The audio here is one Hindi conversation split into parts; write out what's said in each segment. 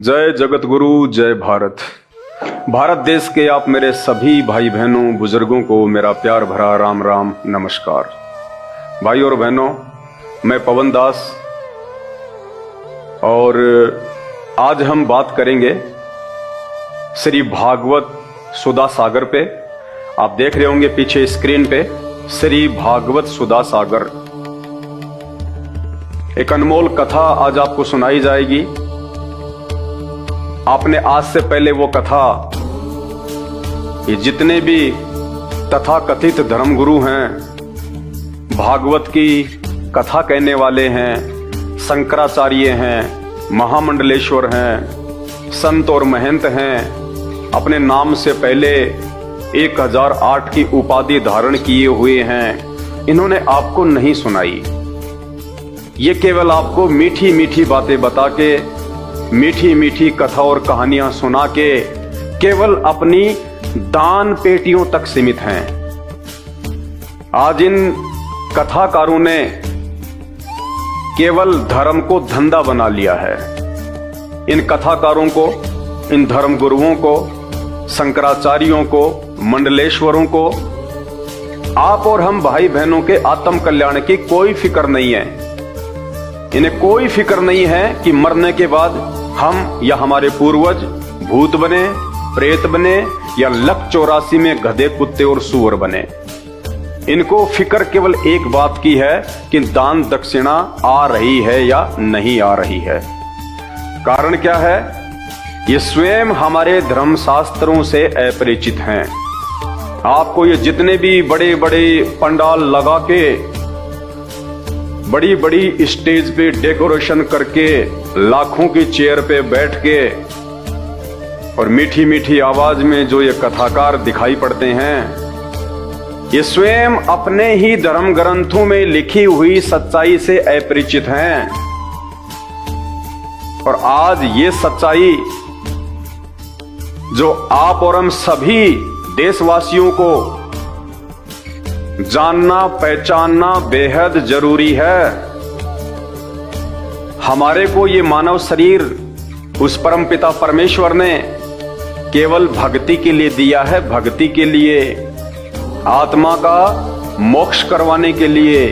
जय जगत गुरु, जय भारत। भारत देश के आप मेरे सभी भाई बहनों बुजुर्गों को मेरा प्यार भरा राम राम नमस्कार। भाई और बहनों, मैं पवन दास और आज हम बात करेंगे श्री भागवत सुधा सागर पे। आप देख रहे होंगे पीछे स्क्रीन पे श्री भागवत सुधा सागर। एक अनमोल कथा आज आपको सुनाई जाएगी। आपने आज से पहले वो कथा, ये जितने भी तथाकथित धर्मगुरु हैं, भागवत की कथा कहने वाले हैं, शंकराचार्य हैं, महामंडलेश्वर हैं, संत और महंत हैं, अपने नाम से पहले 1008 की उपाधि धारण किए हुए हैं, इन्होंने आपको नहीं सुनाई। ये केवल आपको मीठी मीठी बातें बता के, मीठी मीठी कथा और कहानियां सुना के केवल अपनी दान पेटियों तक सीमित हैं। आज इन कथाकारों ने केवल धर्म को धंधा बना लिया है। इन कथाकारों को, इन धर्मगुरुओं को, शंकराचार्यों को, मंडलेश्वरों को, आप और हम भाई बहनों के आत्म कल्याण की कोई फिक्र नहीं है। इन्हें कोई फिक्र नहीं है कि मरने के बाद हम या हमारे पूर्वज भूत बने, प्रेत बने या लक 84 में गधे, कुत्ते और सूअर बने। इनको फिक्र केवल एक बात की है कि दान दक्षिणा आ रही है या नहीं आ रही है। कारण क्या है? ये स्वयं हमारे धर्मशास्त्रों से अपरिचित हैं। आपको ये जितने भी बड़े बड़े पंडाल लगा के, बड़ी बड़ी स्टेज पे डेकोरेशन करके, लाखों की चेयर पे बैठ के और मीठी मीठी आवाज में जो ये कथाकार दिखाई पड़ते हैं, ये स्वयं अपने ही धर्म ग्रंथों में लिखी हुई सच्चाई से अपरिचित हैं। और आज ये सच्चाई जो आप और हम सभी देशवासियों को जानना, पहचानना बेहद जरूरी है। हमारे को ये मानव शरीर उस परमपिता परमेश्वर ने केवल भक्ति के लिए दिया है, भक्ति के लिए, आत्मा का मोक्ष करवाने के लिए।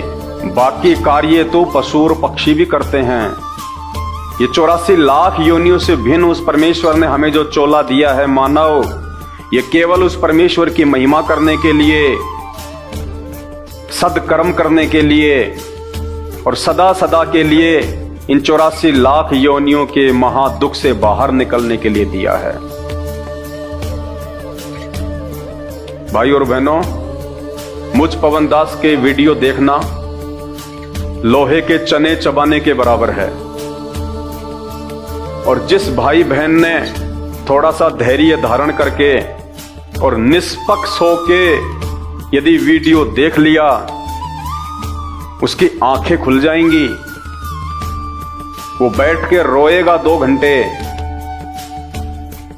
बाकी कार्य तो पशु और पक्षी भी करते हैं। ये 84 लाख योनियों से भिन्न उस परमेश्वर ने हमें जो चोला दिया है मानव, ये केवल उस परमेश्वर की महिमा करने के लिए, सदकर्म करने के लिए और सदा सदा के लिए इन 84 लाख योनियों के महादुख से बाहर निकलने के लिए दिया है। भाई और बहनों, मुझ पवन दास के वीडियो देखना लोहे के चने चबाने के बराबर है। और जिस भाई बहन ने थोड़ा सा धैर्य धारण करके और निष्पक्ष होके यदि वीडियो देख लिया, उसकी आंखें खुल जाएंगी। वो बैठ के रोएगा 2 घंटे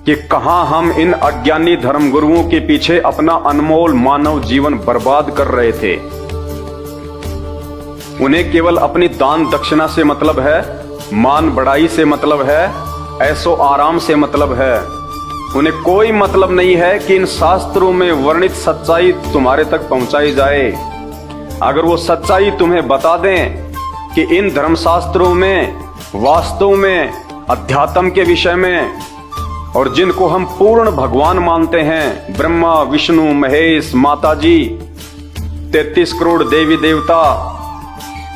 कि कहां हम इन अज्ञानी धर्मगुरुओं के पीछे अपना अनमोल मानव जीवन बर्बाद कर रहे थे। उन्हें केवल अपनी दान दक्षिणा से मतलब है, मान बढ़ाई से मतलब है, ऐशो आराम से मतलब है। उन्हें कोई मतलब नहीं है कि इन शास्त्रों में वर्णित सच्चाई तुम्हारे तक पहुंचाई जाए। अगर वो सच्चाई तुम्हें बता दें कि इन धर्मशास्त्रों में वास्तव में अध्यात्म के विषय में, और जिनको हम पूर्ण भगवान मानते हैं, ब्रह्मा, विष्णु, महेश, माता जी, 33 करोड़ देवी देवता,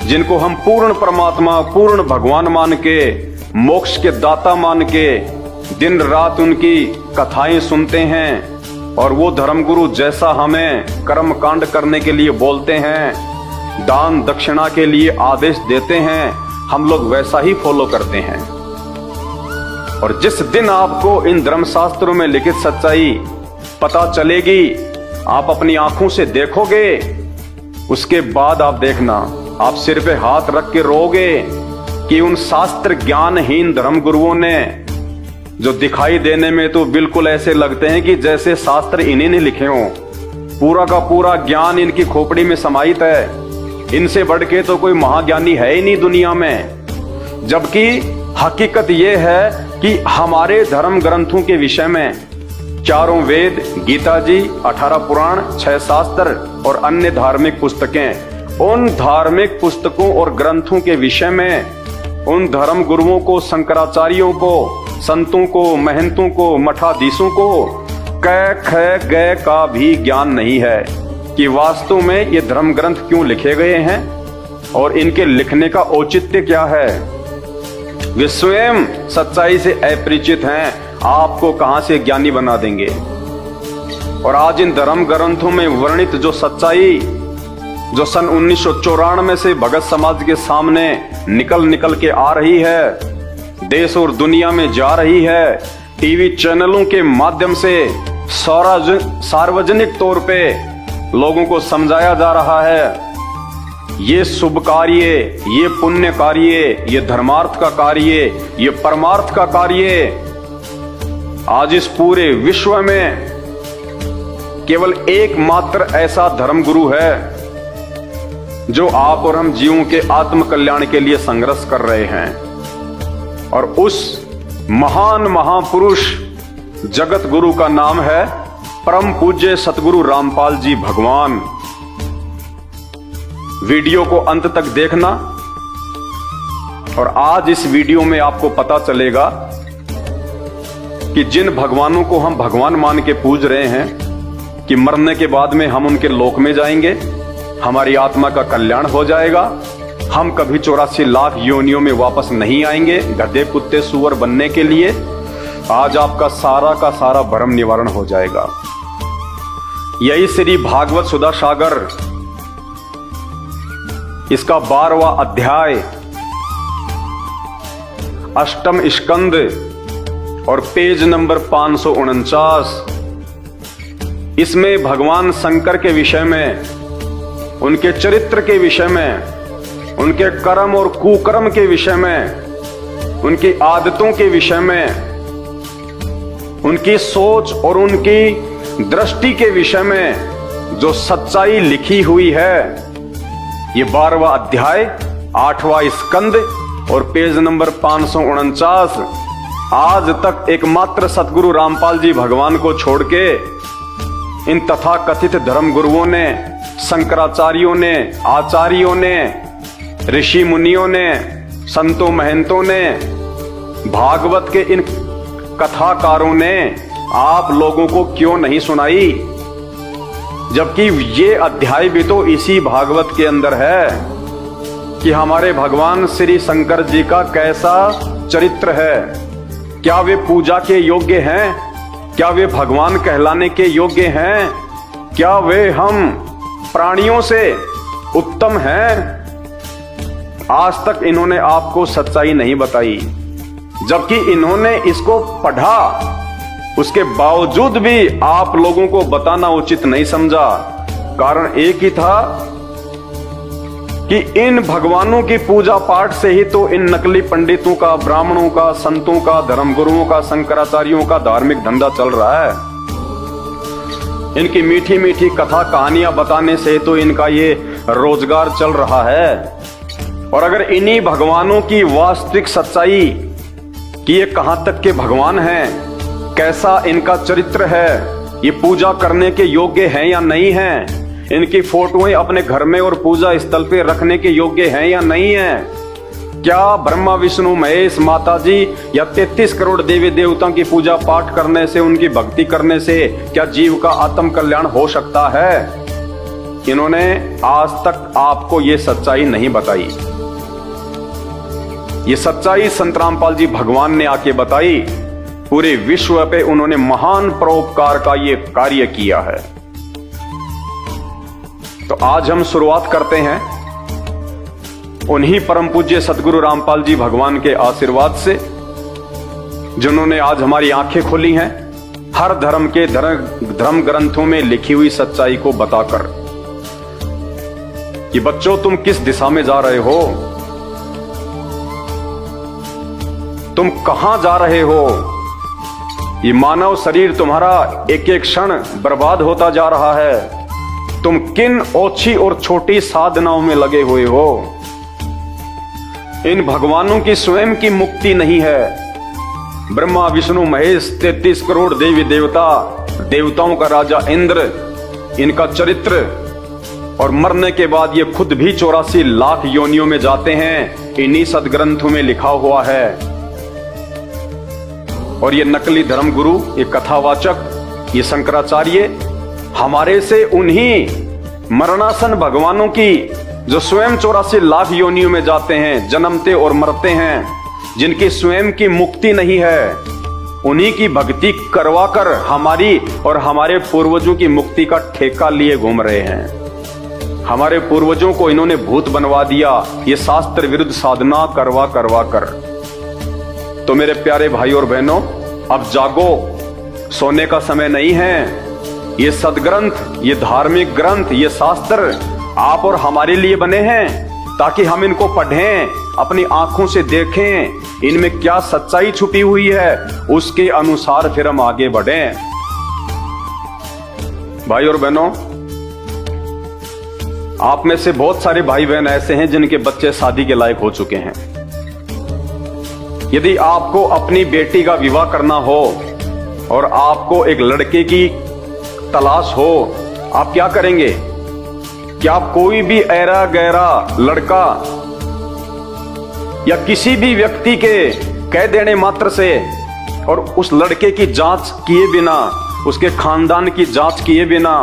जिनको हम पूर्ण परमात्मा, पूर्ण भगवान मान के, मोक्ष के दाता मान के दिन रात उनकी कथाएं सुनते हैं, और वो धर्मगुरु जैसा हमें कर्म कांड करने के लिए बोलते हैं, दान दक्षिणा के लिए आदेश देते हैं, हम लोग वैसा ही फॉलो करते हैं। और जिस दिन आपको इन धर्मशास्त्रों में लिखित सच्चाई पता चलेगी, आप अपनी आंखों से देखोगे, उसके बाद आप देखना, आप सिर पे हाथ रख के रोगे कि उन शास्त्र ज्ञानहीन धर्मगुरुओं ने, जो दिखाई देने में तो बिल्कुल ऐसे लगते हैं कि जैसे शास्त्र इन्हीं ने लिखे हों, पूरा का पूरा ज्ञान इनकी खोपड़ी में समाहित है, इनसे बढ़ के तो कोई महाज्ञानी है ही नहीं दुनिया में। जबकि हकीकत यह है कि हमारे धर्म ग्रंथों के विषय में चारों वेद, गीता जी, 18 पुराण, 6 शास्त्र और अन्य धार्मिक पुस्तकें, उन धार्मिक पुस्तकों और ग्रंथों के विषय में उन धर्म गुरुओं को, शंकराचार्यों को, संतों को, महंतों को, मठाधीशों को क ख ग का भी ज्ञान नहीं है कि वास्तव में ये धर्म ग्रंथ क्यों लिखे गए हैं और इनके लिखने का औचित्य क्या है। वे स्वयं सच्चाई से अपरिचित हैं, आपको कहां से ज्ञानी बना देंगे। और आज इन धर्म ग्रंथों में वर्णित जो सच्चाई जो सन 1994 से भगत समाज के सामने निकल के आ रही है, देश और दुनिया में जा रही है, टीवी चैनलों के माध्यम से सार्वजनिक तौर पे लोगों को समझाया जा रहा है। ये शुभ कार्य, ये पुण्य कार्य, ये धर्मार्थ का कार्य, ये परमार्थ का कार्य आज इस पूरे विश्व में केवल एकमात्र ऐसा धर्मगुरु है जो आप और हम जीवों के आत्म कल्याण के लिए संघर्ष कर रहे हैं। और उस महान महापुरुष जगत गुरु का नाम है परम पूज्य सतगुरु रामपाल जी भगवान। वीडियो को अंत तक देखना और आज इस वीडियो में आपको पता चलेगा कि जिन भगवानों को हम भगवान मान के पूज रहे हैं कि मरने के बाद में हम उनके लोक में जाएंगे, हमारी आत्मा का कल्याण हो जाएगा, हम कभी 84 लाख योनियों में वापस नहीं आएंगे गधे कुत्ते सूअर बनने के लिए। आज आपका सारा का सारा भ्रम निवारण हो जाएगा। यही श्री भागवत सुधा सागर इसका 12वां अध्याय, अष्टम स्कंद और पेज नंबर 549, इसमें भगवान शंकर के विषय में, उनके चरित्र के विषय में, उनके कर्म और कुकर्म के विषय में, उनकी आदतों के विषय में, उनकी सोच और उनकी दृष्टि के विषय में जो सच्चाई लिखी हुई है, ये 12वां अध्याय, 8वां स्कंद और पेज नंबर 549 आज तक एकमात्र सतगुरु रामपाल जी भगवान को छोड़ के इन तथाकथित धर्म गुरुओं ने, शंकराचार्यों ने, आचार्यों ने, ऋषि मुनियों ने, संतों महंतों ने, भागवत के इन कथाकारों ने आप लोगों को क्यों नहीं सुनाई, जबकि ये अध्याय भी तो इसी भागवत के अंदर है कि हमारे भगवान श्री शंकर जी का कैसा चरित्र है, क्या वे पूजा के योग्य हैं, क्या वे भगवान कहलाने के योग्य हैं, क्या वे हम प्राणियों से उत्तम हैं। आज तक इन्होंने आपको सच्चाई नहीं बताई, जबकि इन्होंने इसको पढ़ा, उसके बावजूद भी आप लोगों को बताना उचित नहीं समझा। कारण एक ही था कि इन भगवानों की पूजा पाठ से ही तो इन नकली पंडितों का, ब्राह्मणों का, संतों का, धर्मगुरुओं का, शंकराचार्यों का धार्मिक धंधा चल रहा है। इनकी मीठी मीठी कथा कहानियां बताने से तो इनका ये रोजगार चल रहा है। और अगर इन्हीं भगवानों की वास्तविक सच्चाई कि ये कहां तक के भगवान हैं, कैसा इनका चरित्र है, ये पूजा करने के योग्य हैं या नहीं हैं, इनकी फोटोएं अपने घर में और पूजा स्थल पे रखने के योग्य हैं या नहीं हैं, क्या ब्रह्मा विष्णु महेश माता जी या 33 करोड़ देवी देवताओं की पूजा पाठ करने से, उनकी भक्ति करने से क्या जीव का आत्म कल्याण हो सकता है। इन्होंने आज तक आपको ये सच्चाई नहीं बताई। ये सच्चाई संत रामपाल जी भगवान ने आके बताई। पूरे विश्व पे उन्होंने महान परोपकार का ये कार्य किया है। तो आज हम शुरुआत करते हैं उन्हीं परम पूज्य सतगुरु रामपाल जी भगवान के आशीर्वाद से, जिन्होंने आज हमारी आंखें खोली हैं हर धर्म के धर्म ग्रंथों में लिखी हुई सच्चाई को बताकर कि बच्चों तुम किस दिशा में जा रहे हो, तुम कहां जा रहे हो। ये मानव शरीर तुम्हारा एक एक क्षण बर्बाद होता जा रहा है। तुम किन ओछी और छोटी साधनाओं में लगे हुए हो। इन भगवानों की स्वयं की मुक्ति नहीं है। ब्रह्मा विष्णु महेश 33 करोड़ देवी देवता, देवताओं का राजा इंद्र, इनका चरित्र, और मरने के बाद ये खुद भी 84 लाख योनियों में जाते हैं, इन्हीं सदग्रंथों में लिखा हुआ है। और ये नकली धर्म गुरु, ये कथावाचक, ये शंकराचार्य हमारे से उन्हीं मरणासन भगवानों की, जो स्वयं 84 लाख योनियों में जाते हैं, जन्मते और मरते हैं, जिनकी स्वयं की मुक्ति नहीं है, उन्हीं की भक्ति करवाकर हमारी और हमारे पूर्वजों की मुक्ति का ठेका लिए घूम रहे हैं। हमारे पूर्वजों को इन्होंने भूत बनवा दिया, ये शास्त्र विरुद्ध साधना करवा कर। तो मेरे प्यारे भाई और बहनों, अब जागो, सोने का समय नहीं है। ये सदग्रंथ, ये धार्मिक ग्रंथ, ये शास्त्र आप और हमारे लिए बने हैं, ताकि हम इनको पढ़ें, अपनी आंखों से देखें, इनमें क्या सच्चाई छुपी हुई है, उसके अनुसार फिर हम आगे बढ़ें। भाई और बहनों, आप में से बहुत सारे भाई बहन ऐसे हैं जिनके बच्चे शादी के लायक हो चुके हैं। यदि आपको अपनी बेटी का विवाह करना हो और आपको एक लड़के की तलाश हो, आप क्या करेंगे? क्या आप कोई भी ऐरा गैरा लड़का या किसी भी व्यक्ति के कह देने मात्र से और उस लड़के की जांच किए बिना, उसके खानदान की जांच किए बिना,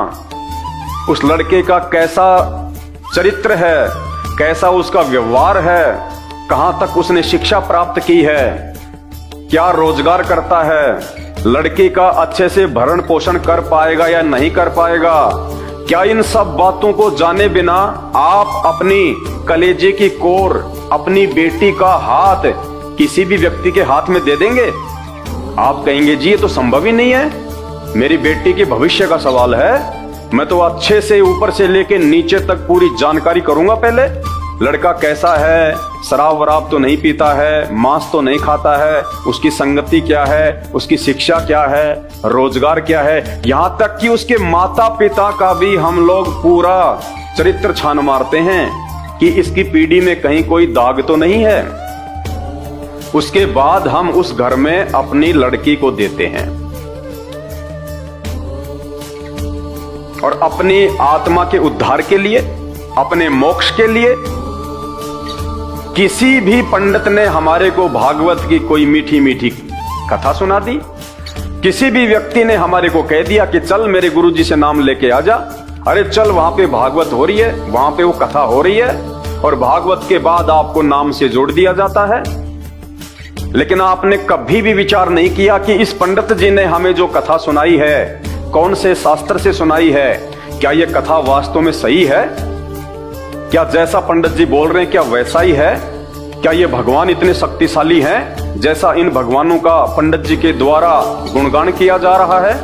उस लड़के का कैसा चरित्र है, कैसा उसका व्यवहार है, कहां तक उसने शिक्षा प्राप्त की है, क्या रोजगार करता है, लड़की का अच्छे से भरण पोषण कर पाएगा या नहीं कर पाएगा, क्या इन सब बातों को जाने बिना आप अपनी कलेजे की कोर, अपनी बेटी का हाथ किसी भी व्यक्ति के हाथ में दे देंगे? आप कहेंगे जी ये तो संभव ही नहीं है, मेरी बेटी के भविष्य का सवाल है, मैं तो अच्छे से ऊपर से लेके नीचे तक पूरी जानकारी करूंगा। पहले लड़का कैसा है, शराब वराब तो नहीं पीता है, मांस तो नहीं खाता है, उसकी संगति क्या है, उसकी शिक्षा क्या है, रोजगार क्या है, यहां तक कि उसके माता पिता का भी हम लोग पूरा चरित्र छान मारते हैं कि इसकी पीढ़ी में कहीं कोई दाग तो नहीं है। उसके बाद हम उस घर में अपनी लड़की को देते हैं और अपनी आत्मा के उद्धार के लिए, अपने मोक्ष के लिए किसी भी पंडित ने हमारे को भागवत की कोई मीठी मीठी कथा सुना दी, किसी भी व्यक्ति ने हमारे को कह दिया कि चल मेरे गुरुजी से नाम लेके आ जा, अरे चल वहां पे भागवत हो रही है, वहां पे वो कथा हो रही है, और भागवत के बाद आपको नाम से जोड़ दिया जाता है। लेकिन आपने कभी भी विचार नहीं किया कि इस पंडित जी ने हमें जो कथा सुनाई है, कौन से शास्त्र से सुनाई है, क्या यह कथा वास्तव में सही है? क्या जैसा पंडित जी बोल रहे हैं क्या वैसा ही है? क्या ये भगवान इतने शक्तिशाली हैं जैसा इन भगवानों का पंडित जी के द्वारा गुणगान किया जा रहा है?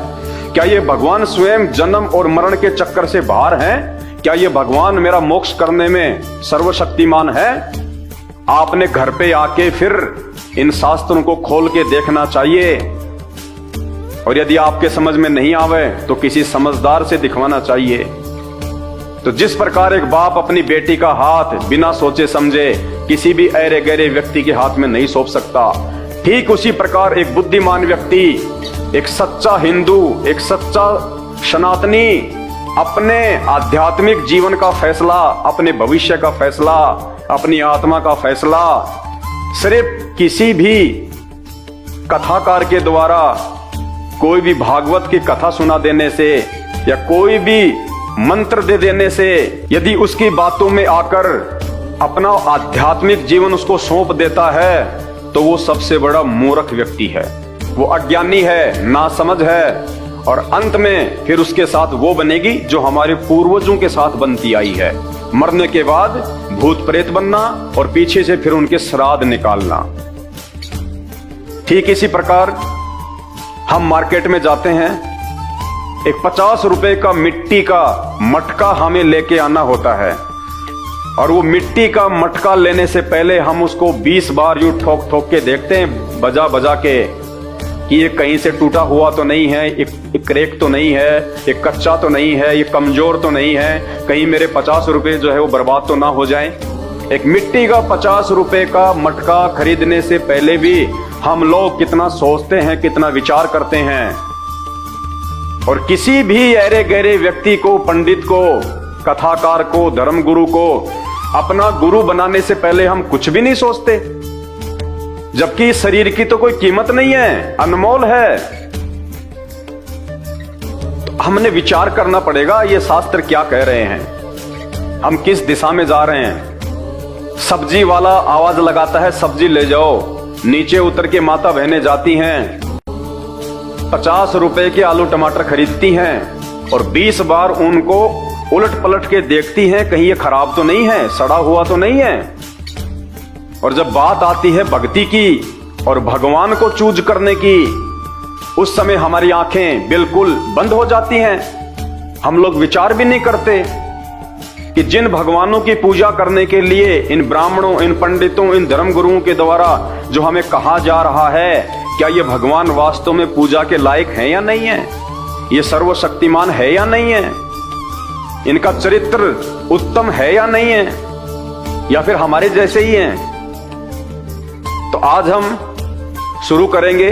क्या ये भगवान स्वयं जन्म और मरण के चक्कर से बाहर हैं? क्या ये भगवान मेरा मोक्ष करने में सर्वशक्तिमान है? आपने घर पे आके फिर इन शास्त्रों को खोल के देखना चाहिए, और यदि आपके समझ में नहीं आवे तो किसी समझदार से दिखवाना चाहिए। तो जिस प्रकार एक बाप अपनी बेटी का हाथ बिना सोचे समझे किसी भी ऐरे गहरे व्यक्ति के हाथ में नहीं सौंप सकता, ठीक उसी प्रकार एक बुद्धिमान व्यक्ति, एक सच्चा हिंदू, एक सच्चा सनातनी अपने आध्यात्मिक जीवन का फैसला, अपने भविष्य का फैसला, अपनी आत्मा का फैसला सिर्फ किसी भी कथाकार के द्वारा, कोई भी भागवत की कथा सुना देने से या कोई भी मंत्र दे देने से, यदि उसकी बातों में आकर अपना आध्यात्मिक जीवन उसको सौंप देता है तो वो सबसे बड़ा मूर्ख व्यक्ति है, वो अज्ञानी है, नासमझ है, और अंत में फिर उसके साथ वो बनेगी जो हमारे पूर्वजों के साथ बनती आई है, मरने के बाद भूत प्रेत बनना और पीछे से फिर उनके श्राद्ध निकालना। ठीक इसी प्रकार हम मार्केट में जाते हैं, एक 50 रुपए का मिट्टी का मटका हमें लेके आना होता है, और वो मिट्टी का मटका लेने से पहले हम उसको 20 बार यूं ठोक ठोक के देखते हैं, बजा बजा के, कि ये कहीं से टूटा हुआ तो नहीं है, एक क्रैक तो नहीं है, एक कच्चा तो नहीं है, ये कमजोर तो नहीं है, कहीं मेरे 50 रुपए जो है वो बर्बाद तो ना हो जाए। एक मिट्टी का 50 रुपए का मटका खरीदने से पहले भी हम लोग कितना सोचते हैं, कितना विचार करते हैं। और किसी भी अरे गहरे व्यक्ति को, पंडित को, कथाकार को, धर्मगुरु को अपना गुरु बनाने से पहले हम कुछ भी नहीं सोचते, जबकि शरीर की तो कोई कीमत नहीं है, अनमोल है। तो हमने विचार करना पड़ेगा ये शास्त्र क्या कह रहे हैं, हम किस दिशा में जा रहे हैं। सब्जी वाला आवाज लगाता है, सब्जी ले जाओ, नीचे उतर के माता बहनें जाती हैं, 50 रुपए के आलू टमाटर खरीदती हैं और 20 बार उनको उलट पलट के देखती हैं, कहीं ये खराब तो नहीं है, सड़ा हुआ तो नहीं है। और जब बात आती है भक्ति की और भगवान को चूज करने की, उस समय हमारी आंखें बिल्कुल बंद हो जाती हैं। हम लोग विचार भी नहीं करते कि जिन भगवानों की पूजा करने के लिए इन ब्राह्मणों, इन पंडितों, इन धर्मगुरुओं के द्वारा जो हमें कहा जा रहा है, क्या ये भगवान वास्तव में पूजा के लायक है या नहीं है, ये सर्वशक्तिमान है या नहीं है, इनका चरित्र उत्तम है या नहीं है, या फिर हमारे जैसे ही हैं। तो आज हम शुरू करेंगे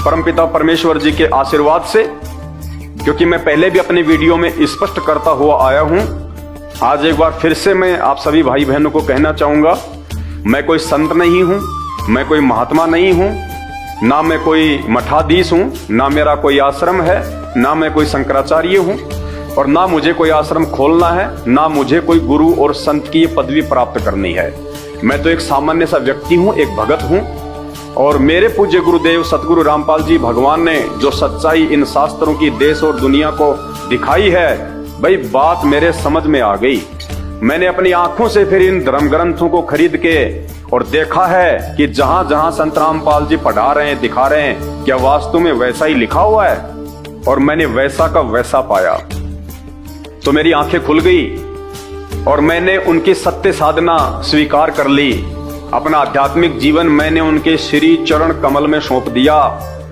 परमपिता परमेश्वर जी के आशीर्वाद से, क्योंकि मैं पहले भी अपने वीडियो में स्पष्ट करता हुआ आया हूं। आज एक बार फिर से मैं आप सभी भाई बहनों को कहना चाहूंगा, मैं कोई संत नहीं हूं, मैं कोई महात्मा नहीं हूं, ना मैं कोई मठाधीश हूं, ना मेरा कोई आश्रम है, ना मैं कोई शंकराचार्य हूं, और ना मुझे कोई आश्रम खोलना है, ना मुझे कोई गुरु और संत की पदवी प्राप्त करनी है। मैं तो एक सामान्य सा व्यक्ति हूं, एक भगत हूं। और मेरे पूज्य गुरुदेव सतगुरु रामपाल जी भगवान ने जो सच्चाई इन शास्त्रों की देश और दुनिया को दिखाई है, भाई बात मेरे समझ में आ गई। मैंने अपनी आंखों से फिर इन धर्म ग्रंथों को खरीद के और देखा है कि जहां जहां संत रामपाल जी पढ़ा रहे हैं, दिखा रहे हैं, क्या वास्तव में वैसा ही लिखा हुआ है, और मैंने वैसा का वैसा पाया। तो मेरी आंखें खुल गई और मैंने उनकी सत्य साधना स्वीकार कर ली। अपना आध्यात्मिक जीवन मैंने उनके श्री चरण कमल में सौंप दिया।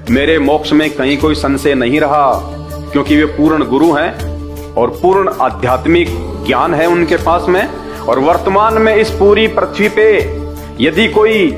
मेरे मोक्ष में कहीं कोई संशय नहीं रहा, क्योंकि वे पूर्ण गुरु हैं और पूर्ण आध्यात्मिक ज्ञान है उनके पास में। और वर्तमान में इस पूरी पृथ्वी पे यदि कोई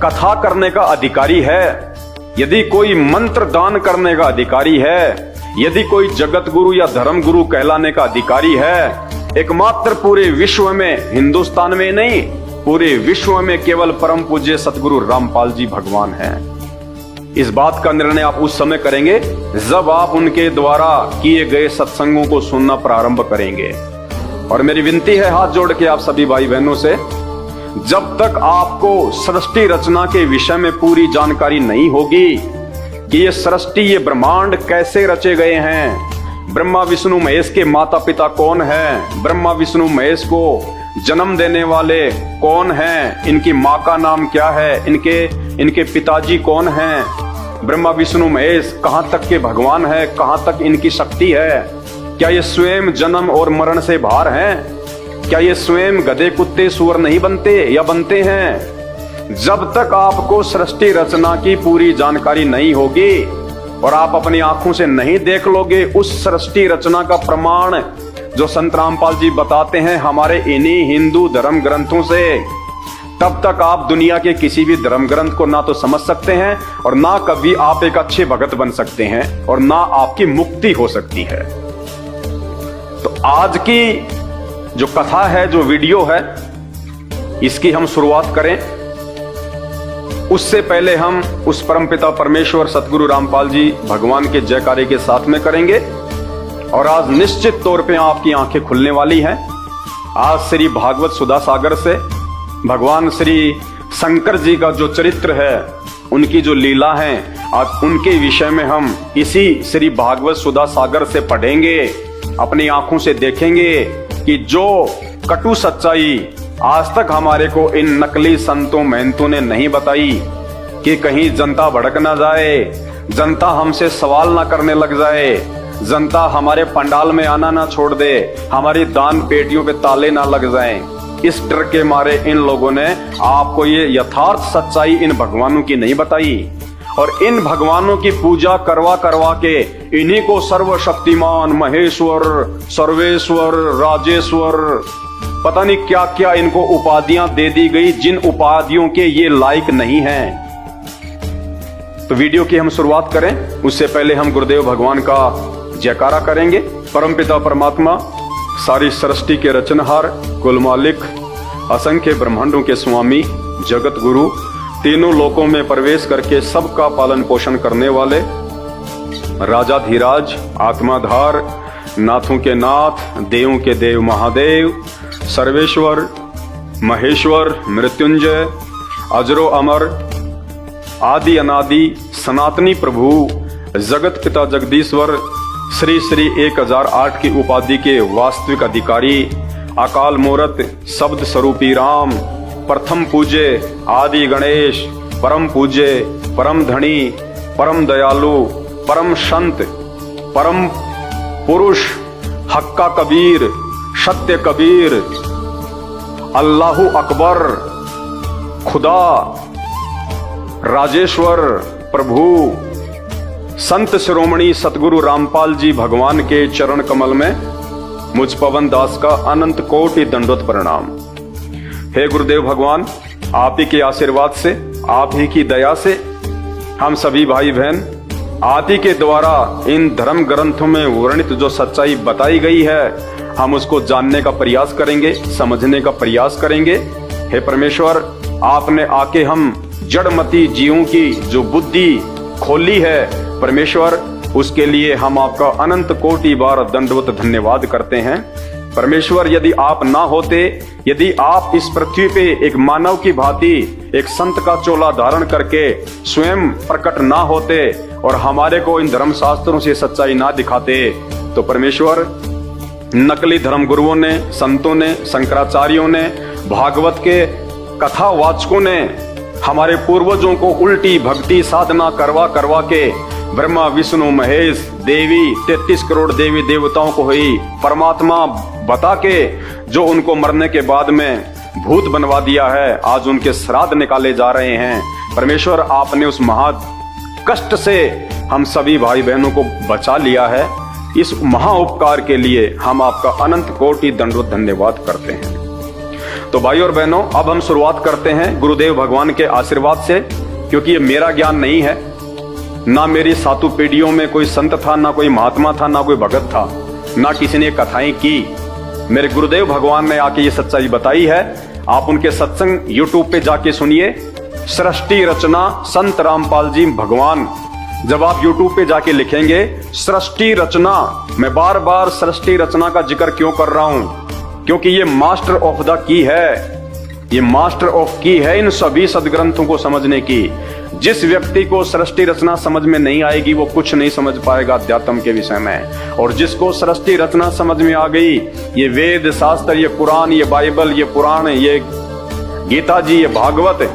कथा करने का अधिकारी है, यदि कोई मंत्र दान करने का अधिकारी है, यदि कोई जगत गुरु या धर्म गुरु कहलाने का अधिकारी है, एकमात्र पूरे विश्व में, हिंदुस्तान में नहीं, पूरे विश्व में केवल परम पूज्य सतगुरु रामपाल जी भगवान हैं। इस बात का निर्णय आप उस समय करेंगे जब आप उनके द्वारा किए गए सत्संगों को सुनना प्रारंभ करेंगे। और मेरी विनती है हाथ जोड़ के आप सभी भाई बहनों से, जब तक आपको सृष्टि रचना के विषय में पूरी जानकारी नहीं होगी कि ये सृष्टि, ये ब्रह्मांड कैसे रचे गए हैं, ब्रह्मा विष्णु महेश के माता पिता कौन हैं, ब्रह्मा विष्णु महेश को जन्म देने वाले कौन हैं, इनकी माँ का नाम क्या है, इनके पिताजी कौन हैं, ब्रह्मा विष्णु महेश कहाँ तक के भगवान है, कहाँ तक इनकी शक्ति है, क्या ये स्वयं जन्म और मरण से बाहर हैं, क्या ये स्वयं गधे कुत्ते सूअर नहीं बनते या बनते हैं। जब तक आपको सृष्टि रचना की पूरी जानकारी नहीं होगी और आप अपनी आंखों से नहीं देख लोगे उस सृष्टि रचना का प्रमाण जो संत रामपाल जी बताते हैं हमारे इन्हीं हिंदू धर्म ग्रंथों से, तब तक आप दुनिया के किसी भी धर्म ग्रंथ को ना तो समझ सकते हैं और ना कभी आप एक अच्छे भगत बन सकते हैं और ना आपकी मुक्ति हो सकती है। तो आज की जो कथा है, जो वीडियो है, इसकी हम शुरुआत करें। उससे पहले हम उस परमपिता परमेश्वर सतगुरु रामपाल जी भगवान के जयकारे के साथ में करेंगे। और आज निश्चित तौर पे आपकी आंखें खुलने वाली हैं। आज श्री भागवत सुधा सागर से भगवान श्री शंकर जी का जो चरित्र है, उनकी जो लीला है, आज उनके विषय में हम इसी श्री भागवत सुधा सागर से पढ़ेंगे, अपनी आंखों से देखेंगे कि जो कटु सच्चाई आज तक हमारे को इन नकली संतों महंतों ने नहीं बताई, कि कहीं जनता भड़क ना जाए, जनता हमसे सवाल ना करने लग जाए, जनता हमारे पंडाल में आना ना छोड़ दे, हमारी दान पेटियों पे ताले ना लग जाएं। इस डर के मारे इन लोगों ने आपको ये यथार्थ सच्चाई इन भगवानों की नहीं बताई। और इन भगवानों की पूजा करवा करवा के इन्हीं को सर्वशक्तिमान, महेश्वर, सर्वेश्वर, राजेश्वर, पता नहीं क्या क्या इनको उपाधियां दे दी गई, जिन उपाधियों के ये लायक नहीं हैं। तो वीडियो की हम शुरुआत करें उससे पहले हम गुरुदेव भगवान का जयकारा करेंगे। परमपिता परमात्मा, सारी सृष्टि के रचनहार, कुल मालिक, असंख्य ब्रह्मांडों के स्वामी, जगत गुरु, तीनों लोकों में प्रवेश करके सबका पालन पोषण करने वाले, राजाधिराज, आत्माधार, नाथों के नाथ, देवों के देव महादेव, सर्वेश्वर, महेश्वर, मृत्युंजय, अजरो अमर, आदि अनादि, सनातनी प्रभु, जगत पिता जगदीश्वर, श्री श्री 1008 की उपाधि के वास्तविक अधिकारी, अकाल मूरत, शब्द स्वरूपी राम, प्रथम पूज्य आदि गणेश, परम पूज्य, परम धनी, परम दयालु, परम संत, परम पुरुष, हक्का कबीर, सत्य कबीर, अल्लाहु अकबर, खुदा, राजेश्वर प्रभु, संत शिरोमणि सतगुरु रामपाल जी भगवान के चरण कमल में मुझ पवन दास का अनंत कोटि दंडवत प्रणाम। हे गुरुदेव भगवान, आप ही के आशीर्वाद से, आप ही की दया से हम सभी भाई बहन आप ही के द्वारा इन धर्म ग्रंथों में वर्णित जो सच्चाई बताई गई है, हम उसको जानने का प्रयास करेंगे, समझने का प्रयास करेंगे। हे परमेश्वर, आपने आके हम जड़मती जीवों की जो बुद्धि खोली है परमेश्वर, उसके लिए हम आपका अनंत कोटि बार दंडवत धन्यवाद करते हैं। परमेश्वर, यदि आप ना होते, यदि आप इस पृथ्वी पे एक मानव की भांति एक संत का चोला धारण करके स्वयं प्रकट ना होते और हमारे को इन धर्म शास्त्रों से सच्चाई ना दिखाते, तो परमेश्वर नकली धर्म गुरुओं ने, संतों ने, शंकराचार्यों ने, भागवत के कथावाचकों ने हमारे पूर्वजों को उल्टी भक्ति साधना करवा करवा के ब्रह्मा विष्णु महेश देवी 33 करोड़ देवी देवताओं को ही परमात्मा बता के जो उनको मरने के बाद में भूत बनवा दिया है, आज उनके श्राद्ध निकाले जा रहे हैं। परमेश्वर, आपने उस महा कष्ट से हम सभी भाई बहनों को बचा लिया है। इस महा उपकार के लिए हम आपका अनंत कोटि दंडवत धन्यवाद करते हैं। तो भाई और बहनों, अब हम शुरुआत करते हैं गुरुदेव भगवान के आशीर्वाद से, क्योंकि ये मेरा ज्ञान नहीं है, ना मेरी सातु पीढ़ियों में कोई संत था, ना कोई महात्मा था, ना कोई भगत था, ना किसी ने कथाएं की। मेरे गुरुदेव भगवान ने आके ये सच्चाई बताई है। आप उनके सत्संग यूट्यूब पे जाके सुनिए, सृष्टि रचना संत रामपाल जी भगवान। जब आप यूट्यूब पे जाके लिखेंगे सृष्टि रचना, मैं बार बार सृष्टि रचना का जिक्र क्यों कर रहा हूं, क्योंकि ये मास्टर ऑफ द की है, ये मास्टर ऑफ की है इन सभी सदग्रंथों को समझने की। जिस व्यक्ति को सृष्टि रचना समझ में नहीं आएगी वो कुछ नहीं समझ पाएगा अध्यात्म के विषय में, और जिसको सृष्टि रचना समझ में आ गई, ये वेद शास्त्र, ये कुरान, ये बाइबल, ये पुराण, ये गीता जी, ये भागवत,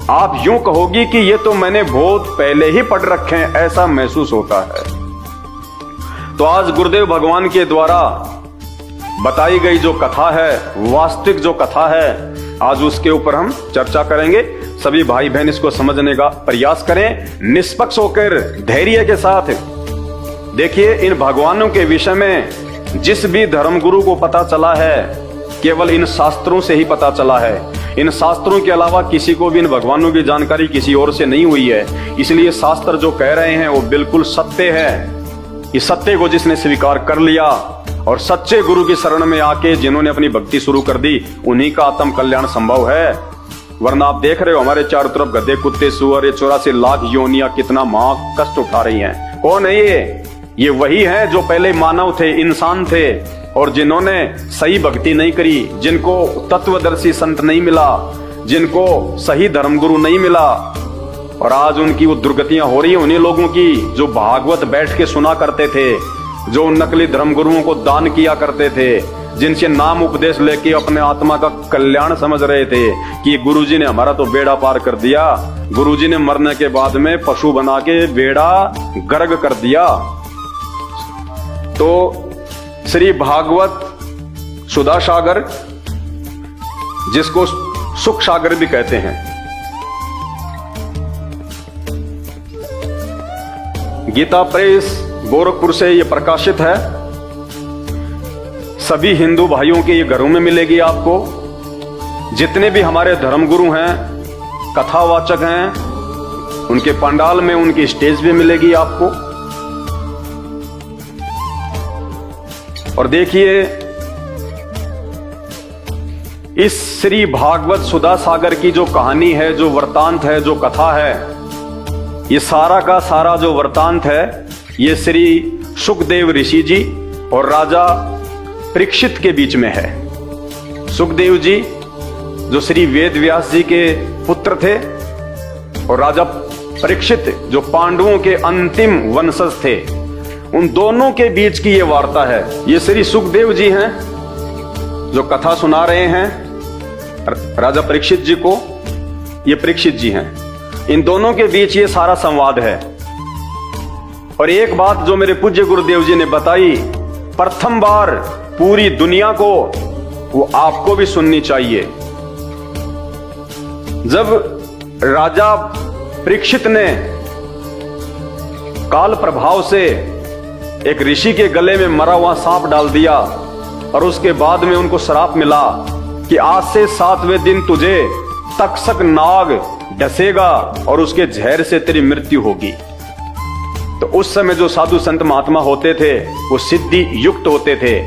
आप यूं कहोगी कि ये तो मैंने बहुत पहले ही पढ़ रखे हैं, ऐसा महसूस होता है। तो आज गुरुदेव भगवान के द्वारा बताई गई जो कथा है, वास्तविक जो कथा है, आज उसके ऊपर हम चर्चा करेंगे। सभी भाई बहन इसको समझने का प्रयास करें, निष्पक्ष होकर, धैर्य के साथ। देखिए, इन भगवानों के विषय में जिस भी धर्मगुरु को पता चला है, केवल इन शास्त्रों से ही पता चला है। इन शास्त्रों के अलावा किसी को भी इन भगवानों की जानकारी किसी और से नहीं हुई है। इसलिए शास्त्र जो कह रहे हैं वो बिल्कुल सत्य है। इस सत्य को जिसने स्वीकार कर लिया और सच्चे गुरु की शरण में आके जिन्होंने अपनी भक्ति शुरू कर दी, उन्हीं का आत्म कल्याण संभव है। वरना आप देख रहे हो हमारे चारों तरफ गधे, कुत्ते, सुअर, ये 84 लाख योनियां कितना महा कष्ट उठा रही हैं। कौन है ये वही है जो पहले मानव थे, इंसान थे, और जिन्होंने सही भक्ति नहीं करी, जिनको तत्वदर्शी संत नहीं मिला, जिनको सही धर्मगुरु नहीं मिला, और आज उनकी वो दुर्गतियां हो रही है उन्हीं लोगों की जो भागवत बैठ के सुना करते थे, जो नकली धर्मगुरुओं को दान किया करते थे, जिनसे नाम उपदेश लेके अपने आत्मा का कल्याण समझ रहे थे कि गुरुजी ने हमारा तो बेड़ा पार कर दिया। गुरुजी ने मरने के बाद में पशु बना के बेड़ा गर्ग कर दिया। तो श्री भागवत सुधा सागर, जिसको सुख सागर भी कहते हैं, गीता प्रेस गोरखपुर से यह प्रकाशित है। सभी हिंदू भाइयों के ये घरों में मिलेगी आपको। जितने भी हमारे धर्मगुरु हैं, कथावाचक हैं, उनके पंडाल में, उनकी स्टेज पे मिलेगी आपको। और देखिए, इस श्री भागवत सुधा सागर की जो कहानी है, जो वृतांत है, जो कथा है, ये सारा का सारा जो वृतांत है, ये श्री सुखदेव ऋषि जी और राजा परीक्षित के बीच में है। सुखदेव जी जो श्री वेद व्यास जी के पुत्र थे, और राजा परीक्षित जो पांडवों के अंतिम वंशज थे, उन दोनों के बीच की ये वार्ता है। ये श्री सुखदेव जी हैं जो कथा सुना रहे हैं राजा परीक्षित जी को, ये परीक्षित जी हैं। इन दोनों के बीच ये सारा संवाद है। और एक बात जो मेरे पूज्य गुरुदेव जी ने बताई, प्रथम बार पूरी दुनिया को, वो आपको भी सुननी चाहिए। जब राजा परीक्षित ने काल प्रभाव से एक ऋषि के गले में मरा हुआ सांप डाल दिया, और उसके बाद में उनको श्राप मिला कि आज से 7वें दिन तुझे तक्षक नाग डसेगा और उसके जहर से तेरी मृत्यु होगी। तो उस समय जो साधु संत महात्मा होते थे, वो सिद्धि युक्त होते थे,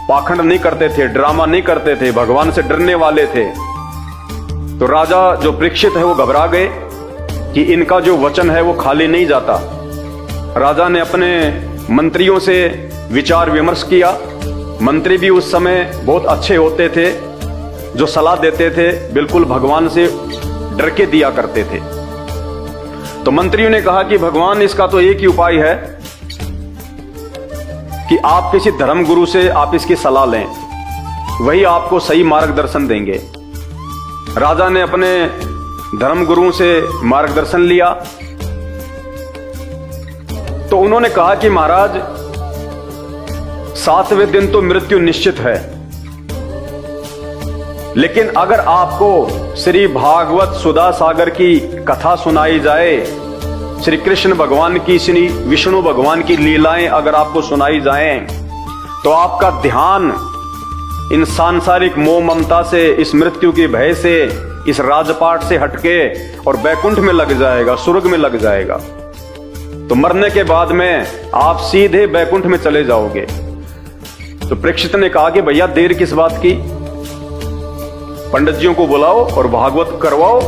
पाखंड नहीं करते थे, ड्रामा नहीं करते थे, भगवान से डरने वाले थे। तो राजा जो परीक्षित है वो घबरा गए कि इनका जो वचन है वो खाली नहीं जाता। राजा ने अपने मंत्रियों से विचार विमर्श किया। मंत्री भी उस समय बहुत अच्छे होते थे, जो सलाह देते थे बिल्कुल भगवान से डर के दिया करते थे। तो मंत्रियों ने कहा कि भगवान, इसका तो एक ही उपाय है कि आप किसी धर्म गुरु से आप इसकी सलाह लें, वही आपको सही मार्गदर्शन देंगे। राजा ने अपने धर्म गुरुओं से मार्गदर्शन लिया। तो उन्होंने कहा कि महाराज, 7वें दिन तो मृत्यु निश्चित है, लेकिन अगर आपको श्री भागवत सुधा सागर की कथा सुनाई जाए, श्री कृष्ण भगवान की, श्री विष्णु भगवान की लीलाएं अगर आपको सुनाई जाएं, तो आपका ध्यान इन सांसारिक मोह ममता से, इस मृत्यु के भय से, इस राजपाट से हटके और बैकुंठ में लग जाएगा, स्वर्ग में लग जाएगा। तो मरने के बाद में आप सीधे बैकुंठ में चले जाओगे। तो परीक्षित ने कहा कि भैया, देर किस बात की, पंडित जियों को बुलाओ और भागवत करवाओ।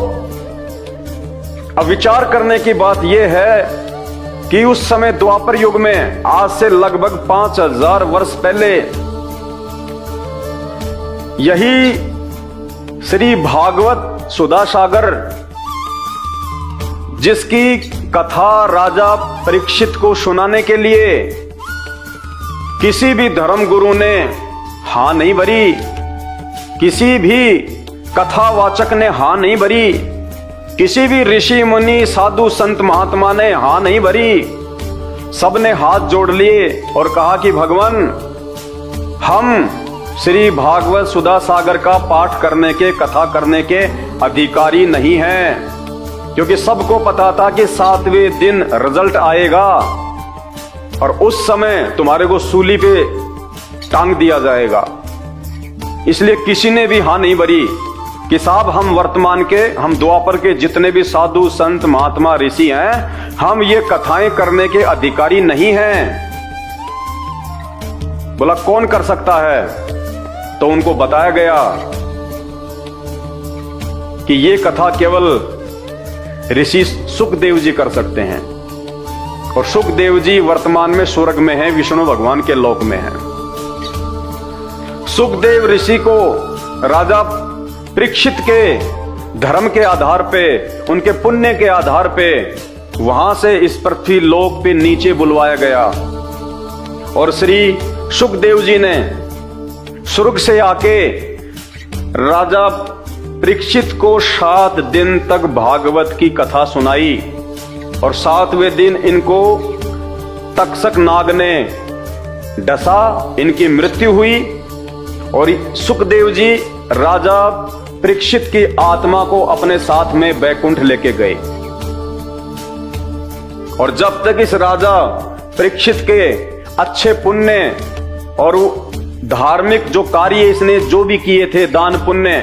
अब विचार करने की बात यह है कि उस समय द्वापर युग में, आज से लगभग 5000 वर्ष पहले, यही श्री भागवत सुधा सागर, जिसकी कथा राजा परीक्षित को सुनाने के लिए किसी भी धर्म गुरु ने हां नहीं भरी, किसी भी कथावाचक ने हां नहीं भरी, किसी भी ऋषि मुनि साधु संत महात्मा ने हां नहीं भरी। सबने हाथ जोड़ लिए और कहा कि भगवान, हम श्री भागवत सुधा सागर का पाठ करने के, कथा करने के अधिकारी नहीं हैं, क्योंकि सबको पता था कि 7वें दिन रिजल्ट आएगा और उस समय तुम्हारे को सूली पे टांग दिया जाएगा। इसलिए किसी ने भी हां नहीं भरी कि साहब, हम वर्तमान के, हम द्वापर के जितने भी साधु संत महात्मा ऋषि हैं, हम ये कथाएं करने के अधिकारी नहीं हैं। बोला कौन कर सकता है? तो उनको बताया गया कि ये कथा केवल ऋषि सुखदेव जी कर सकते हैं, और सुखदेव जी वर्तमान में स्वर्ग में हैं, विष्णु भगवान के लोक में हैं। सुखदेव ऋषि को राजा परीक्षित के धर्म के आधार पे, उनके पुण्य के आधार पे, वहां से इस पृथ्वी लोक पे नीचे बुलवाया गया, और श्री सुखदेव जी ने स्वर्ग से आके राजा परीक्षित को 7 दिन तक भागवत की कथा सुनाई, और 7वें दिन इनको तक्षक नाग ने डसा, इनकी मृत्यु हुई, और सुखदेव जी राजा परीक्षित की आत्मा को अपने साथ में बैकुंठ लेके गए। और जब तक इस राजा परीक्षित के अच्छे पुण्य और धार्मिक जो कार्य इसने जो भी किए थे, दान पुण्य,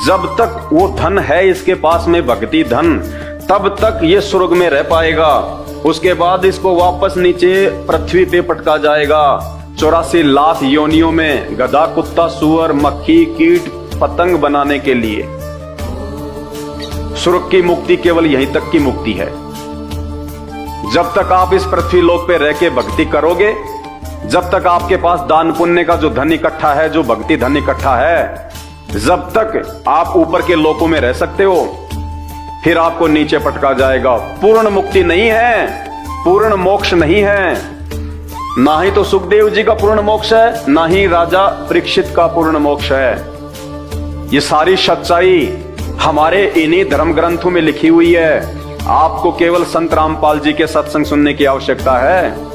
जब तक वो धन है इसके पास में, भक्ति धन, तब तक ये स्वर्ग में रह पाएगा। उसके बाद इसको वापस नीचे पृथ्वी पे पटका जाएगा 84 लाख योनियों में, गधा, कुत्ता, सुअर, मक्खी, कीट, पतंग बनाने के लिए। स्वर्ग की मुक्ति केवल यहीं तक की मुक्ति है। जब तक आप इस पृथ्वी लोक पे रह के भक्ति करोगे, जब तक आपके पास दान पुण्य का जो धन इकट्ठा है, जो भक्ति धन इकट्ठा है, जब तक आप ऊपर के लोकों में रह सकते हो, फिर आपको नीचे पटका जाएगा। पूर्ण मुक्ति नहीं है, पूर्ण मोक्ष नहीं है। ना ही तो सुखदेव जी का पूर्ण मोक्ष है, ना ही राजा परीक्षित का पूर्ण मोक्ष है। ये सारी सच्चाई हमारे इन्हीं धर्म ग्रंथों में लिखी हुई है। आपको केवल संत रामपाल जी के सत्संग सुनने की आवश्यकता है।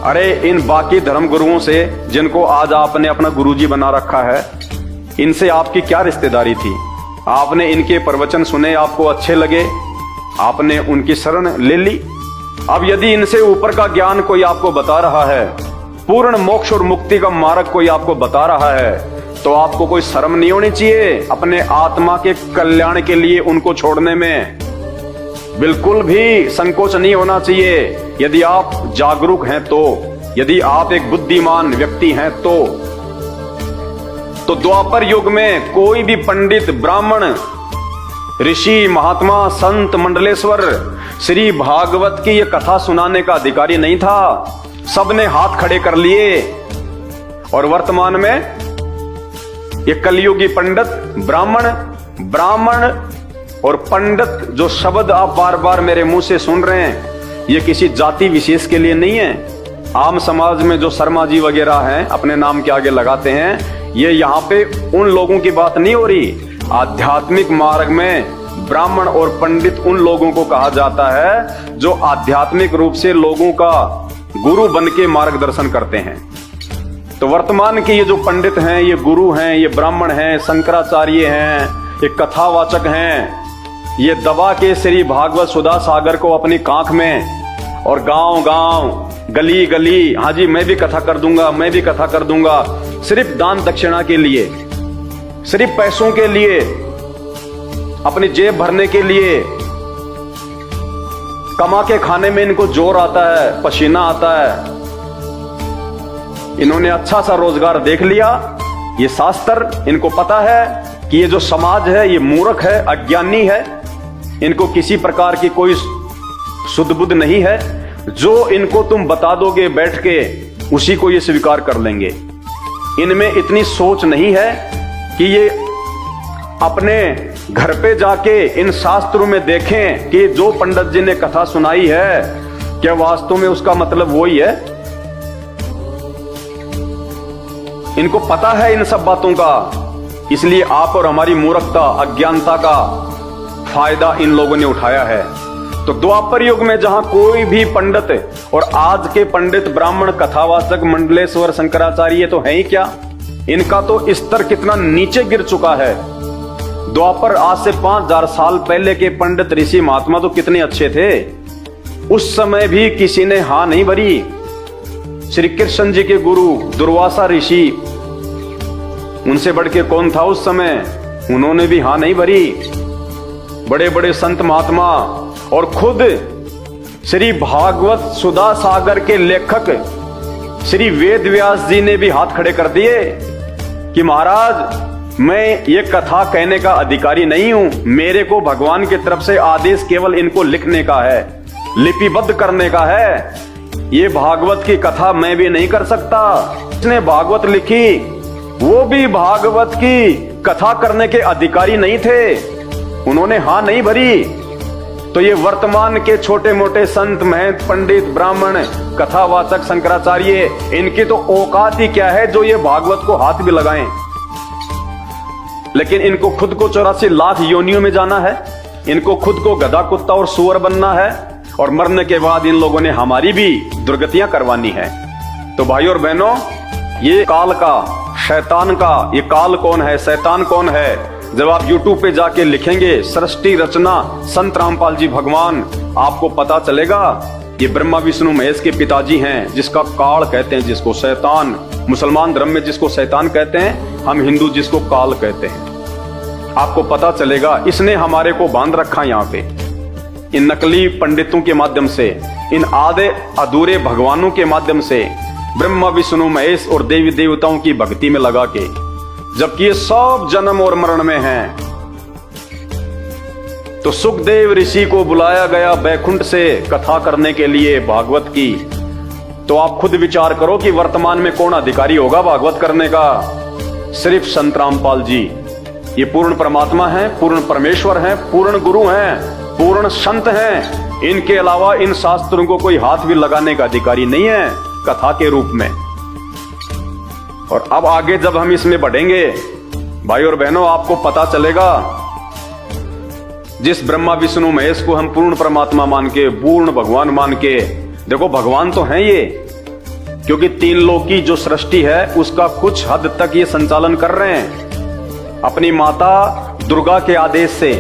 अरे इन बाकी धर्म गुरुओं से, जिनको आज आपने अपना गुरुजी बना रखा है, इनसे आपकी क्या रिश्तेदारी थी? आपने इनके प्रवचन सुने, आपको अच्छे लगे, आपने उनकी शरण ले ली। अब यदि इनसे ऊपर का ज्ञान कोई आपको बता रहा है, पूर्ण मोक्ष और मुक्ति का मार्ग कोई आपको बता रहा है, तो आपको कोई शर्म नहीं होनी चाहिए अपने आत्मा के कल्याण के लिए उनको छोड़ने में। बिल्कुल भी संकोच नहीं होना चाहिए। यदि आप जागरूक हैं तो, यदि आप एक बुद्धिमान व्यक्ति हैं तो द्वापर युग में कोई भी पंडित, ब्राह्मण, ऋषि, महात्मा, संत, मंडलेश्वर श्री भागवत की ये कथा सुनाने का अधिकारी नहीं था। सबने हाथ खड़े कर लिए। और वर्तमान में ये कलयुगी पंडित, ब्राह्मण और पंडित, जो शब्द आप बार बार मेरे मुंह से सुन रहे हैं, ये किसी जाति विशेष के लिए नहीं है। आम समाज में जो शर्मा जी वगैरह हैं, अपने नाम के आगे लगाते हैं, ये यहाँ पे उन लोगों की बात नहीं हो रही। आध्यात्मिक मार्ग में ब्राह्मण और पंडित उन लोगों को कहा जाता है जो आध्यात्मिक रूप से लोगों का गुरु बन के मार्गदर्शन करते हैं। तो वर्तमान के ये जो पंडित हैं, ये गुरु हैं, ये ब्राह्मण हैं, शंकराचार्य हैं, ये कथावाचक हैं, ये दबा के श्री भागवत सुधा सागर को अपनी कांख में और गांव गांव, गली गली, हाँ जी मैं भी कथा कर दूंगा, मैं भी कथा कर दूंगा, सिर्फ दान दक्षिणा के लिए, सिर्फ पैसों के लिए, अपनी जेब भरने के लिए, कमा के खाने में इनको जोर आता है, पसीना आता है। इन्होंने अच्छा सा रोजगार देख लिया। ये शास्त्र, इनको पता है कि ये जो समाज है ये मूर्ख है, अज्ञानी है, इनको किसी प्रकार की कोई शुद्ध बुद्ध नहीं है। जो इनको तुम बता दोगे बैठ के, उसी को ये स्वीकार कर लेंगे। इनमें इतनी सोच नहीं है कि ये अपने घर पे जाके इन शास्त्रों में देखें कि जो पंडित जी ने कथा सुनाई है, क्या वास्तव में उसका मतलब वही है। इनको पता है इन सब बातों का, इसलिए आप और हमारी मूर्खता, अज्ञानता का फायदा इन लोगों ने उठाया है। तो द्वापर युग में जहां कोई भी पंडित, और आज के पंडित, ब्राह्मण, कथावाचक, मंडलेश्वर, शंकराचार्य तो है ही क्या, इनका तो स्तर कितना नीचे गिर चुका है। द्वापर, आज से 5000 साल पहले के पंडित, ऋषि, महात्मा तो कितने अच्छे थे। उस समय भी किसी ने हां नहीं भरी। श्री कृष्ण जी के गुरु दुर्वासा ऋषि, उनसे बढ़ के कौन था उस समय, उन्होंने भी हां नहीं भरी। बड़े बड़े संत महात्मा और खुद श्री भागवत सुधा सागर के लेखक श्री वेद व्यास जी ने भी हाथ खड़े कर दिए कि महाराज मैं ये कथा कहने का अधिकारी नहीं हूं, मेरे को भगवान की तरफ से आदेश केवल इनको लिखने का है, लिपिबद्ध करने का है। ये भागवत की कथा मैं भी नहीं कर सकता। जिसने भागवत लिखी वो भी भागवत की कथा करने के अधिकारी नहीं थे, उन्होंने हां नहीं भरी। तो ये वर्तमान के छोटे मोटे संत, महंत, पंडित, ब्राह्मण, कथावाचक, शंकराचार्य, इनकी तो औकात ही क्या है जो ये भागवत को हाथ भी लगाएं। लेकिन इनको खुद को 84 लाख योनियों में जाना है, इनको खुद को गधा, कुत्ता और सुअर बनना है, और मरने के बाद इन लोगों ने हमारी भी दुर्गतियां करवानी है। तो भाई और बहनों, ये काल का, शैतान का, ये काल कौन है, शैतान कौन है, जब आप YouTube पे जाके लिखेंगे सृष्टि रचना संत रामपाल जी भगवान, आपको पता चलेगा ये ब्रह्मा विष्णु महेश के पिताजी हैं, जिसका काल कहते हैं, जिसको शैतान। मुसलमान धर्म में जिसको शैतान कहते हैं, हम हिंदू जिसको काल कहते हैं। आपको पता चलेगा इसने हमारे को बांध रखा यहाँ पे, इन नकली पंडितों के माध्यम से, इन आधे अधूरे भगवानों के माध्यम से, ब्रह्मा विष्णु महेश और देवी देवताओं की भक्ति में लगा के, जबकि ये सब जन्म और मरण में हैं। तो सुखदेव ऋषि को बुलाया गया बैकुंठ से कथा करने के लिए भागवत की। तो आप खुद विचार करो कि वर्तमान में कौन अधिकारी होगा भागवत करने का? सिर्फ संत रामपाल जी। ये पूर्ण परमात्मा हैं, पूर्ण परमेश्वर हैं, पूर्ण गुरु हैं, पूर्ण संत हैं। इनके अलावा इन शास्त्रों को कोई हाथ भी लगाने का अधिकारी नहीं है कथा के रूप में। और अब आगे जब हम इसमें बढ़ेंगे भाई और बहनों, आपको पता चलेगा जिस ब्रह्मा विष्णु महेश को हम पूर्ण परमात्मा मान के, पूर्ण भगवान मान के, देखो भगवान तो हैं ये, क्योंकि तीन लोक की जो सृष्टि है उसका कुछ हद तक ये संचालन कर रहे हैं अपनी माता दुर्गा के आदेश से।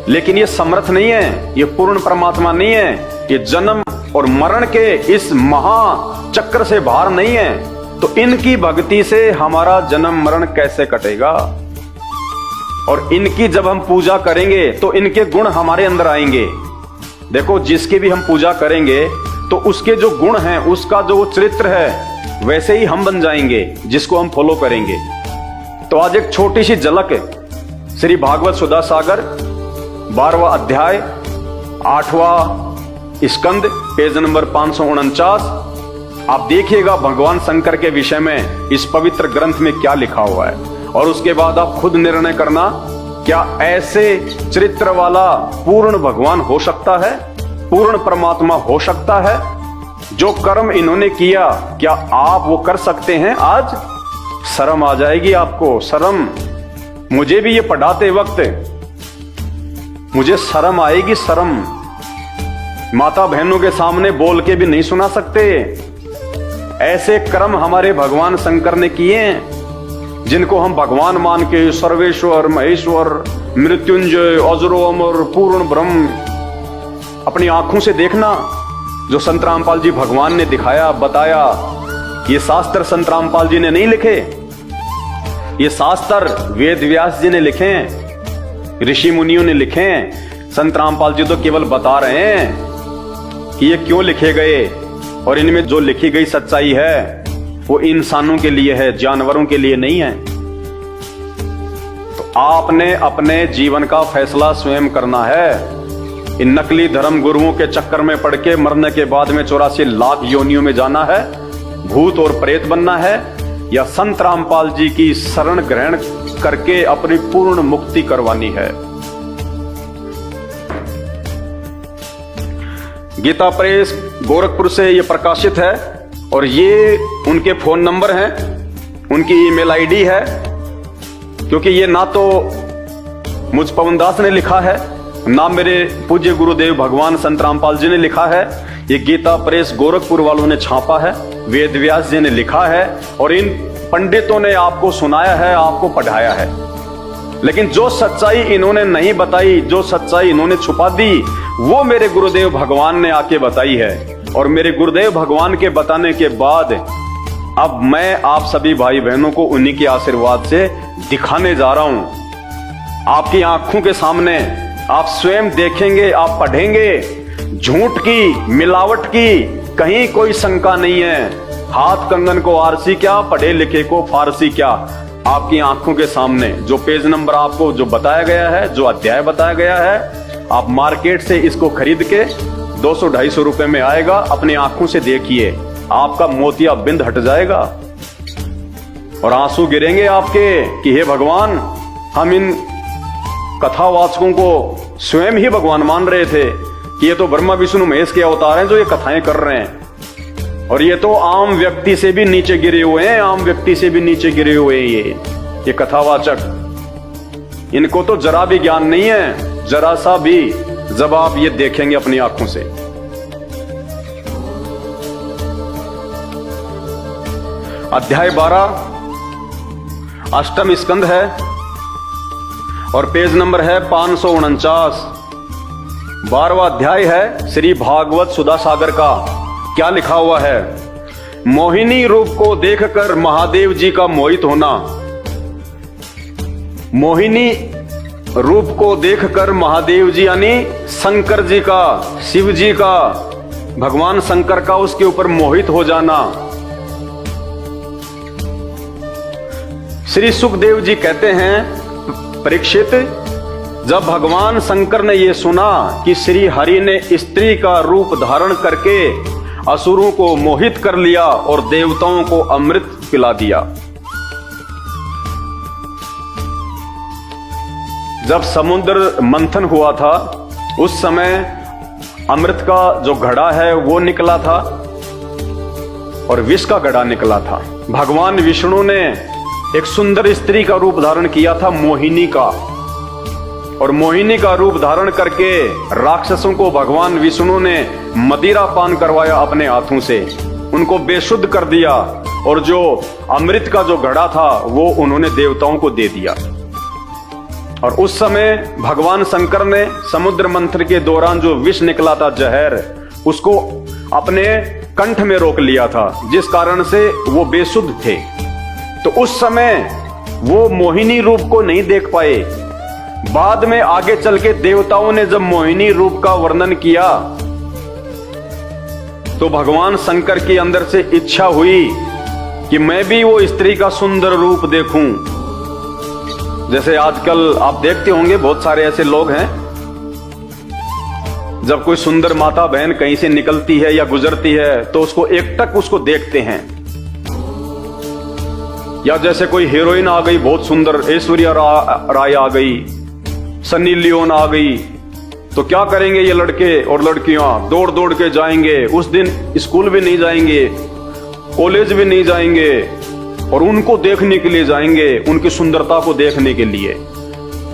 लेकिन ये समर्थ नहीं है, ये पूर्ण परमात्मा नहीं है, ये जन्म और मरण के इस महाचक्र से बाहर नहीं है। तो इनकी भक्ति से हमारा जन्म मरण कैसे कटेगा? और इनकी जब हम पूजा करेंगे तो इनके गुण हमारे अंदर आएंगे। देखो जिसकी भी हम पूजा करेंगे तो उसके जो गुण हैं, उसका जो चरित्र है, वैसे ही हम बन जाएंगे जिसको हम फॉलो करेंगे। तो आज एक छोटी सी झलक श्री भागवत सुधा सागर 12वां अध्याय 8वां स्कंद पेज नंबर 549। आप देखिएगा भगवान शंकर के विषय में इस पवित्र ग्रंथ में क्या लिखा हुआ है, और उसके बाद आप खुद निर्णय करना, क्या ऐसे चरित्र वाला पूर्ण भगवान हो सकता है, पूर्ण परमात्मा हो सकता है? जो कर्म इन्होंने किया, क्या आप वो कर सकते हैं? आज शर्म आ जाएगी आपको, शर्म। मुझे भी ये पढ़ाते वक्त मुझे शर्म आएगी, शर्म। माता बहनों के सामने बोल के भी नहीं सुना सकते। ऐसे कर्म हमारे भगवान शंकर ने किए हैं, जिनको हम भगवान मान के सर्वेश्वर, महेश्वर, मृत्युंजय, अजरो अमर, पूर्ण ब्रह्म, अपनी आंखों से देखना। जो संत रामपाल जी भगवान ने दिखाया, बताया, ये शास्त्र संत रामपाल जी ने नहीं लिखे, ये शास्त्र वेद व्यास जी ने लिखे हैं, ऋषि मुनियों ने लिखे हैं। संत रामपाल जी तो केवल बता रहे हैं कि ये क्यों लिखे गए, और इनमें जो लिखी गई सच्चाई है वो इंसानों के लिए है, जानवरों के लिए नहीं है। तो आपने अपने जीवन का फैसला स्वयं करना है। इन नकली धर्म गुरुओं के चक्कर में पड़ के मरने के बाद में 84 लाख योनियों में जाना है, भूत और प्रेत बनना है, या संत रामपाल जी की शरण ग्रहण करके अपनी पूर्ण मुक्ति करवानी है। गीता प्रेस गोरखपुर से ये प्रकाशित है, और ये उनके फोन नंबर हैं, उनकी ईमेल आईडी है। क्योंकि ये ना तो मुझ पवन दास ने लिखा है, ना मेरे पूज्य गुरुदेव भगवान संत रामपाल जी ने लिखा है, ये गीता प्रेस गोरखपुर वालों ने छापा है, वेद व्यास जी ने लिखा है, और इन पंडितों ने आपको सुनाया है, आपको पढ़ाया है। लेकिन जो सच्चाई इन्होंने नहीं बताई, जो सच्चाई इन्होंने छुपा दी, वो मेरे गुरुदेव भगवान ने आके बताई है। और मेरे गुरुदेव भगवान के बताने के बाद अब मैं आप सभी भाई बहनों को उन्हीं के आशीर्वाद से दिखाने जा रहा हूं। आपकी आंखों के सामने आप स्वयं देखेंगे, आप पढ़ेंगे, झूठ की, मिलावट की कहीं कोई शंका नहीं है। हाथ कंगन को आरसी क्या, पढ़े लिखे को फारसी क्या। आपकी आंखों के सामने जो पेज नंबर आपको जो बताया गया है, जो अध्याय बताया गया है, आप मार्केट से इसको खरीद के 200-250 रुपए में आएगा। अपनी आंखों से देखिए, आपका मोतिया बिंद हट जाएगा और आंसू गिरेंगे आपके कि हे भगवान, हम इन कथावाचकों को स्वयं ही भगवान मान रहे थे कि ये तो ब्रह्मा विष्णु महेश के अवतार हैं जो ये कथाएं कर रहे हैं, और ये तो आम व्यक्ति से भी नीचे गिरे हुए हैं, आम व्यक्ति से भी नीचे गिरे हुए हैं ये कथावाचक। इनको तो जरा भी ज्ञान नहीं है, जरा सा भी, जब आप ये देखेंगे अपनी आंखों से। अध्याय 12 अष्टम स्कंद है और पेज नंबर है 549। 12वां अध्याय है श्री भागवत सुधा सागर का। क्या लिखा हुआ है? मोहिनी रूप को देखकर महादेव जी का मोहित होना। मोहिनी रूप को देखकर महादेव जी यानी शंकर जी का, शिव जी का, भगवान शंकर का उसके ऊपर मोहित हो जाना। श्री सुखदेव जी कहते हैं, परीक्षित, जब भगवान शंकर ने यह सुना कि श्री हरि ने स्त्री का रूप धारण करके असुरों को मोहित कर लिया और देवताओं को अमृत पिला दिया। जब समुद्र मंथन हुआ था उस समय अमृत का जो घड़ा है वो निकला था और विष का घड़ा निकला था। भगवान विष्णु ने एक सुंदर स्त्री का रूप धारण किया था, मोहिनी का, और मोहिनी का रूप धारण करके राक्षसों को भगवान विष्णु ने मदिरा पान करवाया अपने हाथों से, उनको बेशुद्ध कर दिया और जो अमृत का जो घड़ा था वो उन्होंने देवताओं को दे दिया। और उस समय भगवान शंकर ने समुद्र मंथन के दौरान जो विष निकला था, जहर, उसको अपने कंठ में रोक लिया था, जिस कारण से वो बेशुद्ध थे। तो उस समय वो मोहिनी रूप को नहीं देख पाए। बाद में आगे चल के देवताओं ने जब मोहिनी रूप का वर्णन किया तो भगवान शंकर के अंदर से इच्छा हुई कि मैं भी वो स्त्री का सुंदर रूप देखूं। जैसे आजकल आप देखते होंगे बहुत सारे ऐसे लोग हैं, जब कोई सुंदर माता बहन कहीं से निकलती है या गुजरती है तो उसको एकटक उसको देखते हैं। या जैसे कोई हीरोइन आ गई बहुत सुंदर, ऐश्वर्या राय आ गई, सन्नी लियोन आ गई, तो क्या करेंगे ये लड़के और लड़कियां? दौड़ दौड़ के जाएंगे। उस दिन स्कूल भी नहीं जाएंगे, कॉलेज भी नहीं जाएंगे और उनको देखने के लिए जाएंगे, उनकी सुंदरता को देखने के लिए।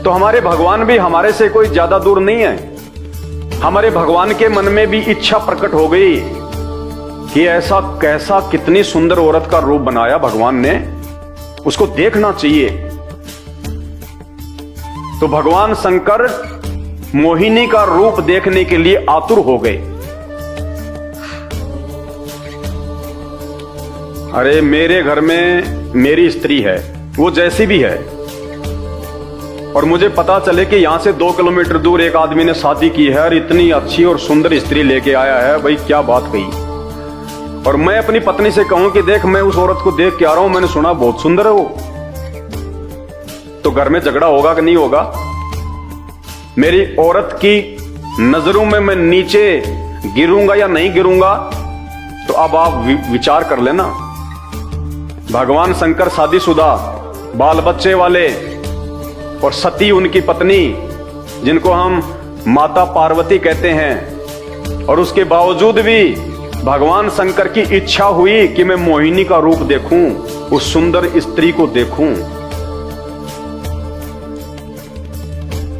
तो हमारे भगवान भी हमारे से कोई ज्यादा दूर नहीं है। हमारे भगवान के मन में भी इच्छा प्रकट हो गई कि ऐसा कैसा, कितनी सुंदर औरत का रूप बनाया भगवान ने, उसको देखना चाहिए। तो भगवान शंकर मोहिनी का रूप देखने के लिए आतुर हो गए। अरे मेरे घर में मेरी स्त्री है, वो जैसी भी है, और मुझे पता चले कि यहां से 2 किलोमीटर दूर एक आदमी ने शादी की है और इतनी अच्छी और सुंदर स्त्री लेके आया है, भाई क्या बात कही। और मैं अपनी पत्नी से कहूं कि देख मैं उस औरत को देख के आ रहा हूं, मैंने सुना बहुत सुंदर है वो, तो घर में झगड़ा होगा कि नहीं होगा? मेरी औरत की नजरों में मैं नीचे गिरूंगा या नहीं गिरूंगा? तो अब आप विचार कर लेना। भगवान शंकर शादीशुदा, बाल बच्चे वाले और सती उनकी पत्नी, जिनको हम माता पार्वती कहते हैं, और उसके बावजूद भी भगवान शंकर की इच्छा हुई कि मैं मोहिनी का रूप देखूं, उस सुंदर स्त्री को देखूं।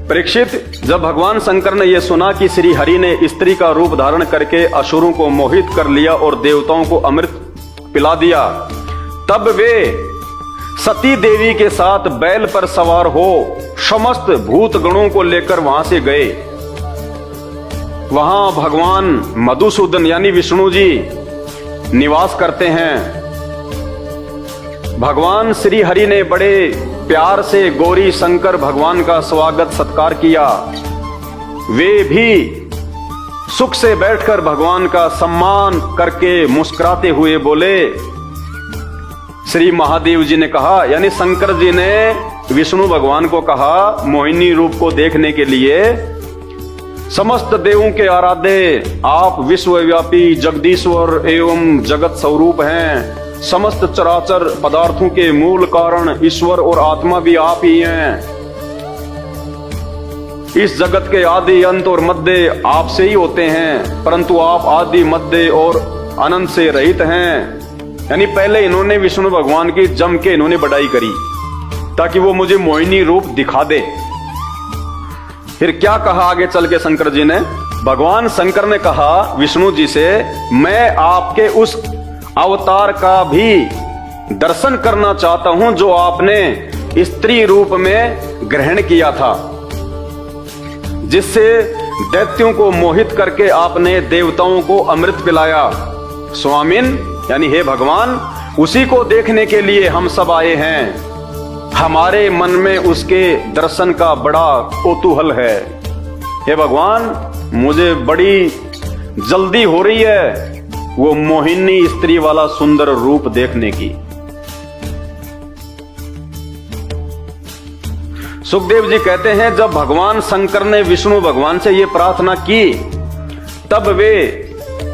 परीक्षित, जब भगवान शंकर ने यह सुना कि श्री हरि ने स्त्री का रूप धारण करके असुरों को मोहित कर लिया और देवताओं को अमृत पिला दिया, तब वे सती देवी के साथ बैल पर सवार हो समस्त भूत गणों को लेकर वहां से गए। वहां भगवान मधुसूदन यानी विष्णु जी निवास करते हैं। भगवान श्री हरि ने बड़े प्यार से गौरी शंकर भगवान का स्वागत सत्कार किया। वे भी सुख से बैठकर भगवान का सम्मान करके मुस्कुराते हुए बोले। श्री महादेव जी ने कहा, यानी शंकर जी ने विष्णु भगवान को कहा, मोहिनी रूप को देखने के लिए समस्त देवों के आराध्य आप विश्वव्यापी जगदीश्वर एवं जगत स्वरूप हैं। समस्त चराचर पदार्थों के मूल कारण ईश्वर और आत्मा भी आप ही हैं। इस जगत के आदि अंत और मध्य आपसे ही होते हैं, परंतु आप आदि मध्य और अनंत से रहित हैं। यानी पहले इन्होंने विष्णु भगवान की जम के इन्होंने बड़ाई करी ताकि वो मुझे मोहिनी रूप दिखा दे। फिर क्या कहा आगे चल के शंकर जी ने? भगवान शंकर ने कहा विष्णु जी से, मैं आपके उस अवतार का भी दर्शन करना चाहता हूं जो आपने स्त्री रूप में ग्रहण किया था, जिससे दैत्यों को मोहित करके आपने देवताओं को अमृत पिलाया। स्वामिन, यानी हे भगवान, उसी को देखने के लिए हम सब आए हैं। हमारे मन में उसके दर्शन का बड़ा कौतूहल है। हे भगवान, मुझे बड़ी जल्दी हो रही है वो मोहिनी स्त्री वाला सुंदर रूप देखने की। सुखदेव जी कहते हैं, जब भगवान शंकर ने विष्णु भगवान से ये प्रार्थना की, तब वे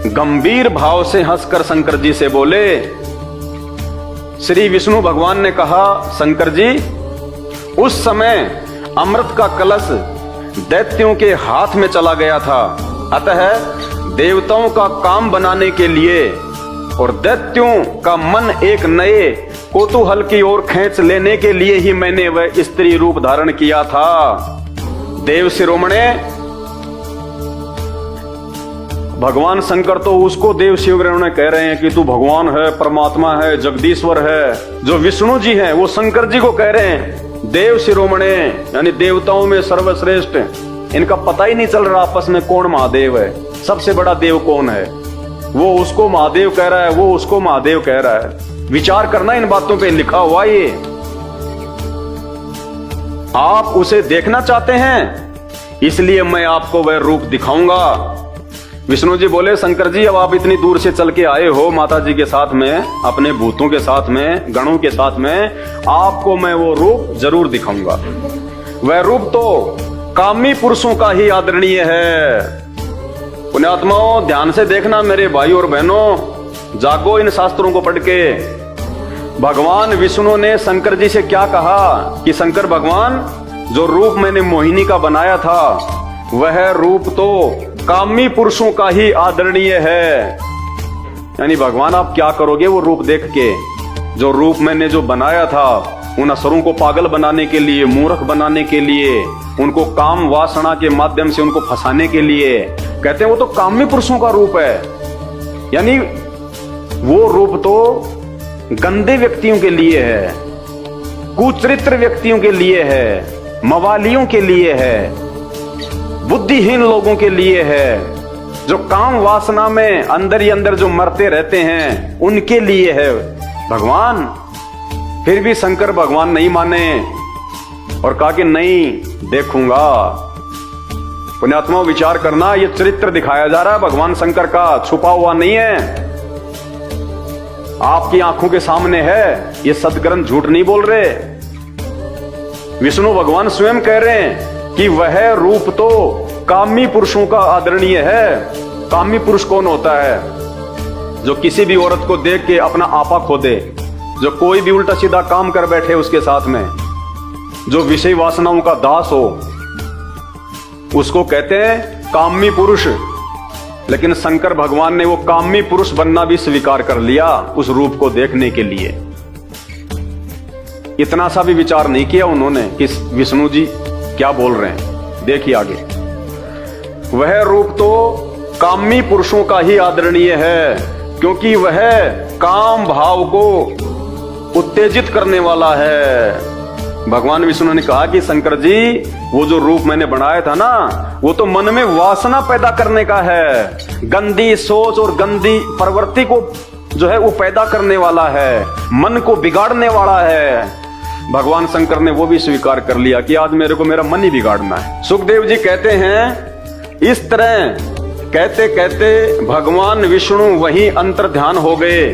गंभीर भाव से हंसकर शंकर जी से बोले। श्री विष्णु भगवान ने कहा, शंकर जी, उस समय अमृत का कलश दैत्यों के हाथ में चला गया था, अतः देवताओं का काम बनाने के लिए और दैत्यों का मन एक नए कौतूहल की ओर खींच लेने के लिए ही मैंने वह स्त्री रूप धारण किया था। देव शिरोमणे, भगवान शंकर तो उसको देव शिरोमणे कह रहे हैं कि तू भगवान है, परमात्मा है, जगदीश्वर है। जो विष्णु जी हैं वो शंकर जी को कह रहे हैं देव शिरोमणे, यानी देवताओं में सर्वश्रेष्ठ। इनका पता ही नहीं चल रहा आपस में कौन महादेव है, सबसे बड़ा देव कौन है। वो उसको महादेव कह रहा है, वो उसको महादेव कह रहा है। विचार करना इन बातों पे, लिखा हुआ ये। आप उसे देखना चाहते हैं, इसलिए मैं आपको वह रूप दिखाऊंगा। विष्णु जी बोले, शंकर जी, अब आप इतनी दूर से चल के आए हो माता जी के साथ में, अपने भूतों के साथ में, गणों के साथ में, आपको मैं वो रूप जरूर दिखाऊंगा। वह रूप तो कामी पुरुषों का ही आदरणीय है। पुण्यात्माओं, ध्यान से देखना मेरे भाई और बहनों, जागो इन शास्त्रों को पढ़ के। भगवान विष्णु ने शंकर जी से क्या कहा कि शंकर भगवान, जो रूप मैंने मोहिनी का बनाया था, वह रूप तो कामी पुरुषों का ही आदरणीय है। यानी भगवान, आप क्या करोगे वो रूप देख के? जो रूप मैंने जो बनाया था, उन असुरों को पागल बनाने के लिए, मूर्ख बनाने के लिए, उनको काम वासना के माध्यम से उनको फंसाने के लिए, कहते हैं वो तो कामी पुरुषों का रूप है। यानी वो रूप तो गंदे व्यक्तियों के लिए है, कुचरित्र व्यक्तियों के लिए है, मवालियों के लिए है, बुद्धिहीन लोगों के लिए है, जो काम वासना में अंदर ही अंदर जो मरते रहते हैं, उनके लिए है भगवान। फिर भी शंकर भगवान नहीं माने और कहा कि नहीं देखूंगा। पुण्यात्मा, विचार करना, ये चरित्र दिखाया जा रहा है भगवान शंकर का, छुपा हुआ नहीं है, आपकी आंखों के सामने है। ये सदग्रंथ झूठ नहीं बोल रहे। विष्णु भगवान स्वयं कह रहे हैं कि वह रूप तो कामी पुरुषों का आदरणीय है। कामी पुरुष कौन होता है? जो किसी भी औरत को देख के अपना आपा खो दे, जो कोई भी उल्टा सीधा काम कर बैठे उसके साथ में, जो विषय वासनाओं का दास हो, उसको कहते हैं कामी पुरुष। लेकिन शंकर भगवान ने वो कामी पुरुष बनना भी स्वीकार कर लिया उस रूप को देखने के लिए। इतना सा भी विचार नहीं किया उन्होंने कि विष्णु जी क्या बोल रहे हैं। देखिए आगे, वह रूप तो कामी पुरुषों का ही आदरणीय है, क्योंकि वह काम भाव को उत्तेजित करने वाला है। भगवान विष्णु ने कहा कि शंकर जी, वो जो रूप मैंने बनाया था ना, वो तो मन में वासना पैदा करने का है, गंदी सोच और गंदी प्रवृत्ति को जो है वो पैदा करने वाला है, मन को बिगाड़ने वाला है। भगवान शंकर ने वो भी स्वीकार कर लिया कि आज मेरे को मेरा मन ही बिगाड़ना है। सुखदेव जी कहते हैं, इस तरह कहते कहते भगवान विष्णु वहीं अंतर ध्यान हो गए।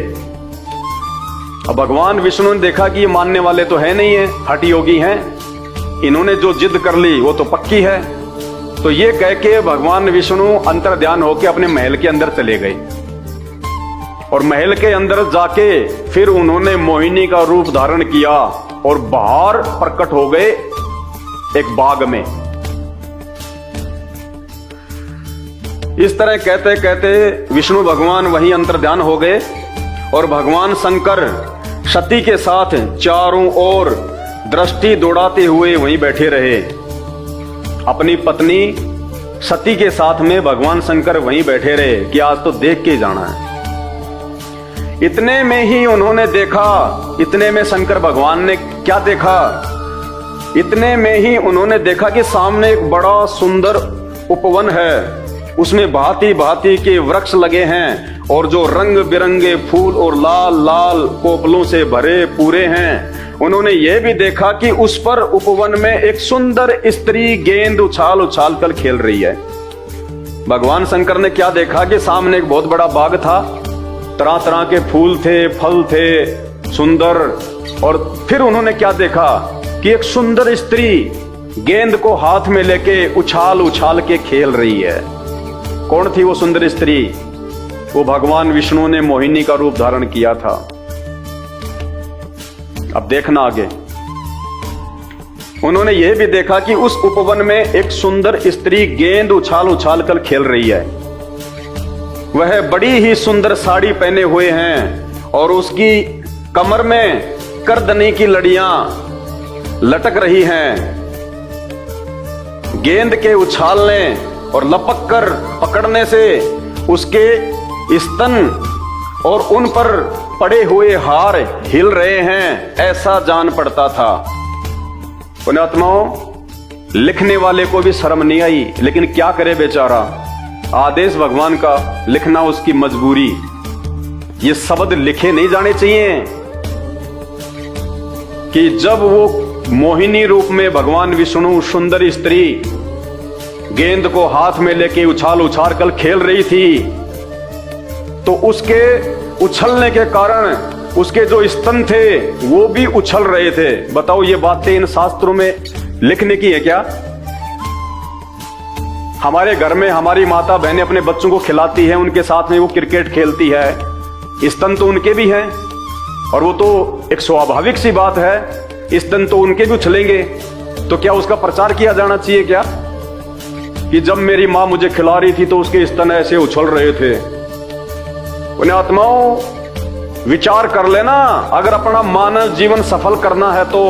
अब भगवान विष्णु ने देखा कि ये मानने वाले तो है नहीं है, हठ योगी हैं, इन्होंने जो जिद कर ली वो तो पक्की है। तो ये कह के भगवान विष्णु अंतर ध्यान होके अपने महल के अंदर चले गए और महल के अंदर जाके फिर उन्होंने मोहिनी का रूप धारण किया और बाहर प्रकट हो गए एक बाग में। इस तरह कहते कहते विष्णु भगवान वहीं अंतर्ध्यान हो गए और भगवान शंकर सती के साथ चारों ओर दृष्टि दौड़ाते हुए वहीं बैठे रहे। अपनी पत्नी सती के साथ में भगवान शंकर वहीं बैठे रहे कि आज तो देख के जाना है। इतने में ही उन्होंने देखा, इतने में शंकर भगवान ने क्या देखा? इतने में ही उन्होंने देखा कि सामने एक बड़ा सुंदर उपवन है, उसमें भांति भांति के वृक्ष लगे हैं और जो रंग बिरंगे फूल और लाल लाल कोपलों से भरे पूरे हैं। उन्होंने ये भी देखा कि उस पर उपवन में एक सुंदर स्त्री गेंद उछाल उछाल कर खेल रही है। भगवान शंकर ने क्या देखा कि सामने एक बहुत बड़ा बाग था, तरह तरह के फूल थे, फल थे सुंदर। और फिर उन्होंने क्या देखा कि एक सुंदर स्त्री गेंद को हाथ में लेके उछाल उछाल के खेल रही है। कौन थी वो सुंदर स्त्री? वो भगवान विष्णु ने मोहिनी का रूप धारण किया था। अब देखना आगे। उन्होंने यह भी देखा कि उस उपवन में एक सुंदर स्त्री गेंद उछाल उछाल कर खेल रही है। वह बड़ी ही सुंदर साड़ी पहने हुए हैं और उसकी कमर में करदनी की लड़ियां लटक रही हैं। गेंद के उछालने और लपक कर पकड़ने से उसके स्तन और उन पर पड़े हुए हार हिल रहे हैं, ऐसा जान पड़ता था। पुण्यात्माओं, लिखने वाले को भी शर्म नहीं आई, लेकिन क्या करे बेचारा, आदेश भगवान का, लिखना उसकी मजबूरी। ये शब्द लिखे नहीं जाने चाहिए कि जब वो मोहिनी रूप में भगवान विष्णु सुंदर स्त्री गेंद को हाथ में लेके उछाल उछाल कर खेल रही थी, तो उसके उछलने के कारण उसके जो स्तन थे वो भी उछल रहे थे। बताओ, ये बातें इन शास्त्रों में लिखने की है क्या? हमारे घर में हमारी माता बहनें अपने बच्चों को खिलाती है, उनके साथ में वो क्रिकेट खेलती है, स्तन तो उनके भी हैं, और वो तो एक स्वाभाविक सी बात है, स्तन तो उनके भी उछलेंगे। तो क्या उसका प्रचार किया जाना चाहिए क्या कि जब मेरी मां मुझे खिला रही थी तो उसके स्तन ऐसे उछल रहे थे? पुण्यात्माओं, विचार कर लेना, अगर अपना मानव जीवन सफल करना है तो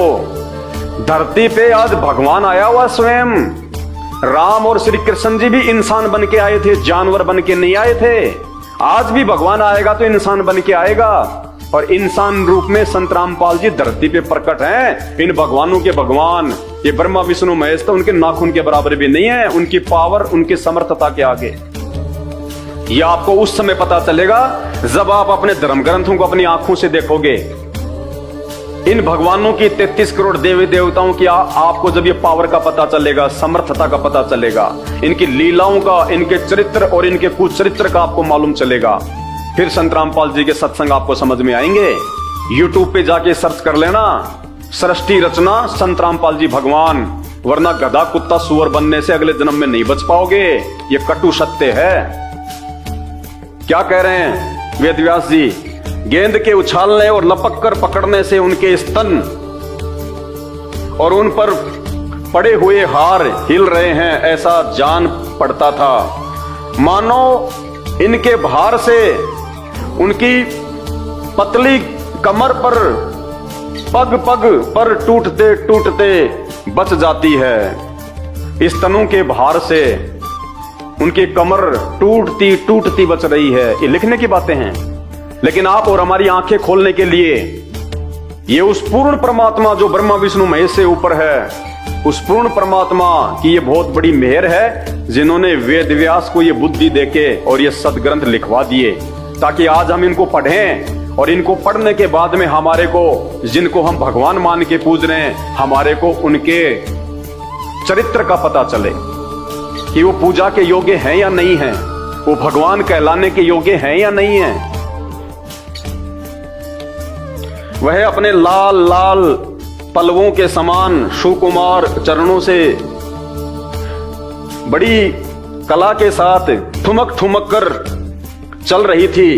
धरती पे आज भगवान आया हुआ स्वयं। राम और श्री कृष्ण जी भी इंसान बन के आए थे, जानवर बन के नहीं आए थे। आज भी भगवान आएगा तो इंसान बन के आएगा, और इंसान रूप में संत रामपाल जी धरती पे प्रकट हैं। इन भगवानों के भगवान ये ब्रह्मा विष्णु महेश तो उनके नाखून के बराबर भी नहीं है, उनकी पावर, उनकी समर्थता के आगे। यह आपको उस समय पता चलेगा जब आप अपने धर्म ग्रंथों को अपनी आंखों से देखोगे। इन भगवानों की 33 करोड़ देवी देवताओं की आपको जब ये पावर का पता चलेगा, समर्थता का पता चलेगा, इनकी लीलाओं का, इनके चरित्र और इनके कुचरित्र का आपको मालूम चलेगा, फिर संत रामपाल जी के सत्संग आपको समझ में आएंगे। यूट्यूब पे जाके सर्च कर लेना, सृष्टि रचना संत रामपाल जी भगवान, वरना गधा कुत्ता सुअर बनने से अगले जन्म में नहीं बच पाओगे। ये कटु सत्य है। क्या कह रहे हैं वेदव्यास जी? गेंद के उछालने और लपक कर पकड़ने से उनके स्तन और उन पर पड़े हुए हार हिल रहे हैं, ऐसा जान पड़ता था। मानो इनके भार से उनकी पतली कमर पर पग पग पर टूटते टूटते बच जाती है। स्तनों के भार से उनकी कमर टूटती टूटती बच रही है। ये लिखने की बातें हैं, लेकिन आप और हमारी आंखें खोलने के लिए ये उस पूर्ण परमात्मा जो ब्रह्मा विष्णु महेश से ऊपर है, उस पूर्ण परमात्मा की ये बहुत बड़ी मेहर है, जिन्होंने वेद व्यास को ये बुद्धि देके और ये सदग्रंथ लिखवा दिए, ताकि आज हम इनको पढ़ें और इनको पढ़ने के बाद में हमारे को, जिनको हम भगवान मान के पूज रहे हैं, हमारे को उनके चरित्र का पता चले कि वो पूजा के योग्य हैं या नहीं हैं, वो भगवान कहलाने के योग्य हैं या नहीं हैं। वह अपने लाल लाल पल्लवों के समान सुकुमार चरणों से बड़ी कला के साथ ठुमक ठुमक कर चल रही थी।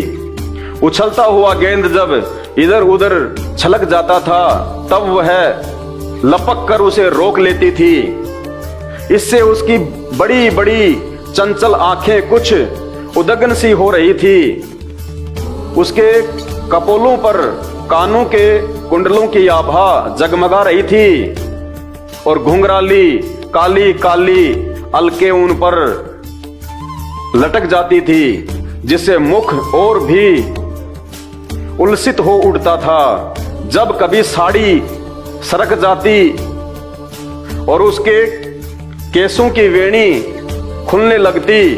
उछलता हुआ गेंद जब इधर उधर छलक जाता था, तब वह लपक कर उसे रोक लेती थी। इससे उसकी बड़ी बड़ी चंचल आंखें कुछ उदगन सी हो रही थी। उसके कपोलों पर कानों के कुंडलों की आभा जगमगा रही थी, और घुंघराली काली काली अलके उन पर लटक जाती थी, जिससे मुख और भी उल्सित हो उठता था। जब कभी साड़ी सरक जाती और उसके केसों की वेणी खुलने लगती,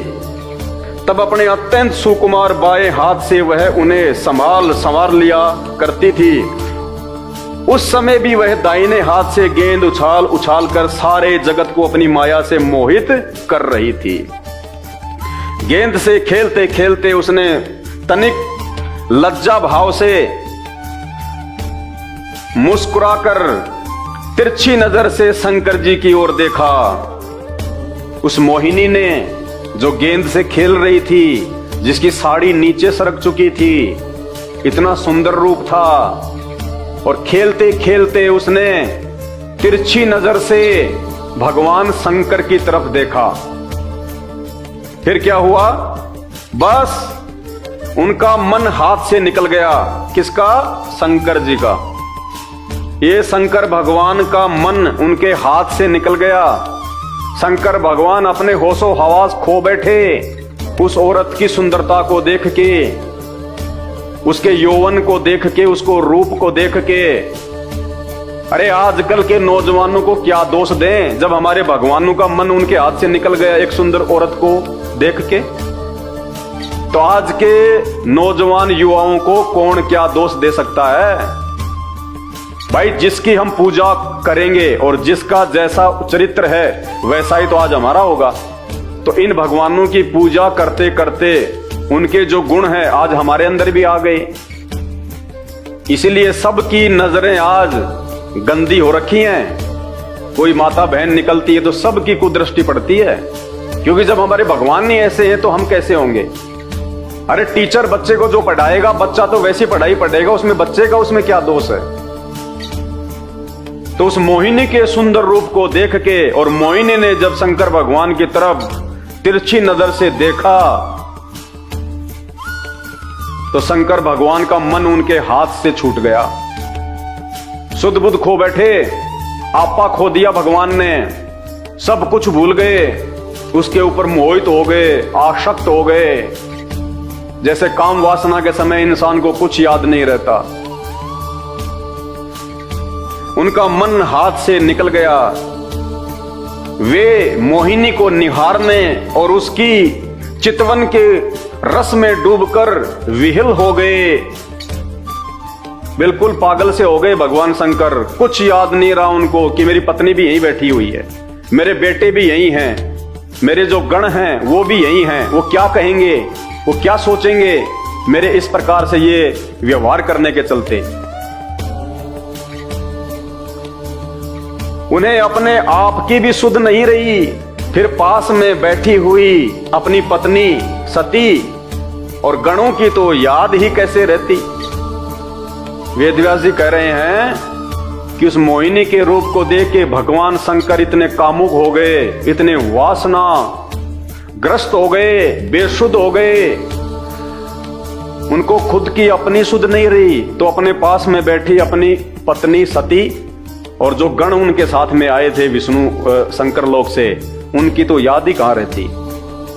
तब अपने अत्यंत सुकुमार बाएं हाथ से वह उन्हें संवार लिया करती थी। उस समय भी वह दाहिने हाथ से गेंद उछाल कर सारे जगत को अपनी माया से मोहित कर रही थी। गेंद से खेलते खेलते उसने तनिक लज्जा भाव से मुस्कुराकर तिरछी नजर से शंकर जी की ओर देखा। उस मोहिनी ने जो गेंद से खेल रही थी, जिसकी साड़ी नीचे सरक चुकी थी, इतना सुंदर रूप था, और खेलते खेलते उसने तिरछी नजर से भगवान शंकर की तरफ देखा। फिर क्या हुआ? बस उनका मन हाथ से निकल गया। किसका? शंकर जी का। ये शंकर भगवान का मन उनके हाथ से निकल गया। शंकर भगवान अपने होशो हवास खो बैठे उस औरत की सुंदरता को देख के, उसके यौवन को देख के, उसको रूप को देख के। अरे आजकल के नौजवानों को क्या दोष दें जब हमारे भगवानों का मन उनके हाथ से निकल गया एक सुंदर औरत को देख के। तो आज के नौजवान युवाओं को कौन क्या दोष दे सकता है? भाई, जिसकी हम पूजा करेंगे और जिसका जैसा चरित्र है वैसा ही तो आज हमारा होगा। तो इन भगवानों की पूजा करते करते उनके जो गुण हैं आज हमारे अंदर भी आ गए। इसीलिए सबकी नजरें आज गंदी हो रखी हैं। कोई माता बहन निकलती है तो सबकी कुदृष्टि पड़ती है, क्योंकि जब हमारे भगवान ही ऐसे हैं तो हम कैसे होंगे? अरे टीचर बच्चे को जो पढ़ाएगा, बच्चा तो वैसी पढ़ाई पढ़ेगा, उसमें बच्चे का उसमें क्या दोष है? तो उस मोहिनी के सुंदर रूप को देख के, और मोहिनी ने जब शंकर भगवान की तरफ तिरछी नजर से देखा, तो शंकर भगवान का मन उनके हाथ से छूट गया। सुध बुध खो बैठे, आपा खो दिया भगवान ने, सब कुछ भूल गए, उसके ऊपर मोहित हो गए, आसक्त हो गए। जैसे काम वासना के समय इंसान को कुछ याद नहीं रहता। उनका मन हाथ से निकल गया। वे मोहिनी को निहारने और उसकी चितवन के रस में डूबकर विहिल हो गए। बिल्कुल पागल से हो गए भगवान शंकर। कुछ याद नहीं रहा उनको कि मेरी पत्नी भी यहीं बैठी हुई है, मेरे बेटे भी यहीं हैं, मेरे जो गण हैं वो भी यहीं हैं। वो क्या कहेंगे, वो क्या सोचेंगे मेरे इस प्रकार से ये व्यवहार करने के चलते? उन्हें अपने आप की भी सुध नहीं रही। फिर पास में बैठी हुई अपनी पत्नी सती और गणों की तो याद ही कैसे रहती। वेदव्यास जी कह रहे हैं कि उस मोहिनी के रूप को देख के भगवान शंकर इतने कामुक हो गए, इतने वासना ग्रस्त हो गए, बेसुध हो गए। उनको खुद की अपनी सुध नहीं रही, तो अपने पास में बैठी अपनी पत्नी सती और जो गण उनके साथ में आए थे विष्णु शंकर लोक से, उनकी तो याद ही कहां रहती।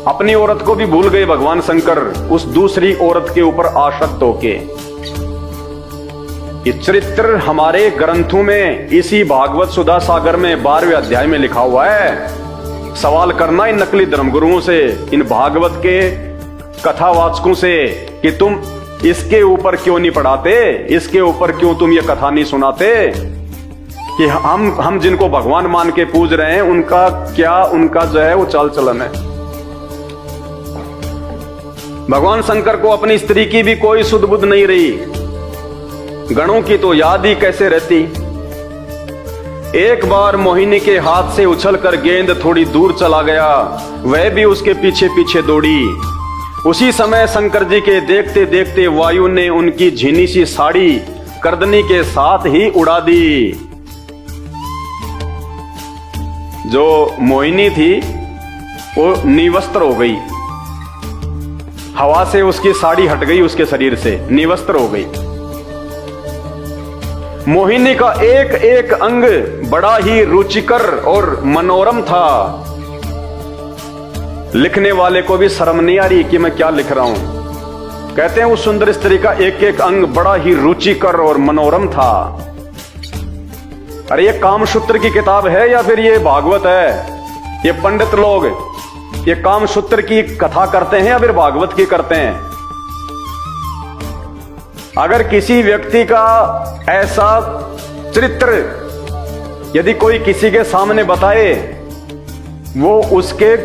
अपनी औरत को भी भूल गए भगवान शंकर उस दूसरी औरत के ऊपर आसक्त होके। ये चरित्र हमारे ग्रंथों में इसी भागवत सुधा सागर में 12वें अध्याय में लिखा हुआ है। सवाल करना इन नकली धर्मगुरुओं से, इन भागवत के कथावाचकों से कि तुम इसके ऊपर क्यों नहीं पढ़ाते, इसके ऊपर क्यों तुम ये कथा नहीं सुनाते कि हम जिनको भगवान मान के पूज रहे हैं उनका क्या, उनका जो है वो चाल चलन है। भगवान शंकर को अपनी स्त्री की भी कोई सुध बुध नहीं रही, गणों की तो याद ही कैसे रहती। एक बार मोहिनी के हाथ से उछलकर गेंद थोड़ी दूर चला गया, वह भी उसके पीछे पीछे दौड़ी। उसी समय शंकर जी के देखते देखते वायु ने उनकी झीनी सी साड़ी कर्दनी के साथ ही उड़ा दी। जो मोहिनी थी वो निवस्त्र हो गई, हवा से उसकी साड़ी हट गई, उसके शरीर से निवस्त्र हो गई। मोहिनी का एक एक अंग बड़ा ही रुचिकर और मनोरम था। लिखने वाले को भी शर्म नहीं आ रही कि मैं क्या लिख रहा हूं। कहते हैं उस सुंदर स्त्री का एक एक अंग बड़ा ही रुचिकर और मनोरम था। अरे ये कामसूत्र की किताब है या फिर ये भागवत है? ये पंडित लोग ये कामसूत्र की कथा करते हैं या फिर भागवत की करते हैं? अगर किसी व्यक्ति का ऐसा चरित्र यदि कोई किसी के सामने बताए, वो उसके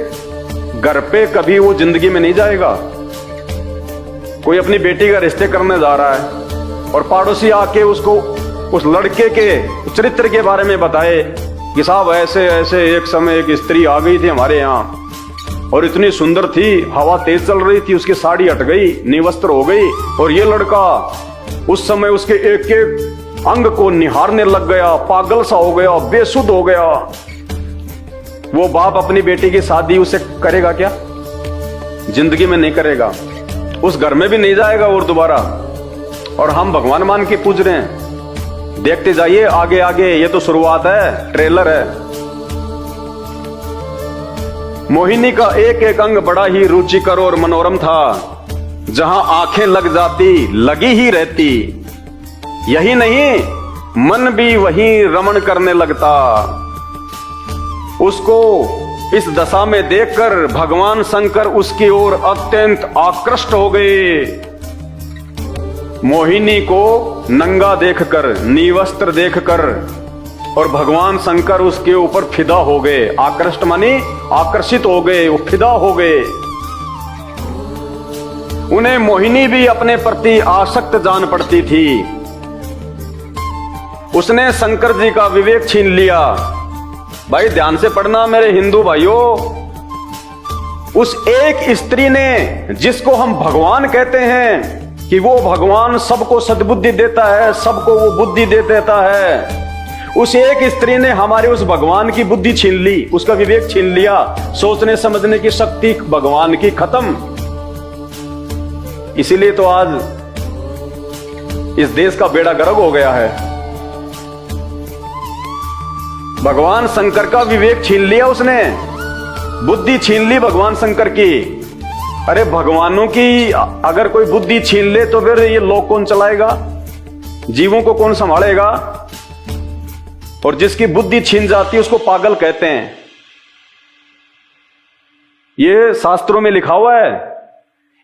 घर पे कभी वो जिंदगी में नहीं जाएगा। कोई अपनी बेटी का रिश्ते करने जा रहा है और पड़ोसी आके उसको उस लड़के के चरित्र के बारे में बताए कि साहब ऐसे ऐसे एक समय एक स्त्री आ गई थी हमारे यहाँ और इतनी सुंदर थी, हवा तेज चल रही थी, उसकी साड़ी हट गई, निवस्त्र हो गई और ये लड़का उस समय उसके एक एक अंग को निहारने लग गया, पागल सा हो गया, बेसुध हो गया। वो बाप अपनी बेटी की शादी उसे करेगा क्या? जिंदगी में नहीं करेगा, उस घर में भी नहीं जाएगा और दोबारा। और हम भगवान मान के पूज रहे हैं। देखते जाइए आगे आगे, ये तो शुरुआत है, ट्रेलर है। मोहिनी का एक एक अंग बड़ा ही रुचिकर और मनोरम था, जहां आंखें लग जाती लगी ही रहती। यही नहीं, मन भी वहीं रमण करने लगता। उसको इस दशा में देखकर भगवान शंकर उसकी ओर अत्यंत आकृष्ट हो गए। मोहिनी को नंगा देखकर, निवस्त्र देखकर और भगवान शंकर उसके ऊपर फिदा हो गए। आकृष्ट मानी आकर्षित हो गए, वो फिदा हो गए। उन्हें मोहिनी भी अपने प्रति आसक्त जान पड़ती थी। उसने शंकर जी का विवेक छीन लिया। भाई ध्यान से पढ़ना मेरे हिंदू भाइयों, उस एक स्त्री ने, जिसको हम भगवान कहते हैं कि वो भगवान सबको सद्बुद्धि देता है, सबको वो बुद्धि दे देता है, उस एक स्त्री ने हमारे उस भगवान की बुद्धि छीन ली, उसका विवेक छीन लिया। सोचने समझने की शक्ति भगवान की खत्म। इसीलिए तो आज इस देश का बेड़ा गर्क हो गया है। भगवान शंकर का विवेक छीन लिया उसने, बुद्धि छीन ली भगवान शंकर की। अरे भगवानों की अगर कोई बुद्धि छीन ले तो फिर ये लोक कौन चलाएगा? जीवों को कौन संभालेगा? और जिसकी बुद्धि छीन जाती है उसको पागल कहते हैं। ये शास्त्रों में लिखा हुआ है।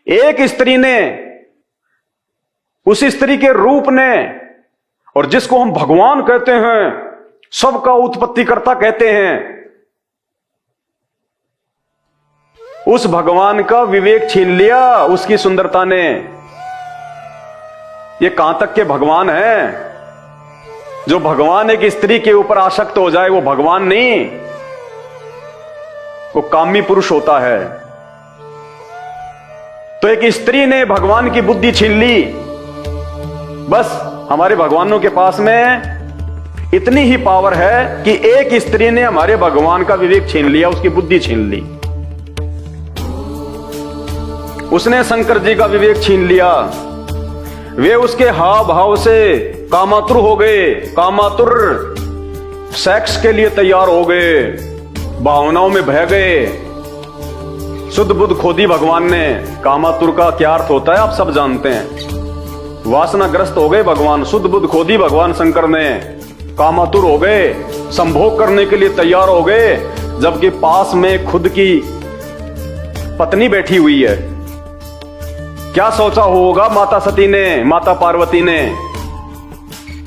एक स्त्री ने, उस स्त्री के रूप ने, और जिसको हम भगवान कहते हैं, सबका उत्पत्तिकर्ता कहते हैं, उस भगवान का विवेक छीन लिया उसकी सुंदरता ने। ये कहां तक के भगवान है? जो भगवान एक स्त्री के ऊपर आसक्त हो जाए वो भगवान नहीं, वो कामी पुरुष होता है। तो एक स्त्री ने भगवान की बुद्धि छीन ली। बस हमारे भगवानों के पास में इतनी ही पावर है कि एक स्त्री ने हमारे भगवान का विवेक छीन लिया, उसकी बुद्धि छीन ली। उसने शंकर जी का विवेक छीन लिया। वे उसके हाव भाव से कामातुर हो गए। कामातुर सेक्स के लिए तैयार हो गए, भावनाओं में बह गए। शुद्ध बुद्ध खो दी भगवान ने। कामातुर का क्या अर्थ होता है आप सब जानते हैं। वासनाग्रस्त हो गए भगवान, शुद्ध बुद्ध खो दी भगवान शंकर ने। कामातुर हो गए, संभोग करने के लिए तैयार हो गए, जबकि पास में खुद की पत्नी बैठी हुई है। क्या सोचा होगा माता सती ने, माता पार्वती ने?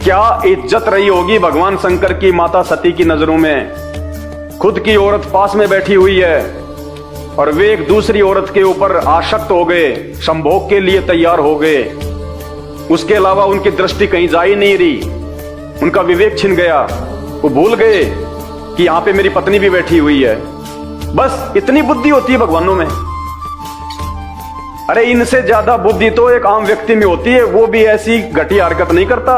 क्या इज्जत रही होगी भगवान शंकर की माता सती की नजरों में? खुद की औरत पास में बैठी हुई है और वे एक दूसरी औरत के ऊपर आसक्त हो गए, संभोग के लिए तैयार हो गए। उसके अलावा उनकी दृष्टि कहीं जा ही नहीं रही। उनका विवेक छिन गया। वो भूल गए कि यहां पे मेरी पत्नी भी बैठी हुई है। बस इतनी बुद्धि होती है भगवानों में। अरे इनसे ज्यादा बुद्धि तो एक आम व्यक्ति में होती है। वो भी ऐसी घटिया हरकत नहीं करता।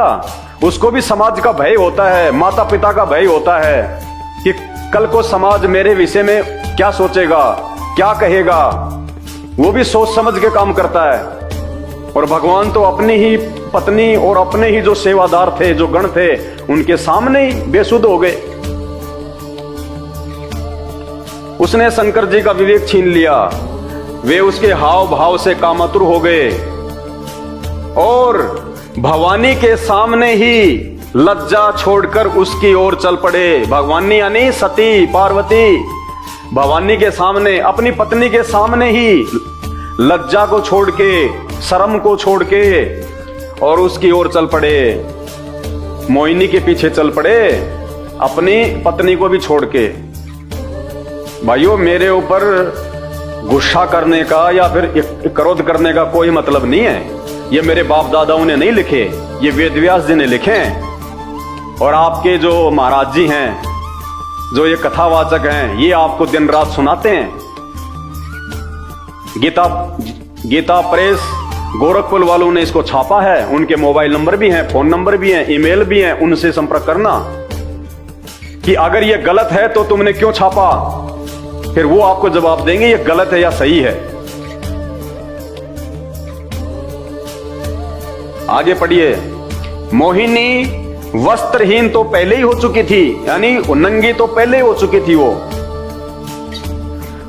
उसको भी समाज का भय होता है, माता पिता का भय होता है कि कल को समाज मेरे विषय में क्या सोचेगा, क्या कहेगा। वो भी सोच समझ के काम करता है। और भगवान तो अपनी ही पत्नी और अपने ही जो सेवादार थे, जो गण थे, उनके सामने ही बेसुध हो गए। उसने शंकर जी का विवेक छीन लिया। वे उसके हाव भाव से कामातुर हो गए और भवानी के सामने ही लज्जा छोड़कर उसकी ओर चल पड़े। भगवानी यानी सती पार्वती भवानी के सामने, अपनी पत्नी के सामने ही लज्जा को छोड़ के, शर्म को छोड़ के और उसकी ओर चल पड़े, मोहिनी के पीछे चल पड़े, अपनी पत्नी को भी छोड़ के। भाइयों, मेरे ऊपर गुस्सा करने का या फिर क्रोध करने का कोई मतलब नहीं है। ये मेरे बाप दादाओं ने नहीं लिखे, ये वेद व्यास जी ने लिखे हैं। और आपके जो महाराज जी हैं, जो ये कथावाचक हैं, ये आपको दिन रात सुनाते हैं। गीता प्रेस गोरखपुर वालों ने इसको छापा है, उनके मोबाइल नंबर भी हैं, फोन नंबर भी हैं, ईमेल भी हैं, उनसे संपर्क करना कि अगर ये गलत है तो तुमने क्यों छापा। फिर वो आपको जवाब देंगे ये गलत है या सही है। आगे पढ़िए। मोहिनी वस्त्रहीन तो पहले ही हो चुकी थी, यानी नंगी तो पहले ही हो चुकी थी वो।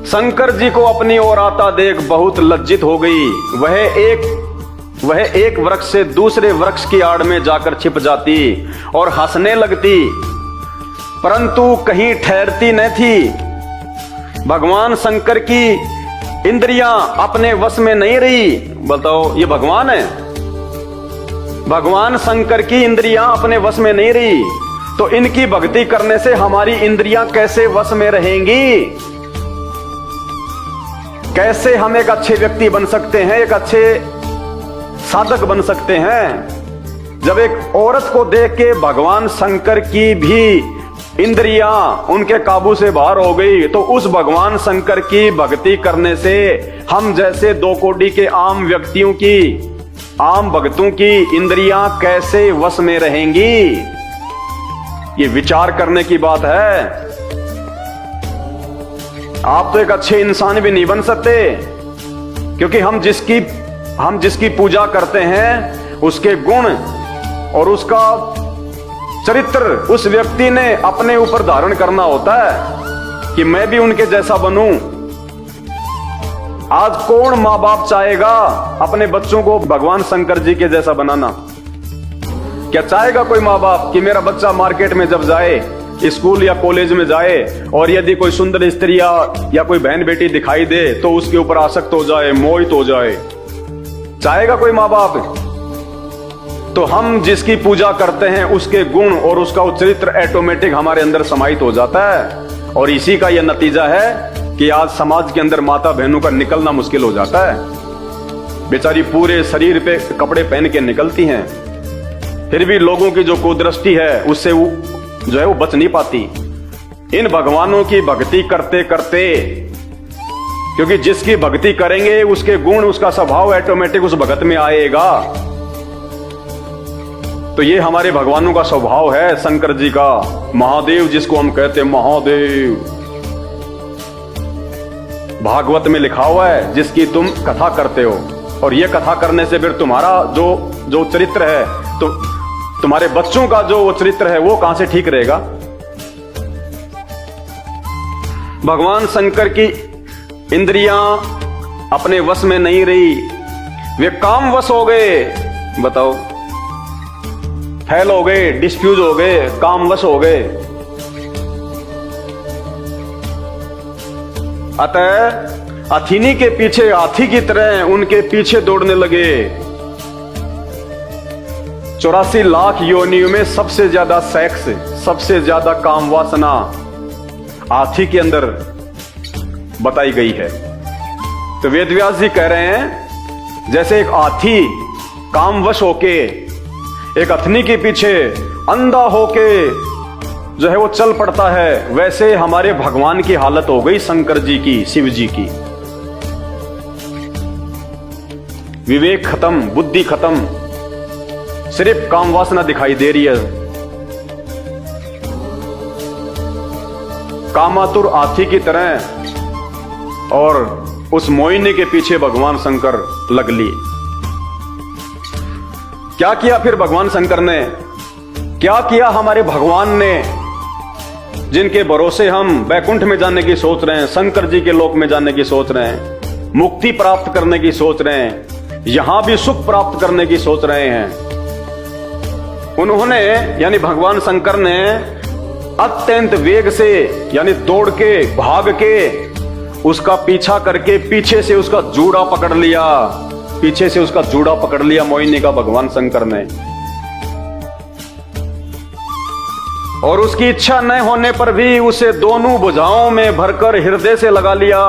शंकर जी को अपनी ओर आता देख बहुत लज्जित हो गई। वह एक वृक्ष से दूसरे वृक्ष की आड़ में जाकर छिप जाती और हंसने लगती, परंतु कहीं ठहरती न थी। भगवान शंकर की इंद्रियां अपने वश में नहीं रही। बताओ, ये भगवान है। भगवान शंकर की इंद्रियां अपने वश में नहीं रही, तो इनकी भक्ति करने से हमारी इंद्रियां कैसे वश में रहेंगी? कैसे हम एक अच्छे व्यक्ति बन सकते हैं, एक अच्छे साधक बन सकते हैं? जब एक औरत को देख के भगवान शंकर की भी इंद्रियां उनके काबू से बाहर हो गई, तो उस भगवान शंकर की भक्ति करने से हम जैसे 2 कोटि के आम व्यक्तियों की, आम भक्तों की इंद्रियां कैसे वश में रहेंगी? ये विचार करने की बात है। आप तो एक अच्छे इंसान भी नहीं बन सकते, क्योंकि हम जिसकी पूजा करते हैं उसके गुण और उसका चरित्र उस व्यक्ति ने अपने ऊपर धारण करना होता है कि मैं भी उनके जैसा बनूं। आज कौन माँ बाप चाहेगा अपने बच्चों को भगवान शंकर जी के जैसा बनाना? क्या चाहेगा कोई माँ बाप कि मेरा बच्चा मार्केट में जब जाए, स्कूल या कॉलेज में जाए, और यदि कोई सुंदर स्त्री या कोई बहन बेटी दिखाई दे तो उसके ऊपर आसक्त हो जाए, मोहित हो जाए? चाहेगा कोई माँ बाप? तो हम जिसकी पूजा करते हैं उसके गुण और उसका चरित्र ऑटोमेटिक हमारे अंदर समाहित हो जाता है। और इसी का यह नतीजा है कि आज समाज के अंदर माता बहनों का निकलना मुश्किल हो जाता है। बेचारी पूरे शरीर पे कपड़े पहन के निकलती हैं, फिर भी लोगों की जो कुदृष्टि है उससे वो जो है वो बच नहीं पाती। इन भगवानों की भक्ति करते करते, क्योंकि जिसकी भक्ति करेंगे उसके गुण, उसका स्वभाव ऑटोमेटिक उस भगत में आएगा। तो ये हमारे भगवानों का स्वभाव है, शंकर जी का, महादेव जिसको हम कहते हैं महादेव। भागवत में लिखा हुआ है जिसकी तुम कथा करते हो, और ये कथा करने से फिर तुम्हारा जो चरित्र है, तो तुम्हारे बच्चों का जो वो चरित्र है वो कहां से ठीक रहेगा? भगवान शंकर की इंद्रियां अपने वश में नहीं रही, वे काम वश हो गए। बताओ, फैल हो गए, डिस्फ्यूज हो गए, काम वश हो गए। अतः अथिनी के पीछे हाथी की तरह उनके पीछे दौड़ने लगे। 84 लाख योनियों में सबसे ज्यादा सेक्स, सबसे ज्यादा काम वासना हाथी के अंदर बताई गई है। तो वेदव्यास जी कह रहे हैं जैसे एक हाथी कामवश होके एक अथनी के पीछे अंधा होके जो है वो चल पड़ता है, वैसे हमारे भगवान की हालत हो गई, शंकर जी की, शिव जी की। विवेक खत्म, बुद्धि खत्म, सिर्फ काम वासना दिखाई दे रही है। कामातुर हाथी की तरह और उस मोहिनी के पीछे भगवान शंकर लग लिए। क्या किया फिर भगवान शंकर ने? क्या किया हमारे भगवान ने, जिनके भरोसे हम बैकुंठ में जाने की सोच रहे हैं, शंकर जी के लोक में जाने की सोच रहे हैं, मुक्ति प्राप्त करने की सोच रहे हैं, यहां भी सुख प्राप्त करने की सोच रहे हैं। उन्होंने यानी भगवान शंकर ने अत्यंत वेग से, यानी दौड़ के, भाग के, उसका पीछा करके पीछे से उसका जूड़ा पकड़ लिया। पीछे से उसका जूड़ा पकड़ लिया मोहिनी का भगवान शंकर ने। और उसकी इच्छा न होने पर भी उसे दोनों भुजाओं में भरकर हृदय से लगा लिया।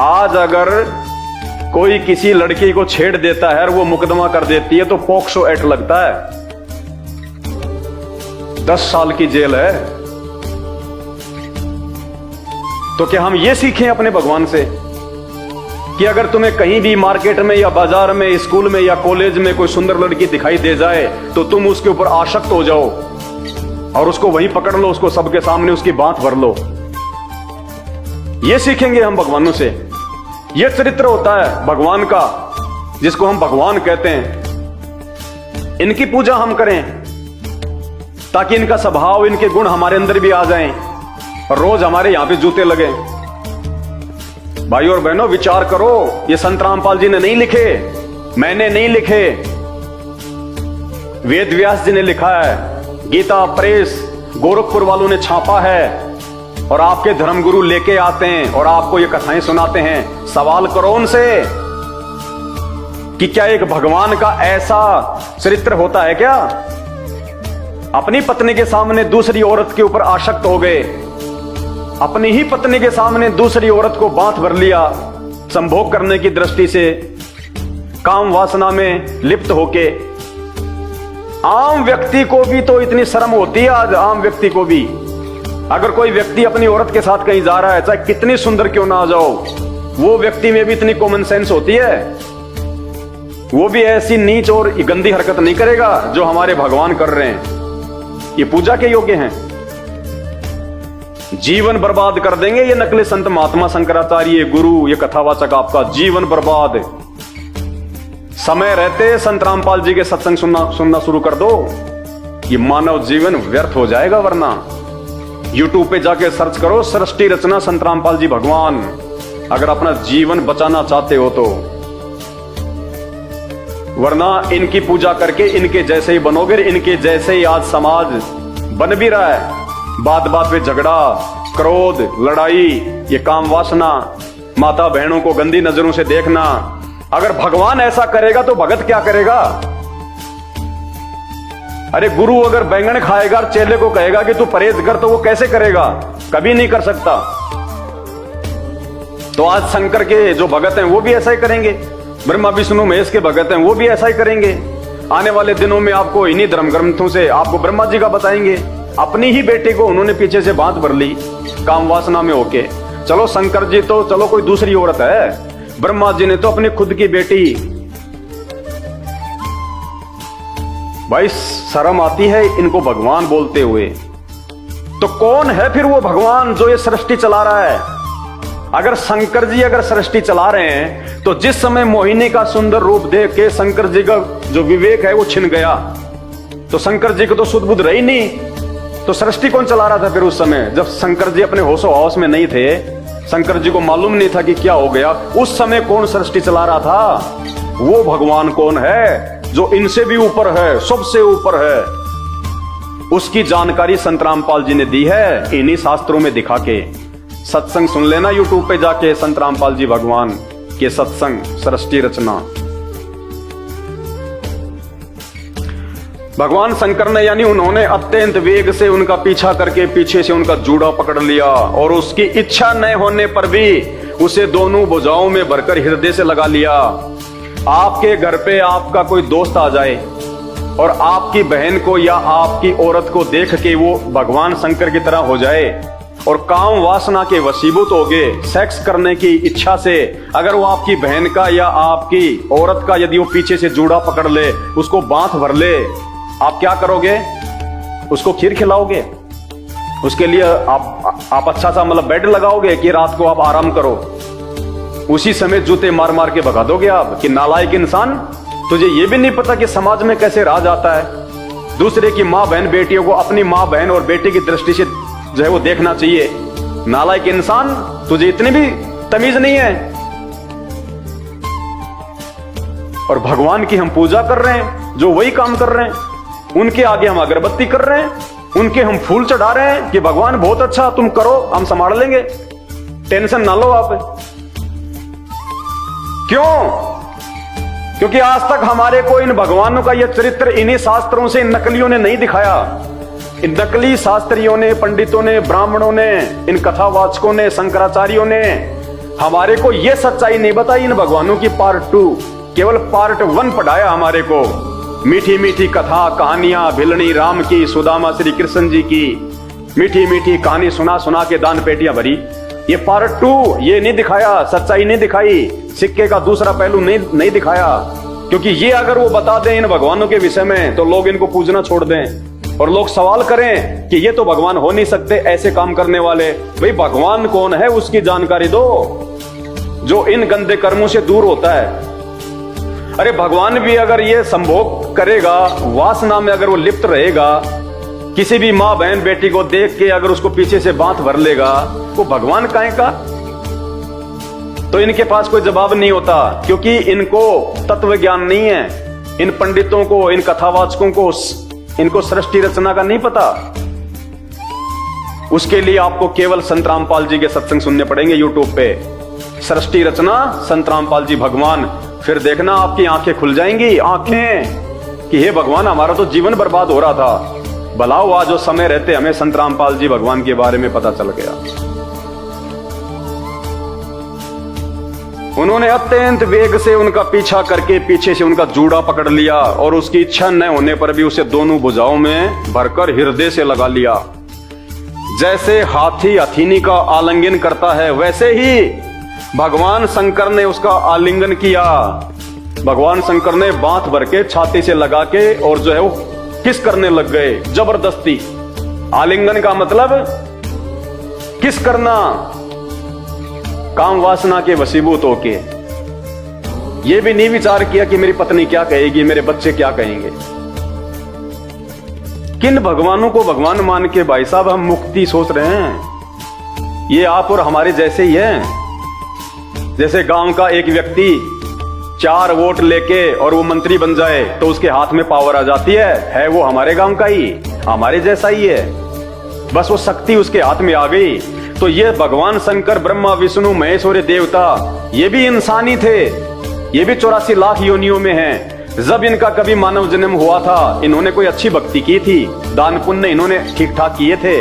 आज अगर कोई किसी लड़की को छेड़ देता है और वो मुकदमा कर देती है तो पॉक्सो एक्ट लगता है, 10 साल की जेल है। तो क्या हम ये सीखें अपने भगवान से कि अगर तुम्हें कहीं भी मार्केट में या बाजार में, स्कूल में या कॉलेज में कोई सुंदर लड़की दिखाई दे जाए तो तुम उसके ऊपर आसक्त हो जाओ और उसको वहीं पकड़ लो, उसको सबके सामने उसकी बात भर लो? ये सीखेंगे हम भगवानों से। ये चरित्र होता है भगवान का, जिसको हम भगवान कहते हैं। इनकी पूजा हम करें ताकि इनका स्वभाव, इनके गुण हमारे अंदर भी आ जाएं और रोज हमारे यहां पे जूते लगे। भाइयों और बहनों, विचार करो, ये संत रामपाल जी ने नहीं लिखे, मैंने नहीं लिखे, वेद व्यास जी ने लिखा है। गीता प्रेस गोरखपुर वालों ने छापा है और आपके धर्मगुरु लेके आते हैं और आपको ये कथाएं सुनाते हैं। सवाल करो उनसे कि क्या एक भगवान का ऐसा चरित्र होता है क्या? अपनी पत्नी के सामने दूसरी औरत के ऊपर आसक्त हो गए, अपनी ही पत्नी के सामने दूसरी औरत को बांध भर लिया, संभोग करने की दृष्टि से काम वासना में लिप्त होके। आम व्यक्ति को भी तो इतनी शर्म होती है आज, आम व्यक्ति को भी। अगर कोई व्यक्ति अपनी औरत के साथ कहीं जा रहा है, चाहे कितनी सुंदर क्यों ना आ जाओ, वो व्यक्ति में भी इतनी कॉमन सेंस होती है, वो भी ऐसी नीच और गंदी हरकत नहीं करेगा जो हमारे भगवान कर रहे हैं। ये पूजा के योग्य हैं। जीवन बर्बाद कर देंगे ये नकली संत महात्मा शंकराचार्य गुरु, ये कथावाचक आपका जीवन बर्बाद। समय रहते संत रामपाल जी के सत्संग सुनना शुरू कर दो, ये मानव जीवन व्यर्थ हो जाएगा। वरना यूट्यूब पे जाके सर्च करो सृष्टि रचना संत रामपाल जी भगवान, अगर अपना जीवन बचाना चाहते हो तो। वरना इनकी पूजा करके इनके जैसे ही बनोगे, इनके जैसे ही आज समाज बन भी रहा है। बात बात पे झगड़ा, क्रोध, लड़ाई, ये काम वासना, माता बहनों को गंदी नजरों से देखना। अगर भगवान ऐसा करेगा तो भगत क्या करेगा? अरे गुरु अगर बैंगन खाएगा, चेले को कहेगा कि तू परहेज कर, तो वो कैसे करेगा? कभी नहीं कर सकता। तो आज शंकर के जो भगत हैं वो भी ऐसा ही करेंगे, ब्रह्मा विष्णु महेश के भगत हैं वो भी ऐसा ही करेंगे। आने वाले दिनों में आपको इन्हीं धर्म ग्रंथों से आपको ब्रह्मा जी का बताएंगे। अपनी ही बेटे को उन्होंने पीछे से बांध भर ली काम वासना में होके। चलो शंकर जी तो चलो कोई दूसरी औरत है, ब्रह्मा जी ने तो अपनी खुद की बेटी। भाई शर्म आती है इनको भगवान बोलते हुए। तो कौन है फिर वो भगवान जो ये सृष्टि चला रहा है? अगर शंकर जी अगर सृष्टि चला रहे हैं तो जिस समय मोहिनी का सुंदर रूप देख के शंकर जी का जो विवेक है वो छिन गया, तो शंकर जी को तो सुध बुध रही नहीं, तो सृष्टि कौन चला रहा था फिर उस समय? जब शंकर जी अपने होशो हौस में नहीं थे, शंकर जी को मालूम नहीं था कि क्या हो गया, उस समय कौन सृष्टि चला रहा था? वो भगवान कौन है जो इनसे भी ऊपर है, सबसे ऊपर है? उसकी जानकारी संत रामपाल जी ने दी है इन्हीं शास्त्रों में दिखा के। सत्संग सुन लेना यूट्यूब पे जाके, संत रामपाल जी भगवान के सत्संग सृष्टि रचना। भगवान शंकर ने यानी उन्होंने अत्यंत वेग से उनका पीछा करके पीछे से उनका जूड़ा पकड़ लिया और उसकी इच्छा न होने पर भी उसे दोनों भुजाओं में भरकर हृदय से लगा लिया। आपके घर पे आपका कोई दोस्त आ जाए और आपकी बहन को या आपकी औरत को देख के वो भगवान शंकर की तरह हो जाए और काम वासना के वशीभूत हो गए, सेक्स करने की इच्छा से अगर वो आपकी बहन का या आपकी औरत का यदि वो पीछे से जूड़ा पकड़ ले, उसको बांध भर ले, आप क्या करोगे? उसको खीर खिलाओगे? उसके लिए आप अच्छा सा मतलब बेड लगाओगे कि रात को आप आराम करो? उसी समय जूते मार मार के भगा दोगे आप कि नालायक इंसान, तुझे ये भी नहीं पता कि समाज में कैसे राज आता है। दूसरे की माँ बहन बेटियों को अपनी माँ बहन और बेटी की दृष्टि से जो है वो देखना चाहिए। नालायक इंसान, तुझे इतनी भी तमीज नहीं है। और भगवान की हम पूजा कर रहे हैं जो वही काम कर रहे हैं। उनके आगे हम अगरबत्ती कर रहे हैं, उनके हम फूल चढ़ा रहे हैं कि भगवान बहुत अच्छा, तुम करो, हम संभाल लेंगे, टेंशन ना लो आप। क्यों? क्योंकि आज तक हमारे को इन भगवानों का यह चरित्र इन्हीं शास्त्रों से इन नकलियों ने नहीं दिखाया। इन नकली शास्त्रियों ने, पंडितों ने, ब्राह्मणों ने, इन कथावाचकों ने, शंकराचार्यों ने हमारे को यह सच्चाई नहीं बताई। इन भगवानों की पार्ट 2, केवल पार्ट 1 पढ़ाया हमारे को। मीठी मीठी कथा कहानियां भिलनी राम की, सुदामा श्री कृष्ण जी की मीठी मीठी कहानी सुना सुना के दान पेटियां भरी। ये पार्ट 2 ये नहीं दिखाया, सच्चाई नहीं दिखाई, सिक्के का दूसरा पहलू नहीं दिखाया। क्योंकि ये अगर वो बता दें इन भगवानों के विषय में तो लोग इनको पूजना छोड़ दें और लोग सवाल करें कि ये तो भगवान हो नहीं सकते ऐसे काम करने वाले। भाई भगवान कौन है उसकी जानकारी दो, जो इन गंदे कर्मों से दूर होता है। अरे भगवान भी अगर ये संभोग करेगा, वासना में अगर वो लिप्त रहेगा, किसी भी माँ बहन बेटी को देख के अगर उसको पीछे से बात भर लेगा, वो भगवान काहे का? तो इनके पास कोई जवाब नहीं होता, क्योंकि इनको तत्व ज्ञान नहीं है। इन पंडितों को, इन कथावाचकों को, इनको सृष्टि रचना का नहीं पता। उसके लिए आपको केवल संत रामपाल जी के सत्संग सुनने पड़ेंगे यूट्यूब पे। सृष्टि रचना संत रामपाल जी भगवान, फिर देखना आपकी आंखें खुल जाएंगी, आंखें कि हे भगवान हमारा तो जीवन बर्बाद हो रहा था, भला हुआ जो समय रहते हमें संत रामपाल जी भगवान के बारे में पता चल गया। उन्होंने अत्यंत वेग से उनका पीछा करके पीछे से उनका जूड़ा पकड़ लिया और उसकी इच्छा न होने पर भी उसे दोनों भुजाओं में भरकर हृदय से लगा लिया। जैसे हाथी हथीनी का आलिंगन करता है, वैसे ही भगवान शंकर ने उसका आलिंगन किया। भगवान शंकर ने बांध भर के छाती से लगा के और जो है वो किस करने लग गए जबरदस्ती। आलिंगन का मतलब किस करना, काम वासना के वशीभूत होके। ये भी नहीं विचार किया कि मेरी पत्नी क्या कहेगी, मेरे बच्चे क्या कहेंगे। किन भगवानों को भगवान मान के भाई साहब हम मुक्ति सोच रहे हैं? ये आप और हमारे जैसे ही हैं। जैसे गांव का एक व्यक्ति 4 वोट लेके और वो मंत्री बन जाए तो उसके हाथ में पावर आ जाती है वो हमारे गांव का ही, हमारे जैसा ही है, बस वो शक्ति उसके हाथ में आ गई। तो ये भगवान शंकर, ब्रह्मा, विष्णु, महेश और देवता, ये भी इंसानी थे, ये भी 84 लाख योनियों में हैं। जब इनका कभी मानव जन्म हुआ था, इन्होंने कोई अच्छी भक्ति की थी, दान पुण्य इन्होंने ठीक ठाक किए थे,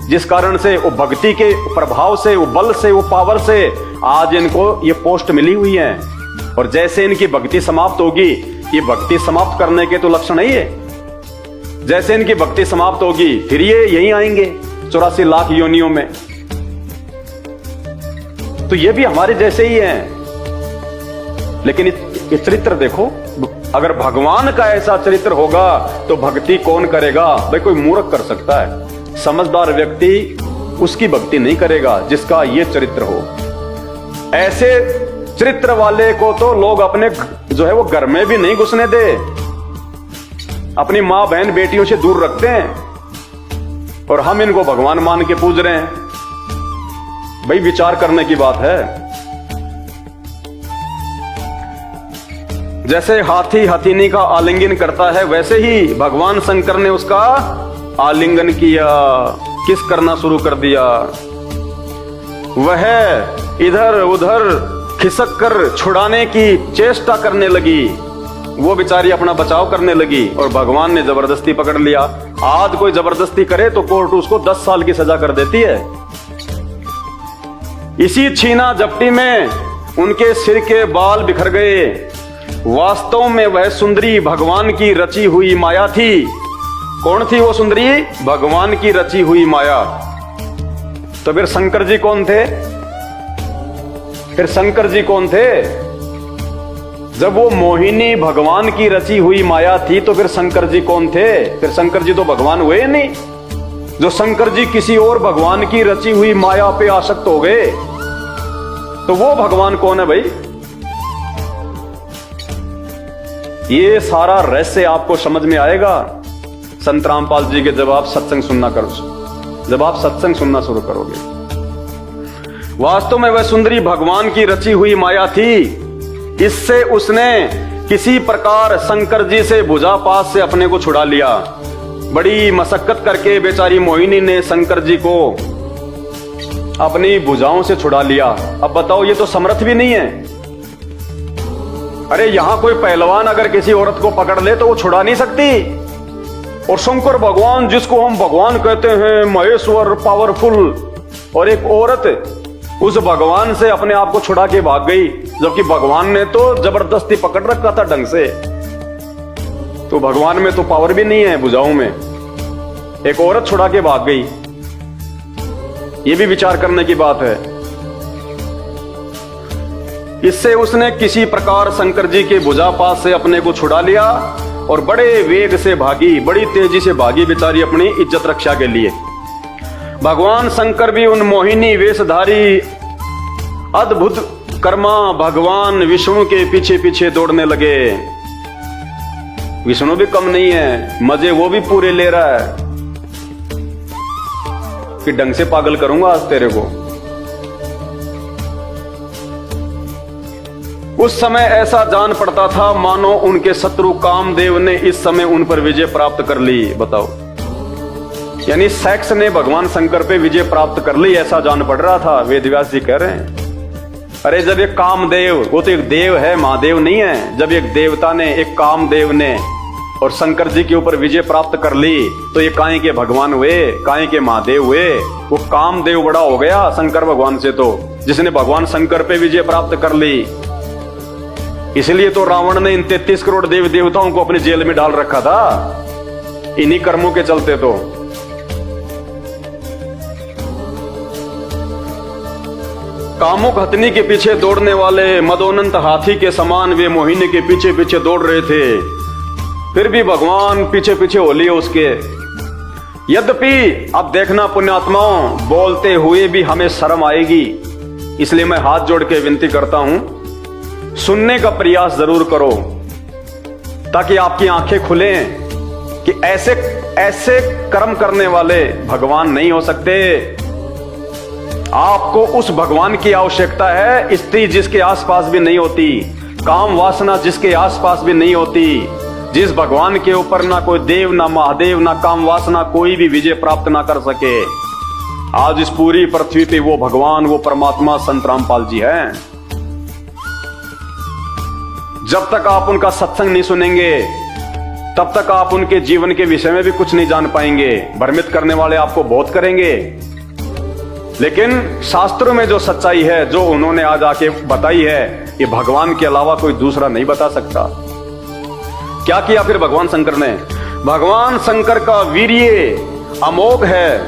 जिस कारण से वो भक्ति के प्रभाव से, वो बल से, वो पावर से आज इनको ये पोस्ट मिली हुई है। और जैसे इनकी भक्ति समाप्त होगी, ये भक्ति समाप्त करने के तो लक्षण ही है, जैसे इनकी भक्ति समाप्त होगी फिर ये यहीं आएंगे 84 लाख योनियों में। तो ये भी हमारे जैसे ही हैं। लेकिन ये चरित्र देखो, अगर भगवान का ऐसा चरित्र होगा तो भक्ति कौन करेगा? भाई कोई मूर्ख कर सकता है, समझदार व्यक्ति उसकी भक्ति नहीं करेगा जिसका ये चरित्र हो। ऐसे चरित्र वाले को तो लोग अपने जो है वो घर में भी नहीं घुसने दे, अपनी मां बहन बेटियों से दूर रखते हैं, और हम इनको भगवान मान के पूज रहे हैं। भाई विचार करने की बात है। जैसे हाथी हथीनी का आलिंगन करता है, वैसे ही भगवान शंकर ने उसका आलिंगन किया, किस करना शुरू कर दिया। वह इधर उधर खिसक कर छुड़ाने की चेष्टा करने लगी, वो बेचारी अपना बचाव करने लगी और भगवान ने जबरदस्ती पकड़ लिया। आज कोई जबरदस्ती करे तो कोर्ट उसको 10 साल की सजा कर देती है। इसी छीना झपटी में उनके सिर के बाल बिखर गए। वास्तव में वह सुंदरी भगवान की रची हुई माया थी। कौन थी वो सुंदरी? भगवान की रची हुई माया। तो फिर शंकर जी कौन थे? फिर शंकर जी कौन थे? जब वो मोहिनी भगवान की रची हुई माया थी तो फिर शंकर जी कौन थे? फिर शंकर जी तो भगवान हुए नहीं। जो शंकर जी किसी और भगवान की रची हुई माया पे आसक्त हो गए, तो वो भगवान कौन है भाई? ये सारा रहस्य आपको समझ में आएगा संत रामपाल जी के जब आप सत्संग सुनना करो, जब आप सत्संग सुनना शुरू करोगे। वास्तव में वह सुंदरी भगवान की रची हुई माया थी। इससे उसने किसी प्रकार शंकर जी से भुजा पास से अपने को छुड़ा लिया। बड़ी मशक्कत करके बेचारी मोहिनी ने शंकर जी को अपनी भुजाओं से छुड़ा लिया। अब बताओ, ये तो समर्थ भी नहीं है। अरे यहां कोई पहलवान अगर किसी औरत को पकड़ ले तो वो छुड़ा नहीं सकती। और शंकर भगवान, जिसको हम भगवान कहते हैं, महेश्वर, पावरफुल, और एक औरत उस भगवान से अपने आप को छुड़ा के भाग गई, जबकि भगवान ने तो जबरदस्ती पकड़ रखा था ढंग से। तो भगवान में तो पावर भी नहीं है भुजाओं में, एक औरत छुड़ा के भाग गई। ये भी विचार करने की बात है। इससे उसने किसी प्रकार शंकर जी के भुजा पास से अपने को छुड़ा लिया और बड़े वेग से भागी, बड़ी तेजी से भागी बेचारी अपनी इज्जत रक्षा के लिए। भगवान शंकर भी उन मोहिनी वेशधारी अद्भुत कर्मा भगवान विष्णु के पीछे पीछे दौड़ने लगे। विष्णु भी कम नहीं है, मजे वो भी पूरे ले रहा है कि ढंग से पागल करूंगा आज तेरे को। उस समय ऐसा जान पड़ता था मानो उनके शत्रु कामदेव ने इस समय उन पर विजय प्राप्त कर ली। बताओ, यानी सेक्स ने भगवान शंकर पे विजय प्राप्त कर ली, ऐसा जान पड़ रहा था। वेदव्यास जी कह रहे हैं, अरे जब एक कामदेव, वो तो एक देव है, महादेव नहीं है, जब एक देवता ने, एक कामदेव ने और शंकर जी के ऊपर विजय प्राप्त कर ली तो ये काहे के भगवान हुए, काहे के महादेव हुए। वो कामदेव बड़ा हो गया शंकर भगवान से, तो जिसने भगवान शंकर पे विजय प्राप्त कर ली। इसलिए तो रावण ने इन 33 करोड़ देव देवताओं को अपनी जेल में डाल रखा था, इन्हीं कर्मों के चलते। तो कामुक हथनी के पीछे दौड़ने वाले मदोन्नत हाथी के समान वे मोहिनी के पीछे पीछे दौड़ रहे थे। फिर भी भगवान पीछे पीछे हो लिए उसके। यद्यपि अब देखना पुण्यात्माओं, बोलते हुए भी हमें शर्म आएगी, इसलिए मैं हाथ जोड़ के विनती करता हूं, सुनने का प्रयास जरूर करो ताकि आपकी आंखें खुलें कि ऐसे ऐसे कर्म करने वाले भगवान नहीं हो सकते। आपको उस भगवान की आवश्यकता है, स्त्री जिसके आसपास भी नहीं होती, काम वासना जिसके आसपास भी नहीं होती, जिस भगवान के ऊपर ना कोई देव, ना महादेव, ना काम वासना कोई भी विजय प्राप्त ना कर सके। आज इस पूरी पृथ्वी पे वो भगवान, वो परमात्मा संत रामपाल जी हैं। जब तक आप उनका सत्संग नहीं सुनेंगे तब तक आप उनके जीवन के विषय में भी कुछ नहीं जान पाएंगे। भ्रमित करने वाले आपको बहुत करेंगे, लेकिन शास्त्रों में जो सच्चाई है, जो उन्होंने आज आके बताई है, ये भगवान के अलावा कोई दूसरा नहीं बता सकता। क्या किया फिर भगवान शंकर ने? भगवान शंकर का वीर्य अमोघ है,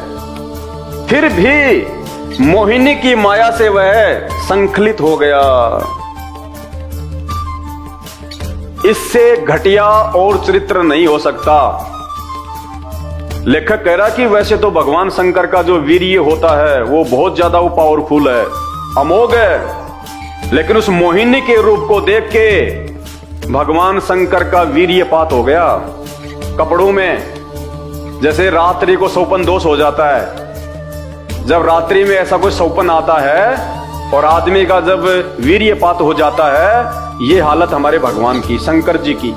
फिर भी मोहिनी की माया से वह संखलित हो गया। इससे घटिया और चरित्र नहीं हो सकता। लेखक कह रहा कि वैसे तो भगवान शंकर का जो वीर्य होता है वो बहुत ज्यादा वो पावरफुल है, अमोघ है, लेकिन उस मोहिनी के रूप को देख के भगवान शंकर का वीर्यपात हो गया। कपड़ों में जैसे रात्रि को सौपन दोष हो जाता है, जब रात्रि में ऐसा कोई सौपन आता है और आदमी का जब वीर्यपात हो जाता है, ये हालत हमारे भगवान की, शंकर जी की।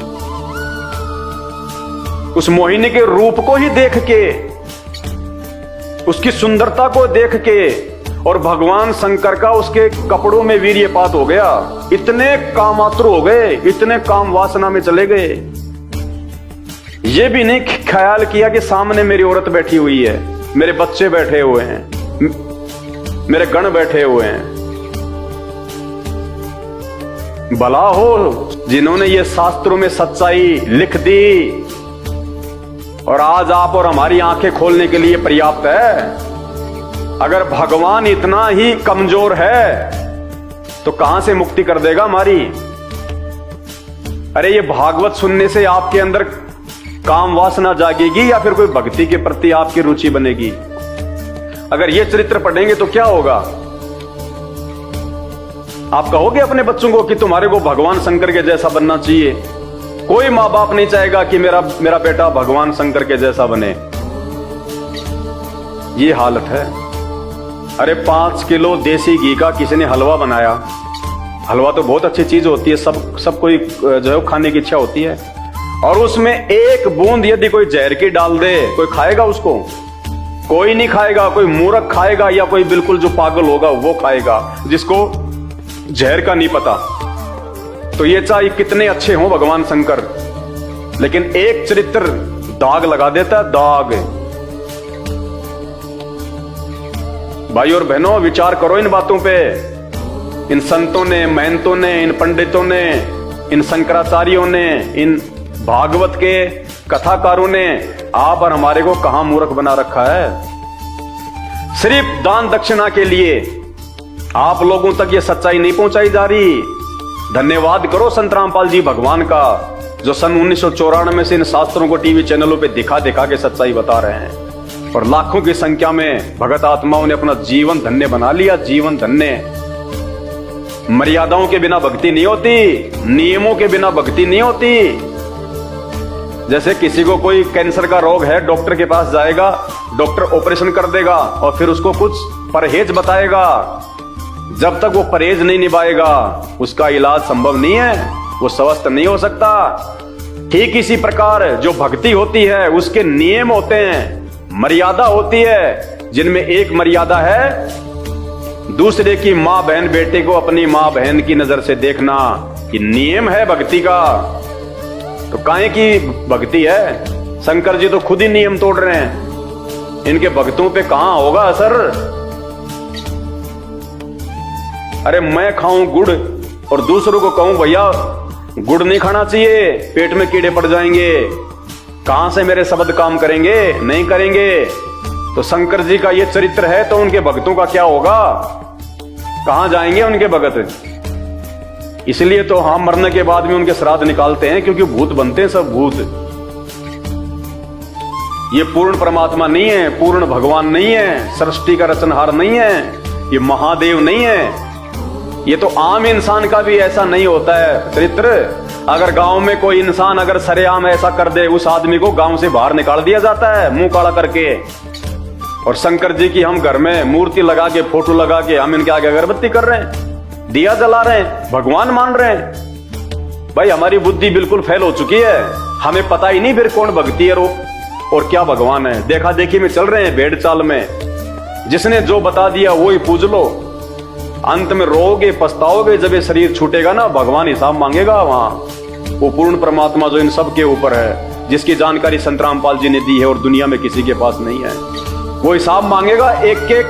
उस मोहिनी के रूप को ही देख के, उसकी सुंदरता को देख के, और भगवान शंकर का उसके कपड़ों में वीर्यपात हो गया। इतने कामातुर हो गए, इतने काम वासना में चले गए, ये भी नहीं ख्याल किया कि सामने मेरी औरत बैठी हुई है, मेरे बच्चे बैठे हुए हैं, मेरे गण बैठे हुए हैं। भला हो जिन्होंने ये शास्त्रों में सच्चाई लिख दी और आज आप और हमारी आंखें खोलने के लिए पर्याप्त है। अगर भगवान इतना ही कमजोर है तो कहां से मुक्ति कर देगा हमारी? अरे ये भागवत सुनने से आपके अंदर काम वासना जागेगी या फिर कोई भक्ति के प्रति आपकी रुचि बनेगी? अगर ये चरित्र पढ़ेंगे तो क्या होगा? आप कहोगे अपने बच्चों को कि तुम्हारे को भगवान शंकर के जैसा बनना चाहिए। कोई माँ बाप नहीं चाहेगा कि मेरा बेटा भगवान शंकर के जैसा बने। ये हालत है। अरे 5 किलो देसी घी का किसी ने हलवा बनाया, हलवा तो बहुत अच्छी चीज होती है, सब कोई जो है खाने की इच्छा होती है, और उसमें एक बूंद यदि कोई जहर की डाल दे, कोई खाएगा उसको? कोई नहीं खाएगा। कोई मूर्ख खाएगा या कोई बिल्कुल जो पागल होगा वो खाएगा, जिसको जहर का नहीं पता। तो ये चाहे कितने अच्छे हों भगवान शंकर, लेकिन एक चरित्र दाग लगा देता है, दाग। भाई और बहनों, विचार करो इन बातों पे। इन संतों ने, महंतों ने, इन पंडितों ने, इन शंकराचार्यों ने, इन भागवत के कथाकारों ने आप और हमारे को कहां मूर्ख बना रखा है। सिर्फ दान दक्षिणा के लिए आप लोगों तक ये सच्चाई नहीं पहुंचाई जा रही। धन्यवाद करो संत रामपाल जी भगवान का, जो सन 1994 से इन शास्त्रों को टीवी चैनलों पे दिखा दिखा के सच्चाई बता रहे हैं, और लाखों की संख्या में भगत आत्माओं ने अपना जीवन धन्य बना लिया। जीवन धन्य। मर्यादाओं के बिना भक्ति नहीं होती, नियमों के बिना भक्ति नहीं होती। जैसे किसी को कोई कैंसर का रोग है, डॉक्टर के पास जाएगा, डॉक्टर ऑपरेशन कर देगा और फिर उसको कुछ परहेज बताएगा। जब तक वो परहेज नहीं निभाएगा उसका इलाज संभव नहीं है, वो स्वस्थ नहीं हो सकता। ठीक इसी प्रकार जो भक्ति होती है उसके नियम होते हैं, मर्यादा होती है, जिनमें एक मर्यादा है दूसरे की मां बहन बेटे को अपनी मां बहन की नजर से देखना। ये नियम है भक्ति का। तो काहे की भक्ति है? शंकर जी तो खुद ही नियम तोड़ रहे हैं, इनके भक्तों पे कहां होगा असर? अरे मैं खाऊं गुड़ और दूसरों को कहूं भैया गुड़ नहीं खाना चाहिए, पेट में कीड़े पड़ जाएंगे, कहां से मेरे शब्द काम करेंगे? नहीं करेंगे। तो शंकर जी का ये चरित्र है तो उनके भक्तों का क्या होगा? कहां जाएंगे उनके भगत? इसलिए तो हम मरने के बाद में उनके श्राद्ध निकालते हैं, क्योंकि भूत बनते हैं सब भूत। ये पूर्ण परमात्मा नहीं है, पूर्ण भगवान नहीं है, सृष्टि का रचनहार नहीं है, ये महादेव नहीं है। ये तो आम इंसान का भी ऐसा नहीं होता है चरित्र। अगर गांव में कोई इंसान अगर सरेआम ऐसा कर दे, उस आदमी को गांव से बाहर निकाल दिया जाता है मुंह काला करके। और शंकर जी की हम घर में मूर्ति लगा के, फोटो लगा के हम इनके आगे अगरबत्ती कर रहे हैं, दिया जला रहे हैं, भगवान मान रहे हैं। भाई हमारी बुद्धि बिल्कुल फेल हो चुकी है, हमें पता ही नहीं फिर कौन भक्ति है और क्या भगवान है। देखा देखी में चल रहे हैं, भेड़ चाल में। जिसने जो बता दिया वो ही पूज लो, अंत में रोगे पछताओगे। जब ये शरीर छूटेगा ना, भगवान हिसाब मांगेगा वहां। वो पूर्ण परमात्मा जो इन सब के ऊपर है, जिसकी जानकारी संत रामपाल जी ने दी है और दुनिया में किसी के पास नहीं है, वो हिसाब मांगेगा एक एक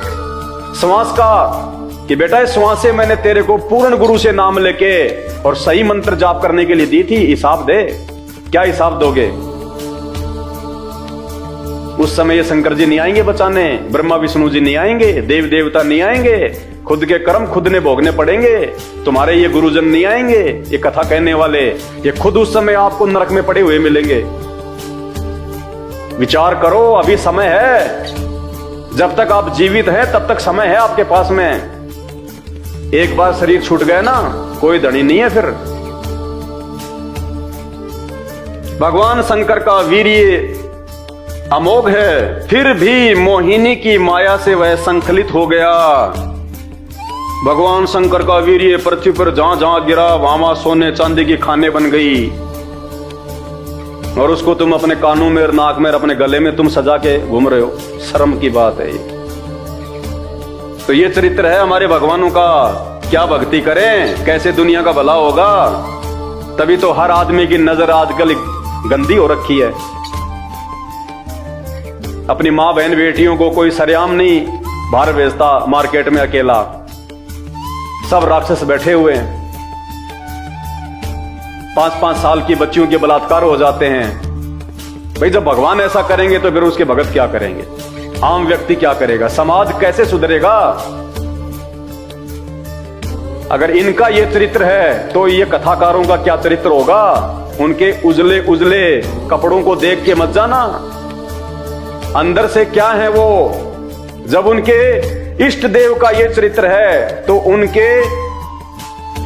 श्वास का, कि बेटा इस श्वास से मैंने तेरे को पूर्ण गुरु से नाम लेके और सही मंत्र जाप करने के लिए दी थी, हिसाब दे। क्या हिसाब दोगे? उस समय ये शंकर जी नहीं आएंगे बचाने, ब्रह्मा विष्णु जी नहीं आएंगे, देव देवता नहीं आएंगे, खुद के कर्म खुद ने भोगने पड़ेंगे। तुम्हारे ये गुरुजन नहीं आएंगे, ये कथा कहने वाले, ये खुद उस समय आपको नरक में पड़े हुए मिलेंगे। विचार करो, अभी समय है। जब तक आप जीवित हैं तब तक समय है आपके पास में। एक बार शरीर छूट गया ना, कोई धनी नहीं है फिर। भगवान शंकर का वीर्य अमोघ है, फिर भी मोहिनी की माया से वह संकलित हो गया। भगवान शंकर का वीर्य पृथ्वी पर जहां जहां गिरा वहां सोने चांदी की खाने बन गई, और उसको तुम अपने कानों में, नाक में, अपने गले में तुम सजा के घूम रहे हो। शर्म की बात है ये। तो ये चरित्र है हमारे भगवानों का। क्या भक्ति करें, कैसे दुनिया का भला होगा? तभी तो हर आदमी की नजर आजकल गंदी हो रखी है। अपनी मां बहन बेटियों को कोई सरेआम नहीं बाहर भेजता मार्केट में अकेला, सब राक्षस बैठे हुए हैं। 5-5 साल की बच्चियों के बलात्कार हो जाते हैं। भाई जब भगवान ऐसा करेंगे तो फिर उसके भगत क्या करेंगे? आम व्यक्ति क्या करेगा? समाज कैसे सुधरेगा? अगर इनका ये चरित्र है तो ये कथाकारों का क्या चरित्र होगा? उनके उजले उजले कपड़ों को देख के मत जाना, अंदर से क्या है वो। जब उनके इष्ट देव का ये चरित्र है तो उनके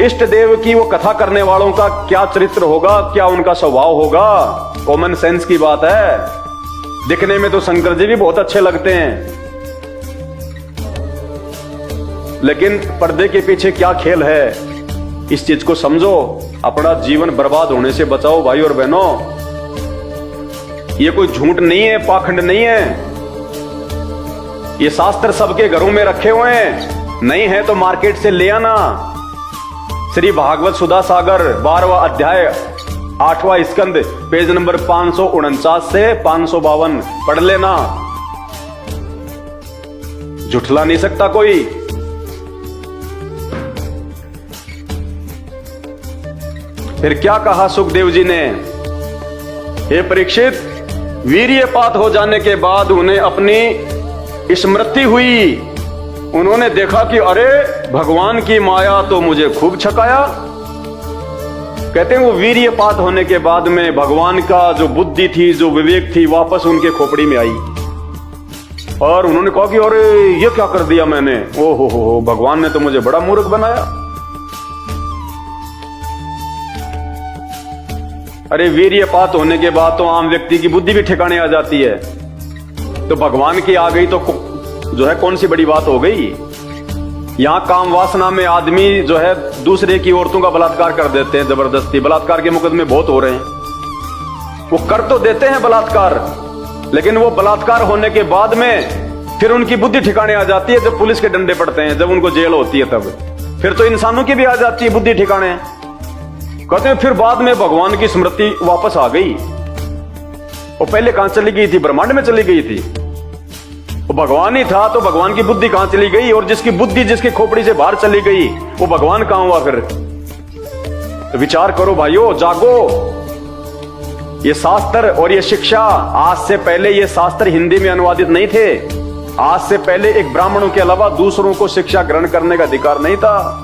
इष्ट देव की वो कथा करने वालों का क्या चरित्र होगा, क्या उनका स्वभाव होगा? कॉमन सेंस की बात है। दिखने में तो शंकर जी भी बहुत अच्छे लगते हैं, लेकिन पर्दे के पीछे क्या खेल है इस चीज को समझो, अपना जीवन बर्बाद होने से बचाओ भाई और बहनों। ये कोई झूठ नहीं है, पाखंड नहीं है। ये शास्त्र सबके घरों में रखे हुए हैं, नहीं है तो मार्केट से ले आना। श्री भागवत सुधा सागर 12वां अध्याय 8वां स्कंद पेज नंबर 549 से 552 पढ़ लेना। झुठला नहीं सकता कोई। फिर क्या कहा सुखदेव जी ने, हे परीक्षित, वीर्यपात हो जाने के बाद उन्हें अपनी स्मृति हुई। उन्होंने देखा कि अरे भगवान की माया तो मुझे खूब छकाया। कहते हैं वो वीर्यपात होने के बाद में भगवान का जो बुद्धि थी, जो विवेक थी, वापस उनके खोपड़ी में आई और उन्होंने कहा कि अरे ये क्या कर दिया मैंने, ओ हो, भगवान ने तो मुझे बड़ा मूर्ख बनाया। अरे वीर्यपात होने के बाद तो आम व्यक्ति की बुद्धि भी ठिकाने आ जाती है, तो भगवान की आ गई तो जो है कौन सी बड़ी बात हो गई। यहां काम वासना में आदमी जो है दूसरे की औरतों का बलात्कार कर देते हैं जबरदस्ती। बलात्कार के मुकदमे बहुत हो रहे हैं। वो कर तो देते हैं बलात्कार, लेकिन वो बलात्कार होने के बाद में फिर उनकी बुद्धि ठिकाने आ जाती है जब पुलिस के डंडे पड़ते हैं, जब उनको जेल होती है तब। फिर तो इंसानों की भी आ जाती है बुद्धि ठिकाने। कहते हैं फिर बाद में भगवान की स्मृति वापस आ गई। वो पहले कहां चली गई थी, ब्रह्मांड में चली गई थी। वो भगवान ही था तो भगवान की बुद्धि कहां चली गई, और जिसकी बुद्धि जिसकी खोपड़ी से बाहर चली गई वो भगवान कहां हुआ फिर। तो विचार करो भाइयों, जागो। ये शास्त्र और ये शिक्षा, आज से पहले ये शास्त्र हिंदी में अनुवादित नहीं थे। आज से पहले एक ब्राह्मणों के अलावा दूसरों को शिक्षा ग्रहण करने का अधिकार नहीं था।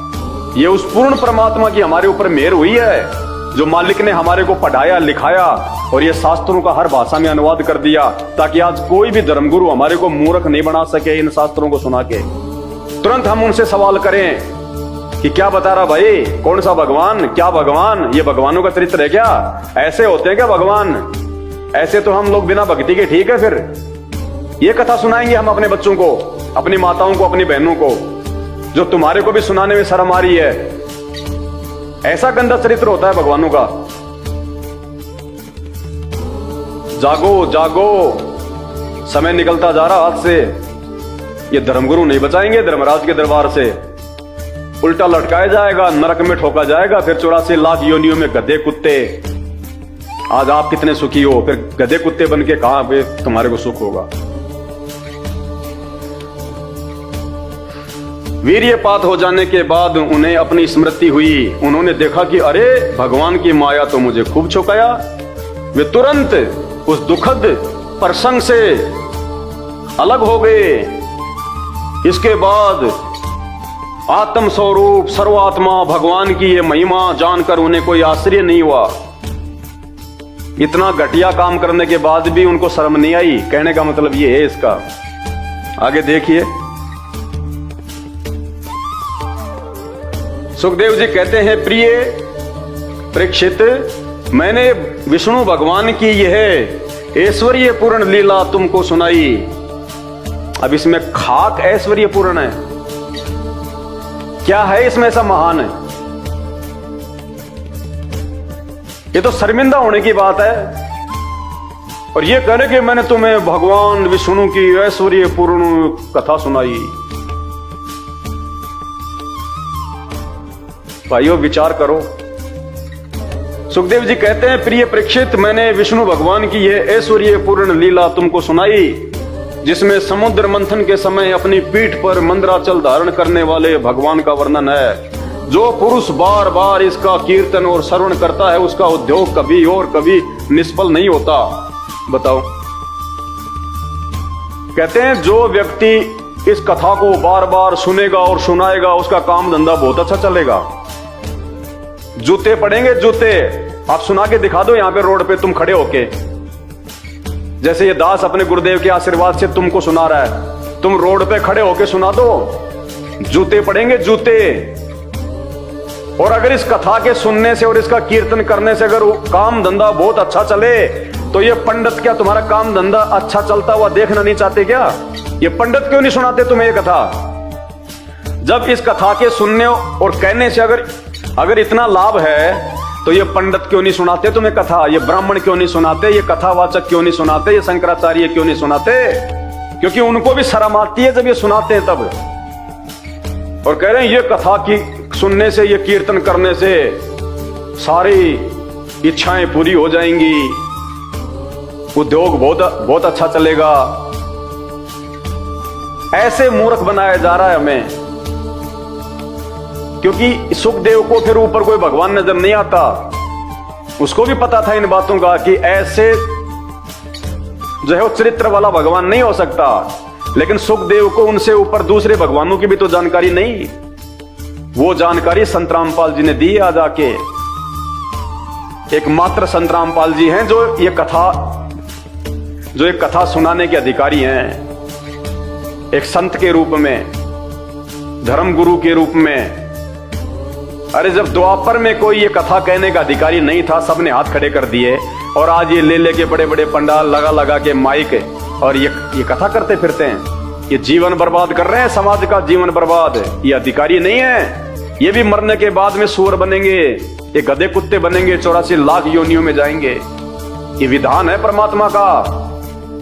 ये उस पूर्ण परमात्मा की हमारे ऊपर मेहर हुई है, जो मालिक ने हमारे को पढ़ाया लिखाया और ये शास्त्रों का हर भाषा में अनुवाद कर दिया, ताकि आज कोई भी धर्मगुरु हमारे को मूर्ख नहीं बना सके इन शास्त्रों को सुना के। तुरंत हम उनसे सवाल करें कि क्या बता रहा भाई, कौन सा भगवान, क्या भगवान, ये भगवानों का चरित्र है क्या, ऐसे होते हैं क्या भगवान? ऐसे तो हम लोग बिना भक्ति के ठीक है। फिर ये कथा सुनाएंगे हम अपने बच्चों को, अपनी माताओं को, अपनी बहनों को, जो तुम्हारे को भी सुनाने में शर्म आ रही है। ऐसा गंदा चरित्र होता है भगवानों का। जागो जागो, समय निकलता जा रहा हाथ से। ये धर्मगुरु नहीं बचाएंगे धर्मराज के दरबार से। उल्टा लटकाया जाएगा, नरक में ठोका जाएगा, फिर 84 लाख योनियों में गधे कुत्ते। आज आप कितने सुखी हो, फिर गधे कुत्ते बन के कहां पे तुम्हारे को सुख होगा। वीर्यपात हो जाने के बाद उन्हें अपनी स्मृति हुई। उन्होंने देखा कि अरे भगवान की माया तो मुझे खूब छुकाया। वे तुरंत उस दुखद प्रसंग से अलग हो गए। इसके बाद आत्म स्वरूप सर्वात्मा भगवान की ये महिमा जानकर उन्हें कोई आश्चर्य नहीं हुआ। इतना घटिया काम करने के बाद भी उनको शर्म नहीं आई। कहने का मतलब ये है इसका। आगे देखिए, सुखदेव जी कहते हैं, प्रिय परीक्षित, मैंने विष्णु भगवान की यह ऐश्वर्य पूर्ण लीला तुमको सुनाई। अब इसमें खाक ऐश्वर्य पूर्ण है, क्या है इसमें ऐसा महान है? ये तो शर्मिंदा होने की बात है। और ये कह रहे कि मैंने तुम्हें भगवान विष्णु की ऐश्वर्य पूर्ण कथा सुनाई। भाइयों विचार करो। सुखदेव जी कहते हैं, प्रिय परीक्षित, मैंने विष्णु भगवान की यह ऐश्वर्य पूर्ण लीला तुमको सुनाई, जिसमें समुद्र मंथन के समय अपनी पीठ पर मंदराचल धारण करने वाले भगवान का वर्णन है। जो पुरुष बार बार इसका कीर्तन और श्रवण करता है, उसका उद्योग कभी और कभी निष्फल नहीं होता। बताओ, कहते हैं जो व्यक्ति इस कथा को बार बार सुनेगा और सुनाएगा, उसका काम धंधा बहुत अच्छा चलेगा। जूते पड़ेंगे, जूते। आप सुना के दिखा दो यहां पे रोड पे तुम खड़े होके, जैसे ये दास अपने गुरुदेव के आशीर्वाद से तुमको सुना रहा है। तुम रोड पे खड़े होके सुना दो, जूते पड़ेंगे, जूते। और अगर इस कथा के सुनने से और इसका कीर्तन करने से अगर काम धंधा बहुत अच्छा चले, तो ये पंडित क्या तुम्हारा काम धंधा अच्छा चलता हुआ देखना नहीं चाहते क्या? ये पंडित क्यों नहीं सुनाते तुम्हें ये कथा? जब इस कथा के सुनने और कहने से अगर अगर इतना लाभ है तो ये पंडित क्यों नहीं सुनाते तुम्हें कथा, ये ब्राह्मण क्यों नहीं सुनाते, ये कथावाचक क्यों नहीं सुनाते, ये शंकराचार्य क्यों नहीं सुनाते? क्योंकि उनको भी शर्म आती है जब ये सुनाते हैं तब। और कह रहे हैं ये कथा की सुनने से, ये कीर्तन करने से सारी इच्छाएं पूरी हो जाएंगी, उद्योग बहुत अच्छा चलेगा। ऐसे मूर्ख बनाया जा रहा है हमें, क्योंकि सुखदेव को फिर ऊपर कोई भगवान नजर नहीं आता। उसको भी पता था इन बातों का कि ऐसे जो है वो चरित्र वाला भगवान नहीं हो सकता, लेकिन सुखदेव को उनसे ऊपर दूसरे भगवानों की भी तो जानकारी नहीं। वो जानकारी संत रामपाल जी ने दी आज आके। एकमात्र संत रामपाल जी हैं जो ये कथा सुनाने के अधिकारी हैं, एक संत के रूप में, धर्म गुरु के रूप में। अरे जब द्वापर में कोई ये कथा कहने का अधिकारी नहीं था, सबने हाथ खड़े कर दिए, और आज ये ले के बड़े बड़े पंडाल लगा के माइक और ये कथा करते फिरते हैं। ये जीवन बर्बाद कर रहे हैं, समाज का जीवन बर्बाद। ये अधिकारी नहीं है, ये भी मरने के बाद में सूअर बनेंगे, ये गधे कुत्ते बनेंगे, 84 लाख योनियों में जाएंगे। ये विधान है परमात्मा का।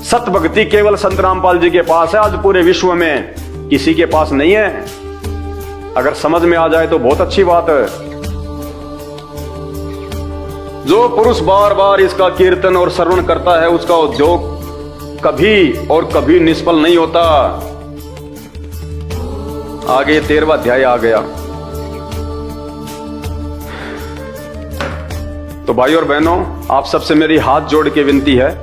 सत भक्ति केवल संत रामपाल जी के पास है, आज पूरे विश्व में किसी के पास नहीं है। अगर समझ में आ जाए तो बहुत अच्छी बात है। जो पुरुष बार बार इसका कीर्तन और श्रवण करता है, उसका उद्योग कभी और कभी निष्फल नहीं होता। आगे 13वां अध्याय आ गया। तो भाई और बहनों, आप सबसे मेरी हाथ जोड़ के विनती है,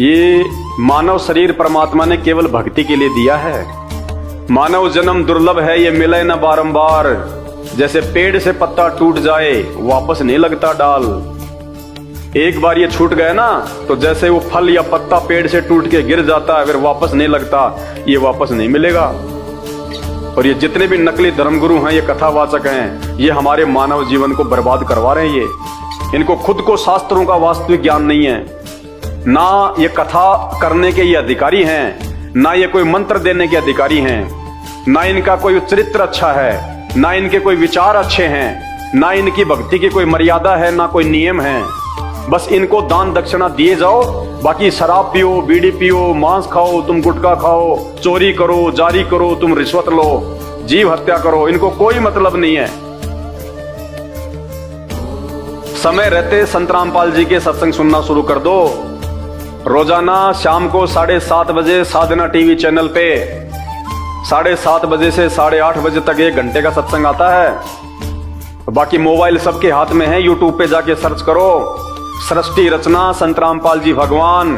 ये मानव शरीर परमात्मा ने केवल भक्ति के लिए दिया है। मानव जन्म दुर्लभ है, ये मिले न बारंबार। जैसे पेड़ से पत्ता टूट जाए वापस नहीं लगता डाल। एक बार ये छूट गए ना, तो जैसे वो फल या पत्ता पेड़ से टूट के गिर जाता है, फिर वापस नहीं लगता, ये वापस नहीं मिलेगा। और ये जितने भी नकली धर्मगुरु हैं, ये कथावाचक हैं, ये हमारे मानव जीवन को बर्बाद करवा रहे हैं। ये इनको खुद को शास्त्रों का वास्तविक ज्ञान नहीं है, ना ये कथा करने के ये अधिकारी हैं, ना ये कोई मंत्र देने के अधिकारी हैं, ना इनका कोई चरित्र अच्छा है, ना इनके कोई विचार अच्छे हैं, ना इनकी भक्ति की कोई मर्यादा है, ना कोई नियम है। बस इनको दान दक्षिणा दिए जाओ, बाकी शराब पियो, बीड़ी पियो, मांस खाओ, तुम गुटखा खाओ, चोरी करो, जारी करो, तुम रिश्वत लो, जीव हत्या करो, इनको कोई मतलब नहीं है। समय रहते संत रामपाल जी के सत्संग सुनना शुरू कर दो। रोजाना शाम को 7:30 बजे साधना टीवी चैनल पे 7:30 बजे से 8:30 बजे तक 1 घंटे का सत्संग आता है। बाकी मोबाइल सबके हाथ में है, यूट्यूब पे जाके सर्च करो, सृष्टि रचना संत रामपाल जी भगवान।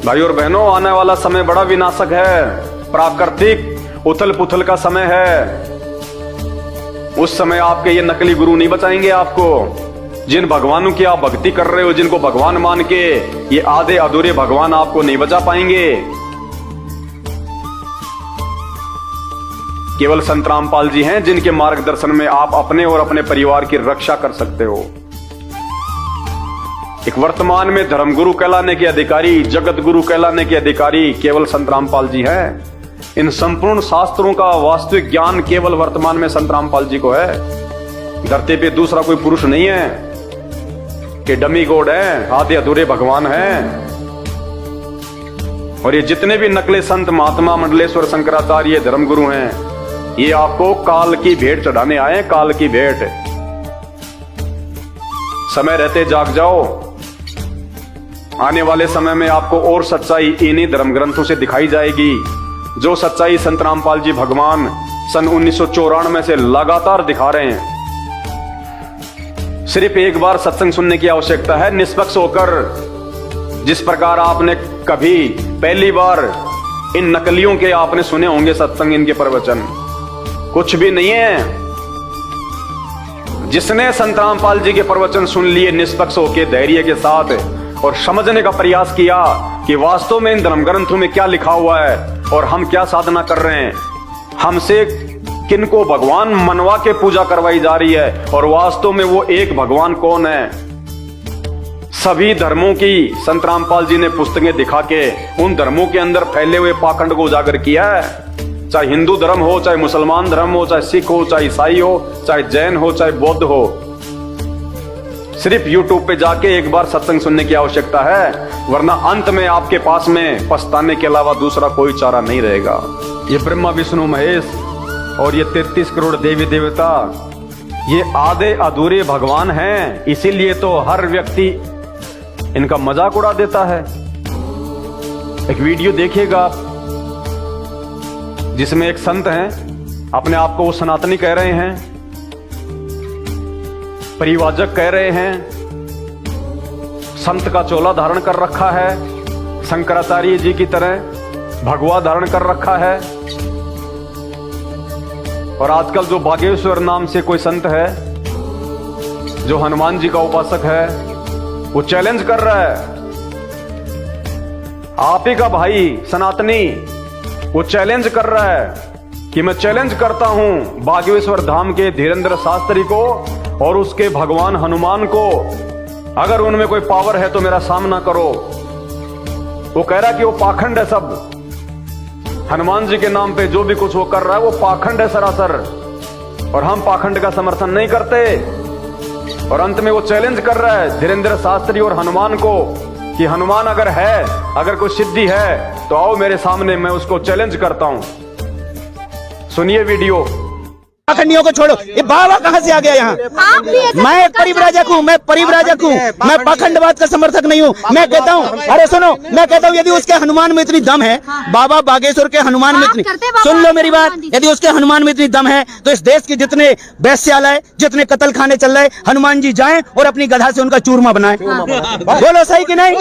भाई और बहनों, आने वाला समय बड़ा विनाशक है, प्राकृतिक उथल पुथल का समय है। उस समय आपके ये नकली गुरु नहीं बचाएंगे आपको। जिन भगवानों की आप भक्ति कर रहे हो, जिनको भगवान मान के, ये आधे अधूरे भगवान आपको नहीं बचा पाएंगे। केवल संत रामपाल जी हैं जिनके मार्गदर्शन में आप अपने और अपने परिवार की रक्षा कर सकते हो। एक वर्तमान में धर्मगुरु कहलाने के अधिकारी, जगत गुरु कहलाने के अधिकारी केवल संत रामपाल जी हैं। इन संपूर्ण शास्त्रों का वास्तविक ज्ञान केवल वर्तमान में संत रामपाल जी को है। धरती पे दूसरा कोई पुरुष नहीं है कि डमी गॉड है, आधे अधूरे भगवान हैं। और ये जितने भी नकले संत, महात्मा, मंडलेश्वर, शंकराचार्य, धर्मगुरु हैं, ये आपको काल की भेंट चढ़ाने आए, काल की भेंट। समय रहते जाग जाओ। आने वाले समय में आपको और सच्चाई इन्हीं धर्म ग्रंथों से दिखाई जाएगी, जो सच्चाई संत रामपाल जी भगवान सन 1994 से लगातार दिखा रहे हैं। सिर्फ एक बार सत्संग सुनने की आवश्यकता है, निष्पक्ष होकर। जिस प्रकार आपने कभी पहली बार इन नकलियों के आपने सुने होंगे सत्संग, इनके प्रवचन कुछ भी नहीं है। जिसने संत रामपाल जी के प्रवचन सुन लिए निष्पक्ष होकर, धैर्य के साथ, और समझने का प्रयास किया कि वास्तव में इन धर्म ग्रंथों में क्या लिखा हुआ है और हम क्या साधना कर रहे हैं, हमसे किनको भगवान मनवा के पूजा करवाई जा रही है, और वास्तव में वो एक भगवान कौन है। सभी धर्मों की संत रामपाल जी ने पुस्तकें दिखा के उन धर्मों के अंदर फैले हुए पाखंड को उजागर किया है। चाहे हिंदू धर्म हो, चाहे मुसलमान धर्म हो, चाहे सिख हो, चाहे ईसाई हो, चाहे जैन हो, चाहे बौद्ध हो, सिर्फ यूट्यूब पे जाके एक बार सत्संग सुनने की आवश्यकता है, वरना अंत में आपके पास में पछताने के अलावा दूसरा कोई चारा नहीं रहेगा। ये ब्रह्मा विष्णु महेश और ये 33 करोड़ देवी देवता, ये आधे अधूरे भगवान हैं, इसीलिए तो हर व्यक्ति इनका मजाक उड़ा देता है। एक वीडियो देखिएगा जिसमें एक संत हैं, अपने आप को वो सनातनी कह रहे हैं, परिवाजक कह रहे हैं, संत का चोला धारण कर रखा है, शंकराचार्य जी की तरह भगवा धारण कर रखा है। और आजकल जो बागेश्वर नाम से कोई संत है जो हनुमान जी का उपासक है, वो चैलेंज कर रहा है, आप ही का भाई सनातनी, वो चैलेंज कर रहा है कि मैं चैलेंज करता हूं बागेश्वर धाम के धीरेन्द्र शास्त्री को और उसके भगवान हनुमान को, अगर उनमें कोई पावर है तो मेरा सामना करो। वो कह रहा है कि वो पाखंड है सब, हनुमान जी के नाम पे जो भी कुछ वो कर रहा है वो पाखंड है सरासर, और हम पाखंड का समर्थन नहीं करते। और अंत में वो चैलेंज कर रहा है धीरेन्द्र शास्त्री और हनुमान को कि हनुमान अगर है, अगर कोई सिद्धि है तो आओ मेरे सामने, मैं उसको चैलेंज करता हूं। सुनिए वीडियो। पाखंडियों को छोड़ो, ये बाबा कहाँ से आ गया यहाँ? मैं परिव्राजक हूँ, मैं परिव्राजक हूँ, मैं पाखंडवाद का समर्थक नहीं हूँ। मैं कहता हूँ, अरे सुनो, मैं कहता हूँ यदि उसके हनुमान में इतनी दम है, बाबा बागेश्वर के हनुमान में इतनी, सुन लो मेरी बात, यदि उसके हनुमान में इतनी दम है तो इस देश के जितने वैश्यालय, जितने कत्ल खाने चल रहे, हनुमान जी जाएं और अपनी गधा से उनका चूरमा बनाएं। बोलो सही कि नहीं?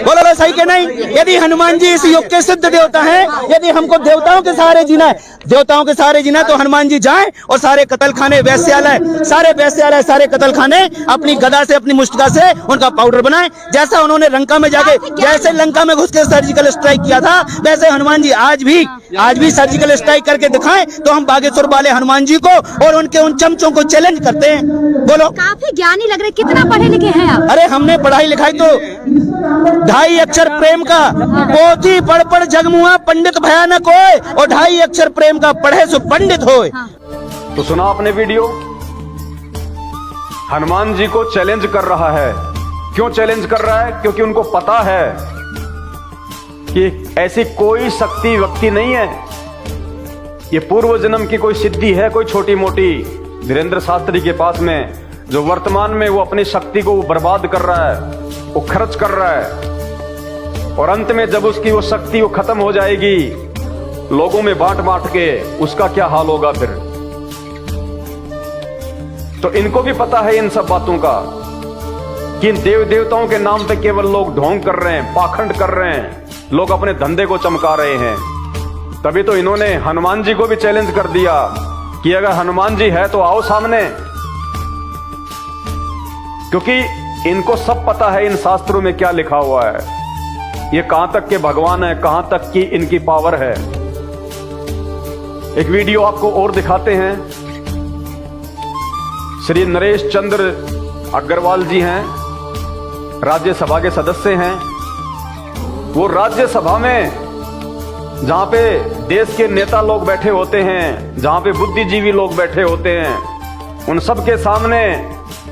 बोलो सही कि नहीं? यदि हनुमान जी इस युग के सिद्ध देवता है, यदि हमको देवताओं के सहारे जीना है, देवताओं के सहारे जीना, तो हनुमान जी जाएं और सारे कत्ल खाने, वैश्यालय, सारे कत्ल खाने अपनी गदा से, अपनी मुष्टिका से उनका पाउडर बनाएं। जैसा उन्होंने लंका में जाके, जैसे लंका में घुस के सर्जिकल स्ट्राइक किया था, वैसे हनुमान जी आज भी सर्जिकल स्ट्राइक करके दिखाएं, तो हम बागेश्वर वाले हनुमान जी को और उनके उन चमचों को चैलेंज करते हैं। बोलो। काफी ज्ञानी लग रहे, कितना पढ़े लिखे हैं आप? अरे हमने पढ़ाई लिखाई तो 2.5 अक्षर प्रेम का, पोथी पढ़ पढ़ जगमुआ पंडित भयानक होए, और 2.5 अक्षर प्रेम का पढ़े सो पंडित होए। तो सुना आपने वीडियो, हनुमान जी को चैलेंज कर रहा है। क्यों चैलेंज कर रहा है? क्योंकि उनको पता है कि ऐसी कोई शक्ति व्यक्ति नहीं है, ये पूर्व जन्म की कोई सिद्धि है, कोई छोटी मोटी, धीरेन्द्र शास्त्री के पास में, जो वर्तमान में वो अपनी शक्ति को बर्बाद कर रहा है, वो खर्च कर रहा है, और अंत में जब उसकी वो शक्ति वो खत्म हो जाएगी लोगों में बांट बांट के, उसका क्या हाल होगा फिर। तो इनको भी पता है इन सब बातों का कि इन देव देवताओं के नाम पे केवल लोग ढोंग कर रहे हैं, पाखंड कर रहे हैं, लोग अपने धंधे को चमका रहे हैं। तभी तो इन्होंने हनुमान जी को भी चैलेंज कर दिया कि अगर हनुमान जी है तो आओ सामने, क्योंकि इनको सब पता है इन शास्त्रों में क्या लिखा हुआ है, ये कहां तक के भगवान है, कहां तक की इनकी पावर है। एक वीडियो आपको और दिखाते हैं। श्री नरेश चंद्र अग्रवाल जी हैं, राज्यसभा के सदस्य हैं। वो राज्यसभा में जहां पे देश के नेता लोग बैठे होते हैं, जहां पे बुद्धिजीवी लोग बैठे होते हैं, उन सब के सामने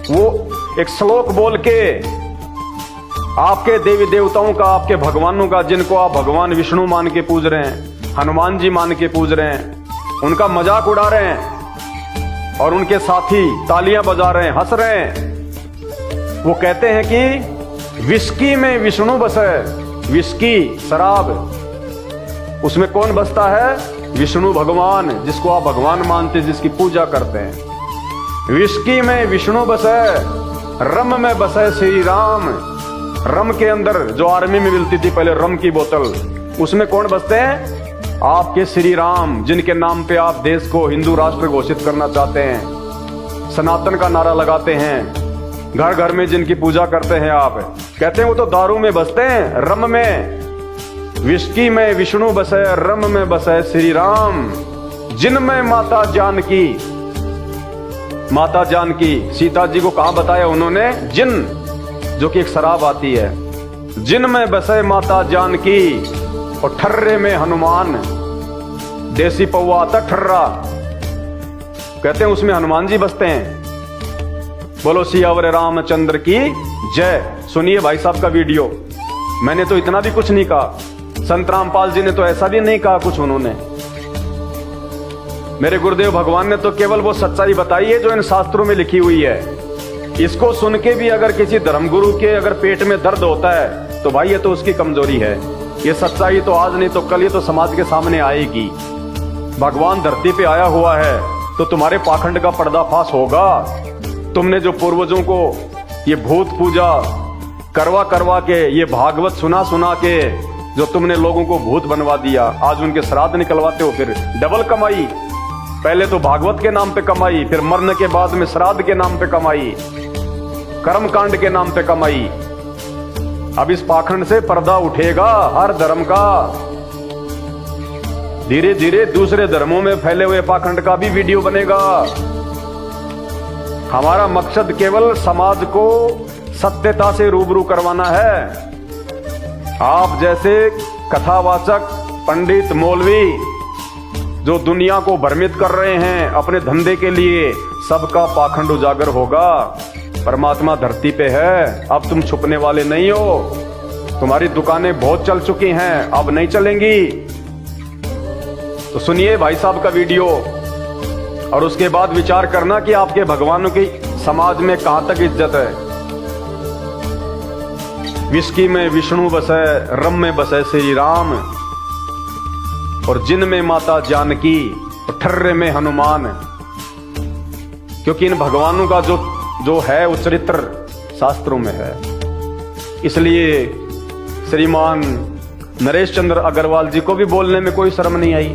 वो एक श्लोक बोल के आपके देवी देवताओं का, आपके भगवानों का, जिनको आप भगवान विष्णु मान के पूज रहे हैं, हनुमान जी मान के पूज रहे हैं, उनका मजाक उड़ा रहे हैं, और उनके साथी तालियां बजा रहे हैं, हंस रहे हैं। वो कहते हैं कि विस्की में विष्णु बसे, विस्की शराब, उसमें कौन बसता है? विष्णु भगवान, जिसको आप भगवान मानते, जिसकी पूजा करते हैं। विस्की में विष्णु बसे, रम में बसे श्री राम। रम के अंदर जो आर्मी में मिलती थी पहले रम की बोतल, उसमें कौन बसते हैं? आपके श्री राम, जिनके नाम पे आप देश को हिंदू राष्ट्र घोषित करना चाहते हैं, सनातन का नारा लगाते हैं, घर घर में जिनकी पूजा करते हैं आप, कहते हैं वो तो दारू में बसते हैं, रम में। विस्की में विष्णु बसे, रम में बसे श्री राम, जिनमें माता जानकी, माता जानकी, सीता जी को कहां बताया उन्होंने? जिन, जो कि एक शराब आती है। जिनमें बसे माता जानकी, और ठर्रे में हनुमान, देसी पौवा आता ठर्रा, कहते हैं उसमें हनुमान जी बसते हैं। बोलो सियावर रामचंद्र की जय। सुनिए भाई साहब का वीडियो। मैंने तो इतना भी कुछ नहीं कहा, संत रामपाल जी ने तो ऐसा भी नहीं कहा कुछ उन्होंने। मेरे गुरुदेव भगवान ने तो केवल वो सच्चाई बताई है जो इन शास्त्रों में लिखी हुई है। इसको सुन के भी अगर किसी धर्मगुरु के अगर पेट में दर्द होता है तो भाई ये तो उसकी कमजोरी है। ये सच्चाई तो आज नहीं तो कल ये तो समाज के सामने आएगी। भगवान धरती पे आया हुआ है तो तुम्हारे पाखंड का पर्दाफाश होगा। तुमने जो पूर्वजों को ये भूत पूजा करवा करवा के, ये भागवत सुना सुना के जो तुमने लोगों को भूत बनवा दिया, आज उनके श्राद्ध निकलवाते हो। फिर डबल कमाई, पहले तो भागवत के नाम पे कमाई, फिर मरने के बाद में श्राद्ध के नाम पे कमाई, कर्मकांड के नाम पे कमाई। अब इस पाखंड से पर्दा उठेगा हर धर्म का। धीरे धीरे दूसरे धर्मों में फैले हुए पाखंड का भी वीडियो बनेगा। हमारा मकसद केवल समाज को सत्यता से रूबरू करवाना है। आप जैसे कथावाचक पंडित मौलवी जो दुनिया को भ्रमित कर रहे हैं अपने धंधे के लिए, सबका पाखंड उजागर होगा। परमात्मा धरती पे है, अब तुम छुपने वाले नहीं हो। तुम्हारी दुकानें बहुत चल चुकी हैं, अब नहीं चलेंगी। तो सुनिए भाई साहब का वीडियो और उसके बाद विचार करना कि आपके भगवानों की समाज में कहां तक इज्जत है। विस्की में विष्णु बसे, रम में बसे श्री राम, और जिन में माता जानकी, और ठर्रे में हनुमान। क्योंकि इन भगवानों का जो है वो चरित्र शास्त्रों में है। इसलिए श्रीमान नरेश चंद्र अग्रवाल जी को भी बोलने में कोई शर्म नहीं आई,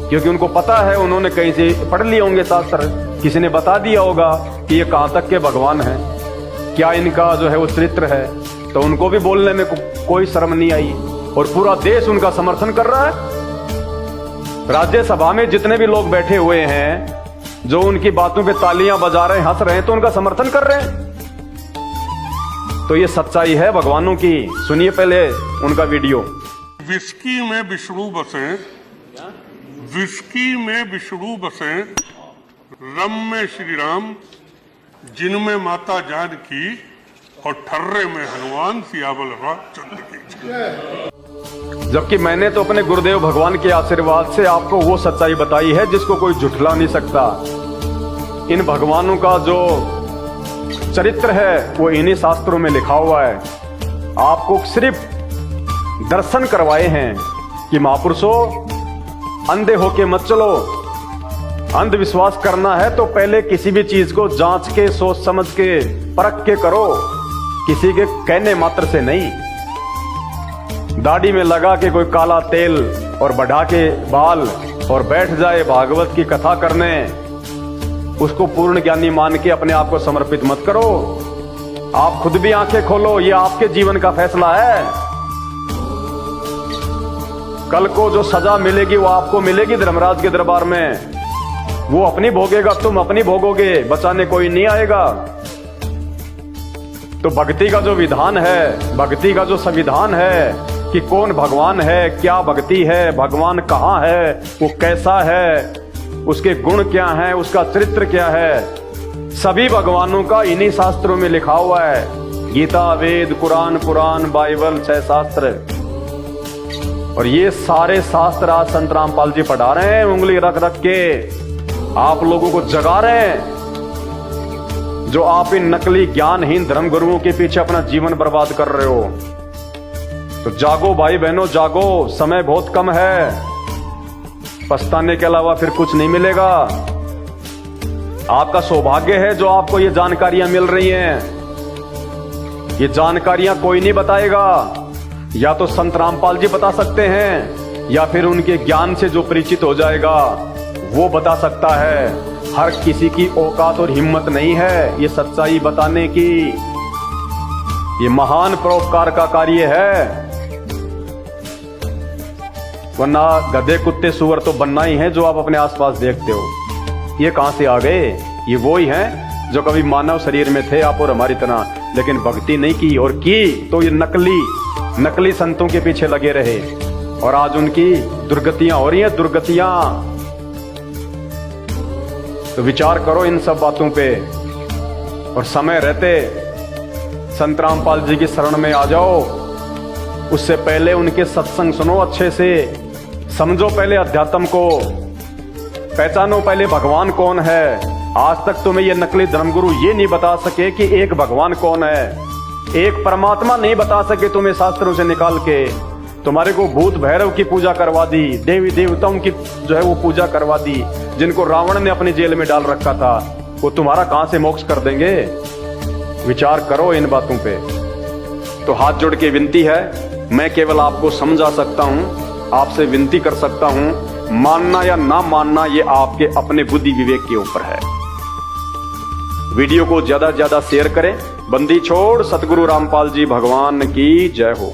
क्योंकि उनको पता है, उन्होंने कहीं से पढ़ लिए होंगे शास्त्र, किसी ने बता दिया होगा कि ये कहां तक के भगवान हैं, क्या इनका जो है वो चरित्र है। तो उनको भी बोलने में कोई शर्म नहीं आई और पूरा देश उनका समर्थन कर रहा है। राज्यसभा में जितने भी लोग बैठे हुए हैं जो उनकी बातों पे तालियां बजा रहे हैं, हंस रहे हैं, तो उनका समर्थन कर रहे हैं। तो ये सच्चाई है भगवानों की। सुनिए पहले उनका वीडियो। विस्की में विष्णु बसे, विस्की में विष्णु बसे, रम में श्री राम, जिनमें माता जानकी, और ठर्रे में हनुमान, सियावर रामचंद्र की जय। जबकि मैंने तो अपने गुरुदेव भगवान के आशीर्वाद से आपको वो सच्चाई बताई है जिसको कोई झुठला नहीं सकता। इन भगवानों का जो चरित्र है वो इन्हीं शास्त्रों में लिखा हुआ है। आपको सिर्फ दर्शन करवाए हैं कि महापुरुषों अंधे होके मत चलो। अंधविश्वास करना है तो पहले किसी भी चीज को जांच के, सोच समझ के, परख के करो, किसी के कहने मात्र से नहीं। दाढ़ी में लगा के कोई काला तेल और बढ़ा के बाल और बैठ जाए भागवत की कथा करने, उसको पूर्ण ज्ञानी मान के अपने आप को समर्पित मत करो। आप खुद भी आंखें खोलो, ये आपके जीवन का फैसला है। कल को जो सजा मिलेगी वो आपको मिलेगी धर्मराज के दरबार में। वो अपनी भोगेगा, तुम अपनी भोगोगे, बचाने कोई नहीं आएगा। तो भक्ति का जो विधान है, भक्ति का जो संविधान है कि कौन भगवान है, क्या भक्ति है, भगवान कहाँ है, वो कैसा है, उसके गुण क्या हैं, उसका चरित्र क्या है, सभी भगवानों का इन्हीं शास्त्रों में लिखा हुआ है। गीता, वेद, कुरान, पुराण, बाइबल, 6 शास्त्र। और ये सारे शास्त्र आज संत रामपाल जी पढ़ा रहे हैं, उंगली रख रख के आप लोगों को जगा रहे हैं। जो आप इन नकली ज्ञानहीन धर्म गुरुओं के पीछे अपना जीवन बर्बाद कर रहे हो, तो जागो भाई बहनों, जागो। समय बहुत कम है, पछताने के अलावा फिर कुछ नहीं मिलेगा। आपका सौभाग्य है जो आपको ये जानकारियां मिल रही हैं। ये जानकारियां कोई नहीं बताएगा, या तो संत रामपाल जी बता सकते हैं, या फिर उनके ज्ञान से जो परिचित हो जाएगा वो बता सकता है। हर किसी की औकात और हिम्मत नहीं है ये सच्चाई बताने की। ये महान परोपकार का कार्य है, वरना गधे, कुत्ते, सुअर तो बनना ही है जो आप अपने आसपास देखते हो। ये कहां से आ गए? ये वो ही हैं जो कभी मानव शरीर में थे आप और हमारी तरह, लेकिन भक्ति नहीं की, और की तो ये नकली संतों के पीछे लगे रहे। और आज उनकी दुर्गतियां हो रही हैं, दुर्गतियां। तो विचार करो इन सब बातों पे और समय रहते संत रामपाल जी की शरण में आ जाओ। उससे पहले उनके सत्संग सुनो, अच्छे से समझो, पहले अध्यात्म को पहचानो, पहले भगवान कौन है। आज तक तुम्हें ये नकली धर्मगुरु ये नहीं बता सके कि एक भगवान कौन है, एक परमात्मा नहीं बता सके तुम्हें शास्त्रों से निकाल के। तुम्हारे को भूत भैरव की पूजा करवा दी, देवी देवताओं की जो है वो पूजा करवा दी, जिनको रावण ने अपनी जेल में डाल रखा था, वो तुम्हारा कहां से मोक्ष कर देंगे। विचार करो इन बातों पे। तो हाथ जोड़ के विनती है, मैं केवल आपको समझा सकता हूं, आपसे विनती कर सकता हूं, मानना या ना मानना ये आपके अपने बुद्धि विवेक के ऊपर है। वीडियो को ज्यादा से ज्यादा शेयर करें। बंदी छोड़ सतगुरु रामपाल जी भगवान की जय हो।